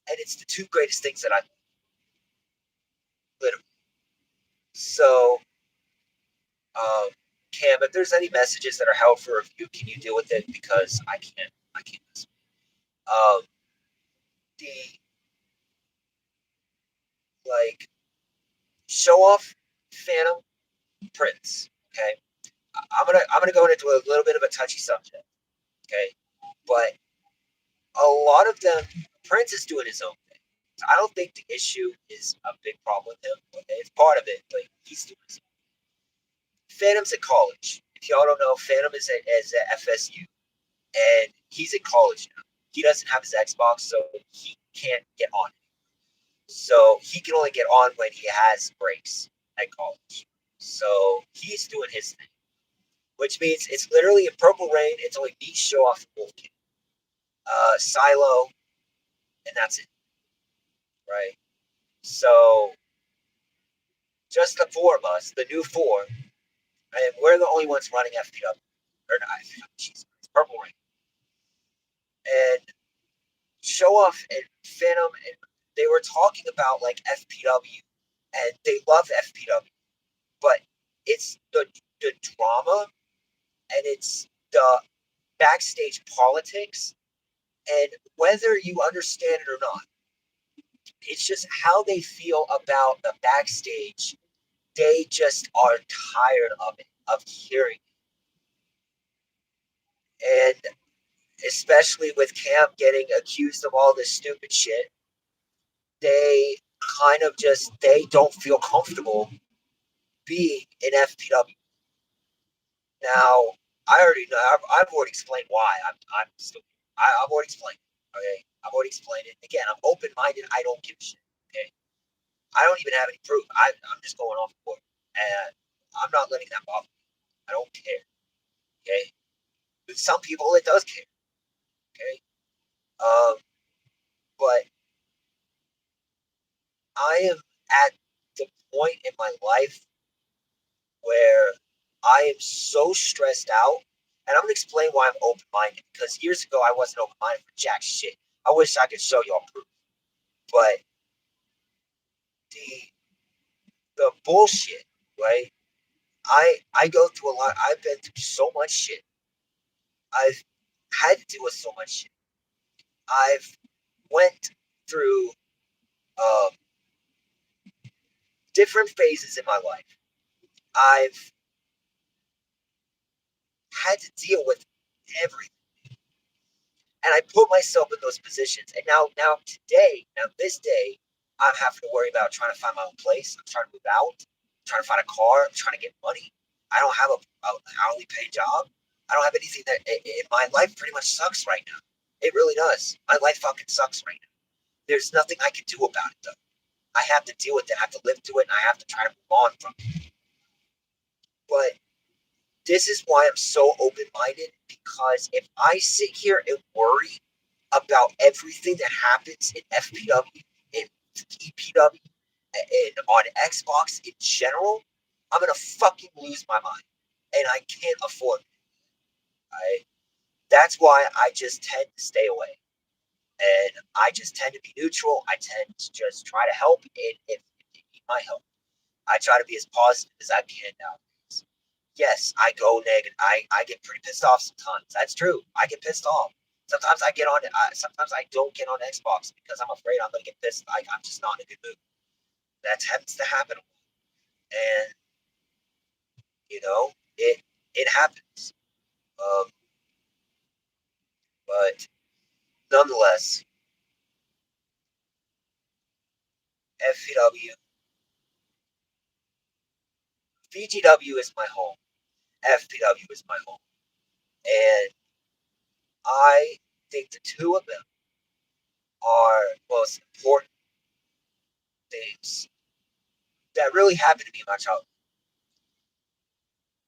And it's the two greatest things that I literally. So, um, Cam, if there's any messages that are held for review, can you deal with it? Because I can't. I can't. Um, the like show off Phantom Prince. Okay, I'm gonna go into a little bit of a touchy subject. Okay, but a lot of them, Prince is doing his own thing. So I don't think the issue is a big problem with him. Okay, it's part of it, but he's doing his own. Phantom's at college. If y'all don't know, Phantom is at FSU, and he's at college now. He doesn't have his Xbox, so he can't get on it. So he can only get on when he has breaks at college. So he's doing his thing, which means it's literally in Purple Rain. It's only me, Show Off, and Wolfkin, Silo, and that's it, right? So just the four of us, the new four, and we're the only ones running FPW. Or not, Jesus, it's Purple Rain. And Show Off and Phantom, and they were talking about like FPW, and they love FPW, but it's the drama and it's the backstage politics, and whether you understand it or not, it's just how they feel about the backstage. They just are tired of it, of hearing it. And especially with Camp getting accused of all this stupid shit, they kind of just they don't feel comfortable being in FPW. Now, I already know. I've already explained why I'm still. I've already explained. Okay, I've already explained it. Again, I'm open minded. I don't give a shit. Okay, I don't even have any proof. I'm just going off board, and I'm not letting that bother me. I don't care. Okay, with some people it does care. Okay, um, but I am at the point in my life where I am so stressed out. And I'm gonna explain why I'm open minded. Because years ago I wasn't open minded for jack shit. I wish I could show y'all proof. But the the bullshit, right? I go through a lot. I've been through so much shit. I've had to deal with so much shit. I've went through um, different phases in my life. I've had to deal with everything. And I put myself in those positions. And now this day, I'm having to worry about trying to find my own place. I'm trying to move out, I'm trying to find a car, I'm trying to get money. I don't have a hourly paid job. I don't have anything my life pretty much sucks right now. It really does. My life fucking sucks right now. There's nothing I can do about it though. I have to deal with it. I have to live through it, and I have to try to move on from it. But this is why I'm so open minded, because if I sit here and worry about everything that happens in FPW, in EPW, and on Xbox in general, I'm gonna fucking lose my mind, and I can't afford it. Right? That's why I just tend to stay away, and I just tend to be neutral. I tend to just try to help, and if they need my help, I try to be as positive as I can nowadays. Yes, I go negative. I get pretty pissed off sometimes. That's true. I get pissed off. Sometimes I get on. Sometimes I don't get on Xbox because I'm afraid I'm gonna get pissed. I'm just not in a good mood. That happens to happen, and it happens. Um, but nonetheless, FPW, VGW is my home. FPW is my home, and I think the two of them are most important things that really happened to me in my childhood.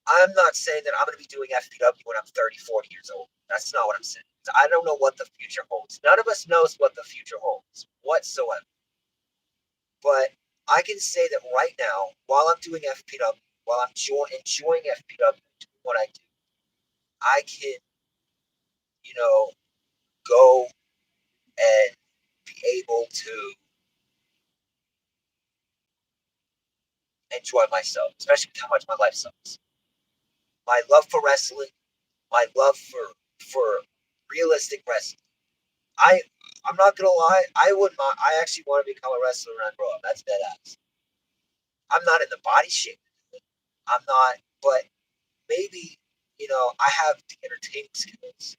I'm not saying that I'm going to be doing FPW when I'm 30, 40 years old. That's not what I'm saying. I don't know what the future holds. None of us knows what the future holds whatsoever. But I can say that right now, while I'm doing FPW, while I'm enjoying FPW, doing what I do, I can, you know, go and be able to enjoy myself, especially with how much my life sucks. My love for wrestling, my love for realistic wrestling. I I'm not gonna lie, I would not. I actually want to become a wrestler when I grow up. That's dead ass. I'm not in the body shape. I'm not, but maybe I have the entertaining skills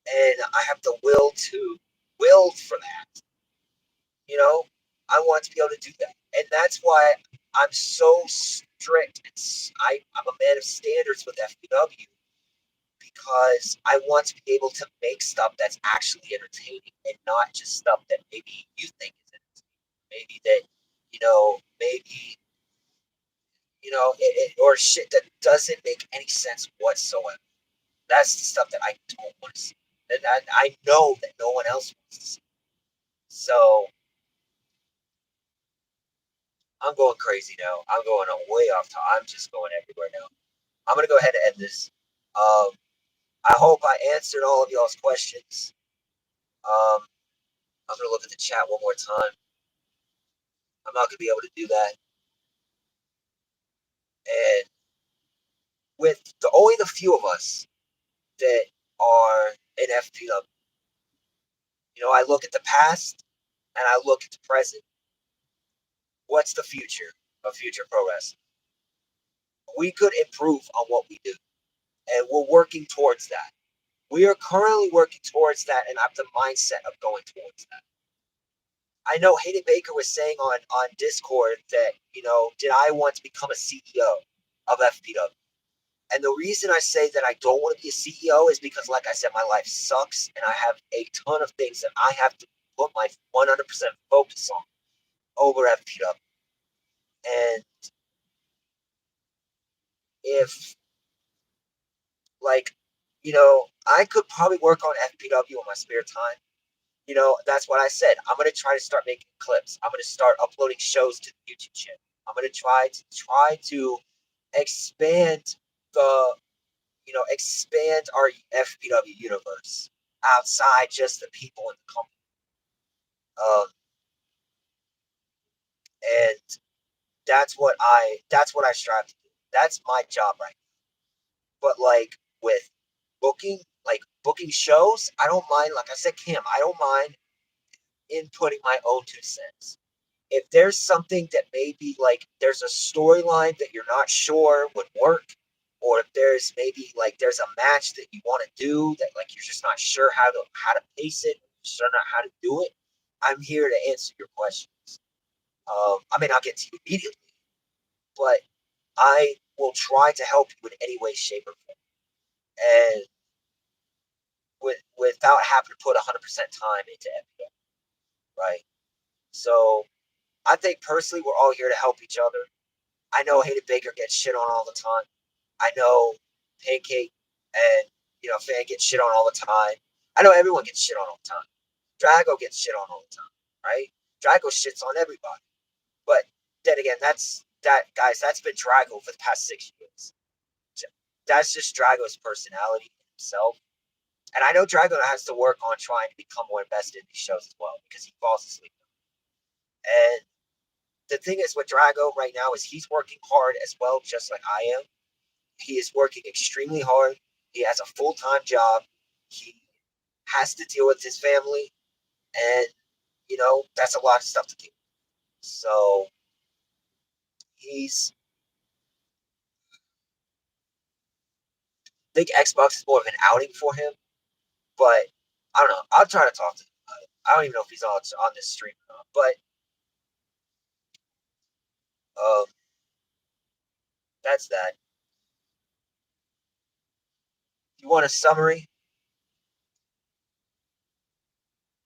and I have the will for that. You know, I want to be able to do that, and that's why I'm so strict. I'm a man of standards with FPW because I want to be able to make stuff that's actually entertaining and not just stuff that maybe you think is entertaining. Maybe that, maybe, or shit that doesn't make any sense whatsoever. That's the stuff that I don't want to see. And I know that no one else wants to see. So I'm going crazy now. I'm going way off top. I'm just going everywhere now. I'm going to go ahead and end this. Um, I hope I answered all of y'all's questions. Um, I'm going to look at the chat one more time. I'm not going to be able to do that. And with only the few of us that are in FPW, I look at the past and I look at the present. What's the future of future pro wrestling? We could improve on what we do, and we're working towards that. We are currently working towards that, and I have the mindset of going towards that. I know Hayden Baker was saying on Discord that, did I want to become a CEO of FPW? And the reason I say that I don't want to be a CEO is because, like I said, my life sucks, and I have a ton of things that I have to put my 100% focus on over FPW. And if, like, I could probably work on FPW in my spare time. That's what I said. I'm going to try to start making clips. I'm going to start uploading shows to the YouTube channel. I'm going to try to expand the, expand our FPW universe outside just the people in the company. And that's what I strive to do. That's my job right now. But like with booking shows, I don't mind. Like I said, Cam, I don't mind inputting my own 2 cents. If there's something that maybe like there's a storyline that you're not sure would work, or if there's maybe like there's a match that you want to do that like you're just not sure how to pace it, sure not how to do it, I'm here to answer your questions. I may not get to you immediately, but I will try to help you in any way, shape, or form, and without having to put 100% time into it, right? So I think personally, we're all here to help each other. I know Hayden Baker gets shit on all the time. I know Pancake and Fan gets shit on all the time. I know everyone gets shit on all the time. Drago gets shit on all the time, right? Drago shits on everybody. But then again, guys. That's been Drago for the past 6 years. That's just Drago's personality himself. And I know Drago has to work on trying to become more invested in these shows as well because he falls asleep. And the thing is with Drago right now is he's working hard as well, just like I am. He is working extremely hard. He has a full-time job. He has to deal with his family, and that's a lot of stuff to do. So he's I think Xbox is more of an outing for him, but I don't know. I'll try to talk to him about it. I don't even know if he's on this stream or not, but um, that's that. If you want a summary,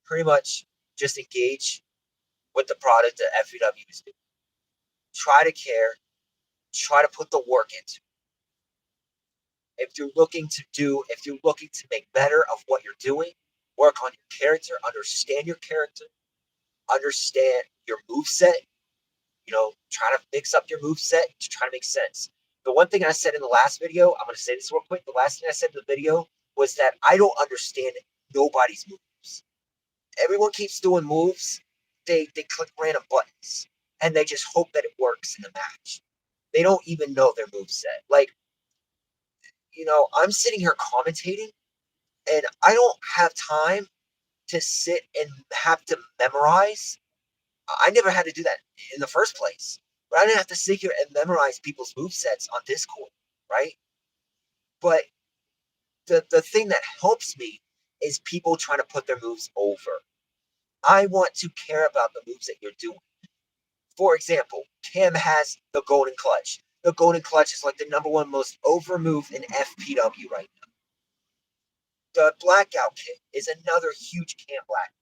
pretty much just engage with the product that FPW is doing. Try to care. Try to put the work into. If you're looking to make better of what you're doing, work on your character, understand your character, understand your move set. Try to mix up your move set to try to make sense. The one thing I said in the last video, I'm going to say this real quick. The last thing I said in the video was that I don't understand nobody's moves. Everyone keeps doing moves. They click random buttons and they just hope that it works in the match. They don't even know their move set. Like, I'm sitting here commentating and I don't have time to sit and have to memorize. I never had to do that in the first place. But I didn't have to sit here and memorize people's move sets on Discord, right? But the thing that helps me is people trying to put their moves over. I want to care about the moves that you're doing. For example, Cam has the Golden Clutch. The Golden Clutch is like the number one most over move in FPW right now. The Blackout Kick is another huge Cam Black.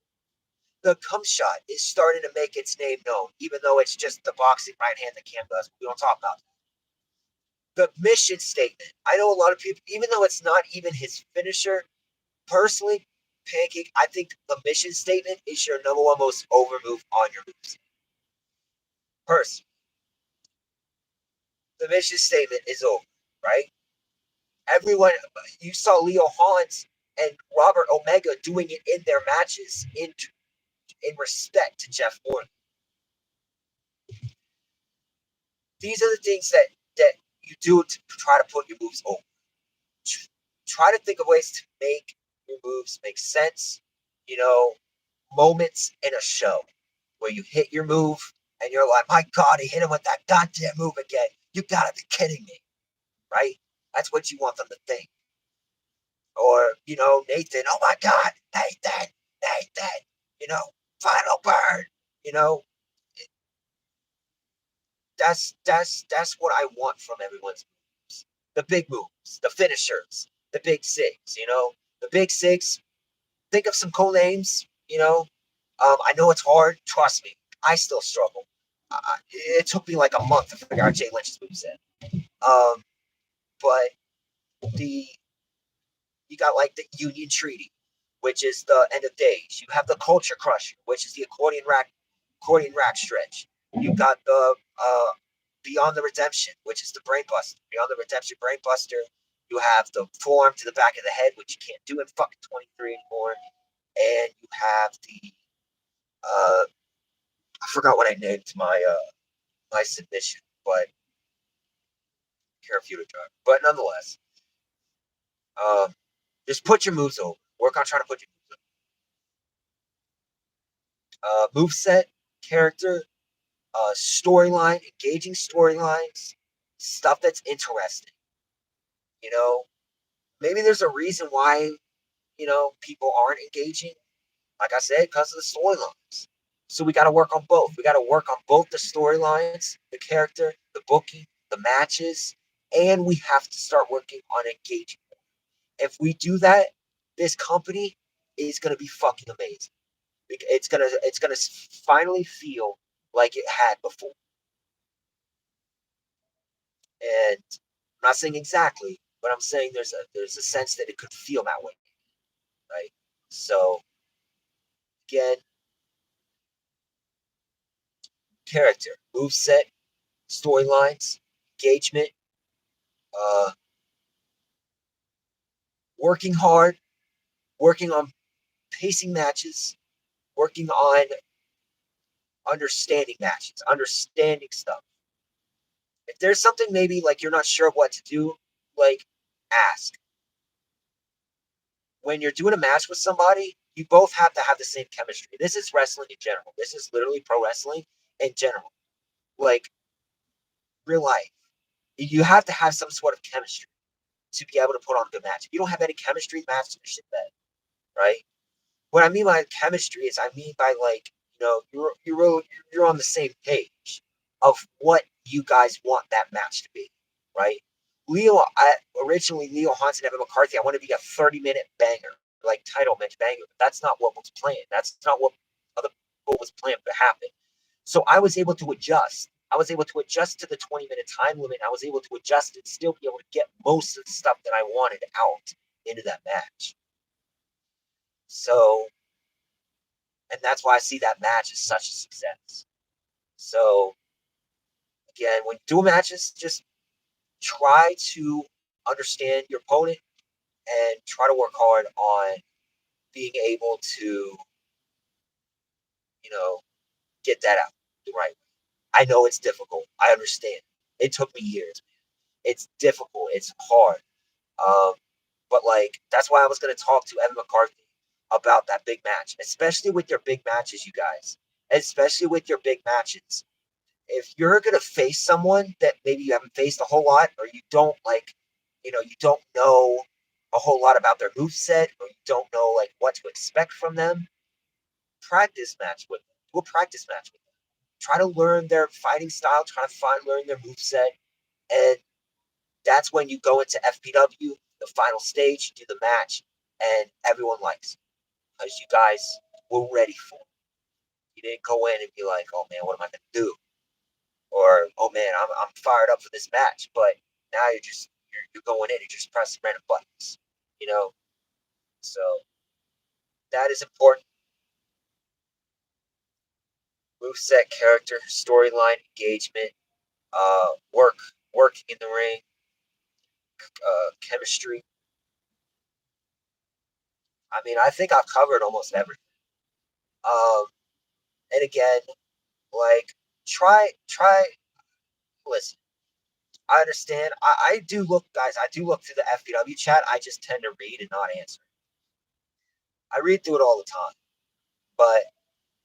The cum shot is starting to make its name known, even though it's just the boxing right hand that Cam does. We don't talk about that. The mission statement. I know a lot of people, even though it's not even his finisher, personally, Pancake, I think the mission statement is your number one most over move on your moves. Personally, the mission statement is over, right? Everyone, you saw Leo Hans and Robert Omega doing it in their matches in respect to Jeff Gordon. These are the things that you do to try to put your moves over. Try to think of ways to make your moves make sense. Moments in a show where you hit your move and you're like, my God, he hit him with that goddamn move again. You gotta be kidding me, right? That's what you want them to think. Or, Nathan, oh my God, Nathan, final bird, that's what I want from everyone's moves. The big moves, the finishers, the big six, the big six. Think of some cool names, I know it's hard. Trust me, I still struggle. It took me like a month to figure out Jay Lynch's moveset. But you got like the Union Treaty, which is the end of days. You have the Culture Crusher, which is the accordion rack stretch. You got the Beyond the Redemption, which is the Brain Buster. Beyond the Redemption Brain Buster. You have the forearm to the back of the head, which you can't do in fucking 23 anymore. And you have the I forgot what I named my submission, but Carefew to drive. But nonetheless, just put your moves over. Work on trying to put your moves over. Move set, character, storyline, engaging storylines, stuff that's interesting. Maybe there's a reason why people aren't engaging. Like I said, because of the storylines. So we got to work on both. We got to work on both the storylines, the character, the booking, the matches, and we have to start working on engaging. If we do that, this company is going to be fucking amazing. It's gonna finally feel like it had before. And I'm not saying exactly, but I'm saying there's a sense that it could feel that way, right? So again, character, moveset, storylines, engagement, working hard, working on pacing matches, working on understanding matches, understanding stuff. If there's something maybe like you're not sure what to do, like ask. When you're doing a match with somebody, you both have to have the same chemistry. This is wrestling in general. This is literally pro wrestling in general. Like real life. You have to have some sort of chemistry to be able to put on a good match. If you don't have any chemistry, the match is shit bad. Right? What I mean by chemistry is I mean by like, you're on the same page of what you guys want that match to be, right? Originally Leo Hans and Evan McCarthy, I want to be a 30-minute banger, like title match banger, but that's not what was planned. That's not what other people was planned to happen. So I was able to adjust. I was able to adjust to the 20-minute time limit. I was able to adjust and still be able to get most of the stuff that I wanted out into that match. So, and that's why I see that match as such a success. So, again, when doing matches, just try to understand your opponent and try to work hard on being able to, get that out the right way. I know it's difficult. I understand. It took me years, man. It's difficult. It's hard. Um, but like that's why I was gonna talk to Evan McCarthy about that big match, especially with your big matches, you guys. Especially with your big matches. If you're gonna face someone that maybe you haven't faced a whole lot, or you don't like, you don't know a whole lot about their move set, or you don't know like what to expect from them, practice match with them. Do a practice match with them. Try to learn their fighting style. Try to learn their move set, and that's when you go into FPW, the final stage, you do the match, and everyone likes it because you guys were ready for it. You didn't go in and be like, "Oh man, what am I going to do?" Or "Oh man, I'm fired up for this match." But now you're going in and just pressing random buttons, you know. So that is important. Moveset, character, storyline, engagement, working in the ring, chemistry. I mean, I think I've covered almost everything. Um, and again, like try. Listen, I understand. I do look, guys. I do look through the FPW chat. I just tend to read and not answer. I read through it all the time, but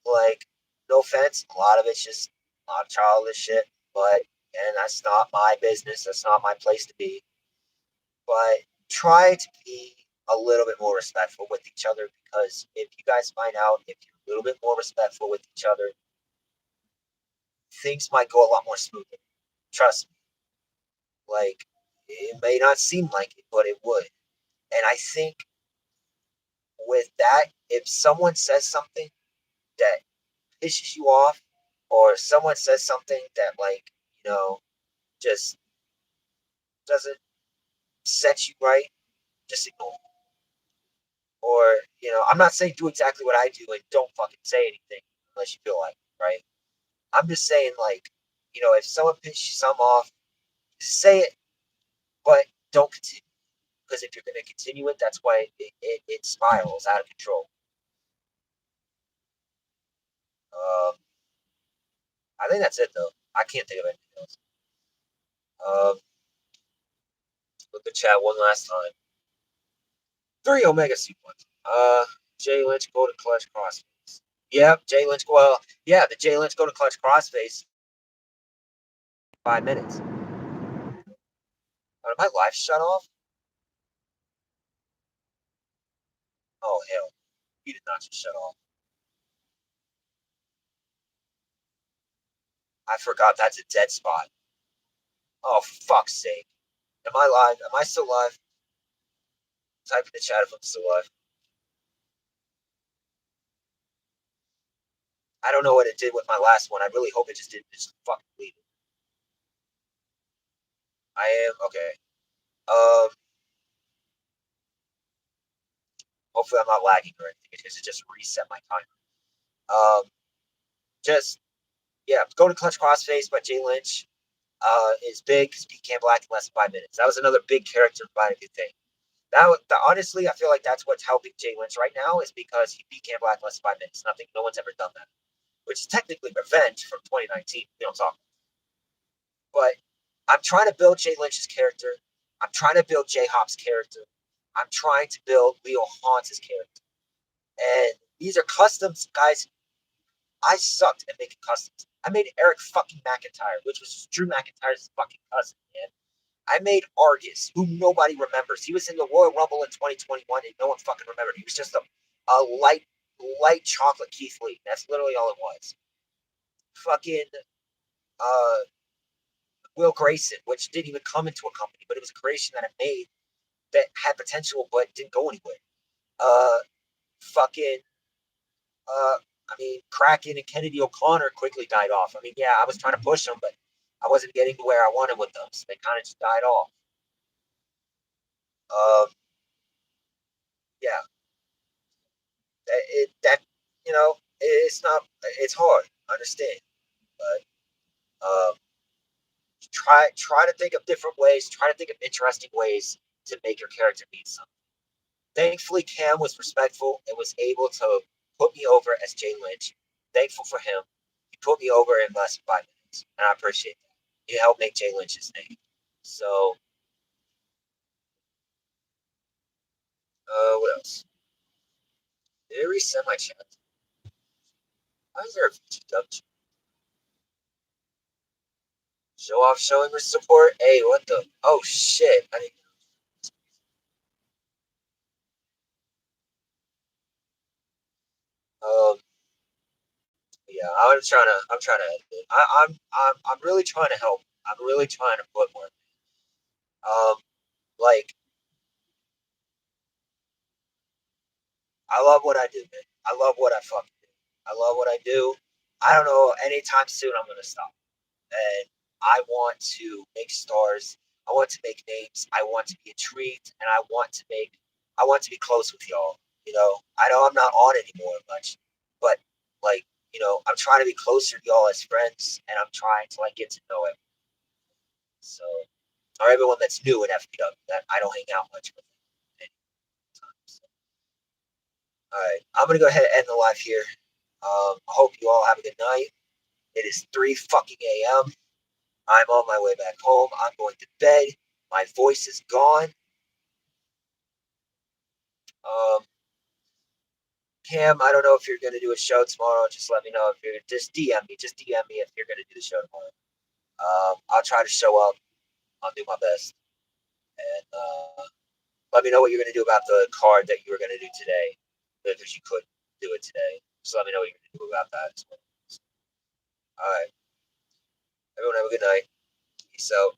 like, no offense, a lot of it's just a lot of childish shit. But and that's not my business. That's not my place to be. But try to be a little bit more respectful with each other because if you guys find out if you're a little bit more respectful with each other, things might go a lot more smoothly. Trust me. Like, it may not seem like it, but it would. And I think with that, if someone says something that pisses you off, or someone says something that, like, just doesn't set you right, just ignore it. Or, I'm not saying do exactly what I do and don't fucking say anything unless you feel like it, right? I'm just saying, like, if someone pisses you some off, say it, but don't continue. Because if you're going to continue it, that's why it spirals out of control. Um, I think that's it, though. I can't think of anything else. Look at chat one last time. 3 Omega sequence. Jay Lynch go to clutch crossface. Yep, Jay Lynch. Well, yeah, the Jay Lynch go to clutch crossface. 5 minutes. Did my life shut off? Oh hell, he did not just shut off. I forgot that's a dead spot. Oh fuck's sake. Am I live? Am I still live? Type in the chat if I'm still live. I don't know what it did with my last one. I really hope it just didn't just fucking leave it. I am okay. Um, hopefully I'm not lagging or anything because it just reset my timer. Just yeah, go to Clutch Crossface by Jay Lynch. Is big because he can't black in less than 5 minutes. That was another big character fighting thing. Honestly, I feel like that's what's helping Jay Lynch right now is because he beat Cam Black in less than 5 minutes. No one's ever done that, which is technically revenge from 2019. We don't talk, but I'm trying to build Jay Lynch's character. I'm trying to build Jay Hop's character. I'm trying to build Leo Haunts' character, and these are customs, guys. I sucked at making customs. I made Eric fucking McIntyre, which was Drew McIntyre's fucking cousin, man. I made Argus, who nobody remembers. He was in the Royal Rumble in 2021, and no one fucking remembered. He was just a light chocolate Keith Lee. That's literally all it was. Fucking uh, Will Grayson, which didn't even come into a company, but it was a creation that I made that had potential but didn't go anywhere. Fucking I mean, Kraken and Kennedy O'Connor quickly died off. I mean, yeah, I was trying to push them, but I wasn't getting to where I wanted with them, so they kind of just died off. Um, yeah, that it's not, it's hard. I understand, but try to think of different ways. Try to think of interesting ways to make your character mean something. Thankfully, Cam was respectful and was able to put me over as Jay Lynch. Thankful for him. He put me over in less than 5 minutes, and I appreciate that. He helped make Jay Lynch's name. So, what else? Did it reset my chat? Why is there a VGW? Show off showing with support? Hey, what the? Oh, shit. I didn't. Um, yeah, I'm trying to, I'm really trying to help. I'm really trying to put more. Um, like, I love what I do, man. I love what I fucking do. I love what I do. I don't know anytime soon I'm gonna stop. And I want to make stars. I want to make names. I want to be intrigued, and I want to be close with y'all. I know I'm not on anymore much, but like, I'm trying to be closer to y'all as friends, and I'm trying to like get to know it. So, or everyone that's new in FPW that I don't hang out much with anytime. So, all right, I'm gonna go ahead and end the live here. I hope you all have a good night. It is 3 fucking a.m. I'm on my way back home. I'm going to bed. My voice is gone. Um, Cam, I don't know if you're going to do a show tomorrow. Just let me know if you're just DM me. Just DM me if you're going to do the show tomorrow. I'll try to show up. I'll do my best. And let me know what you're going to do about the card that you were going to do today. Because you couldn't do it today. Just let me know what you're going to do about that as well. All right. Everyone have a good night. Peace out.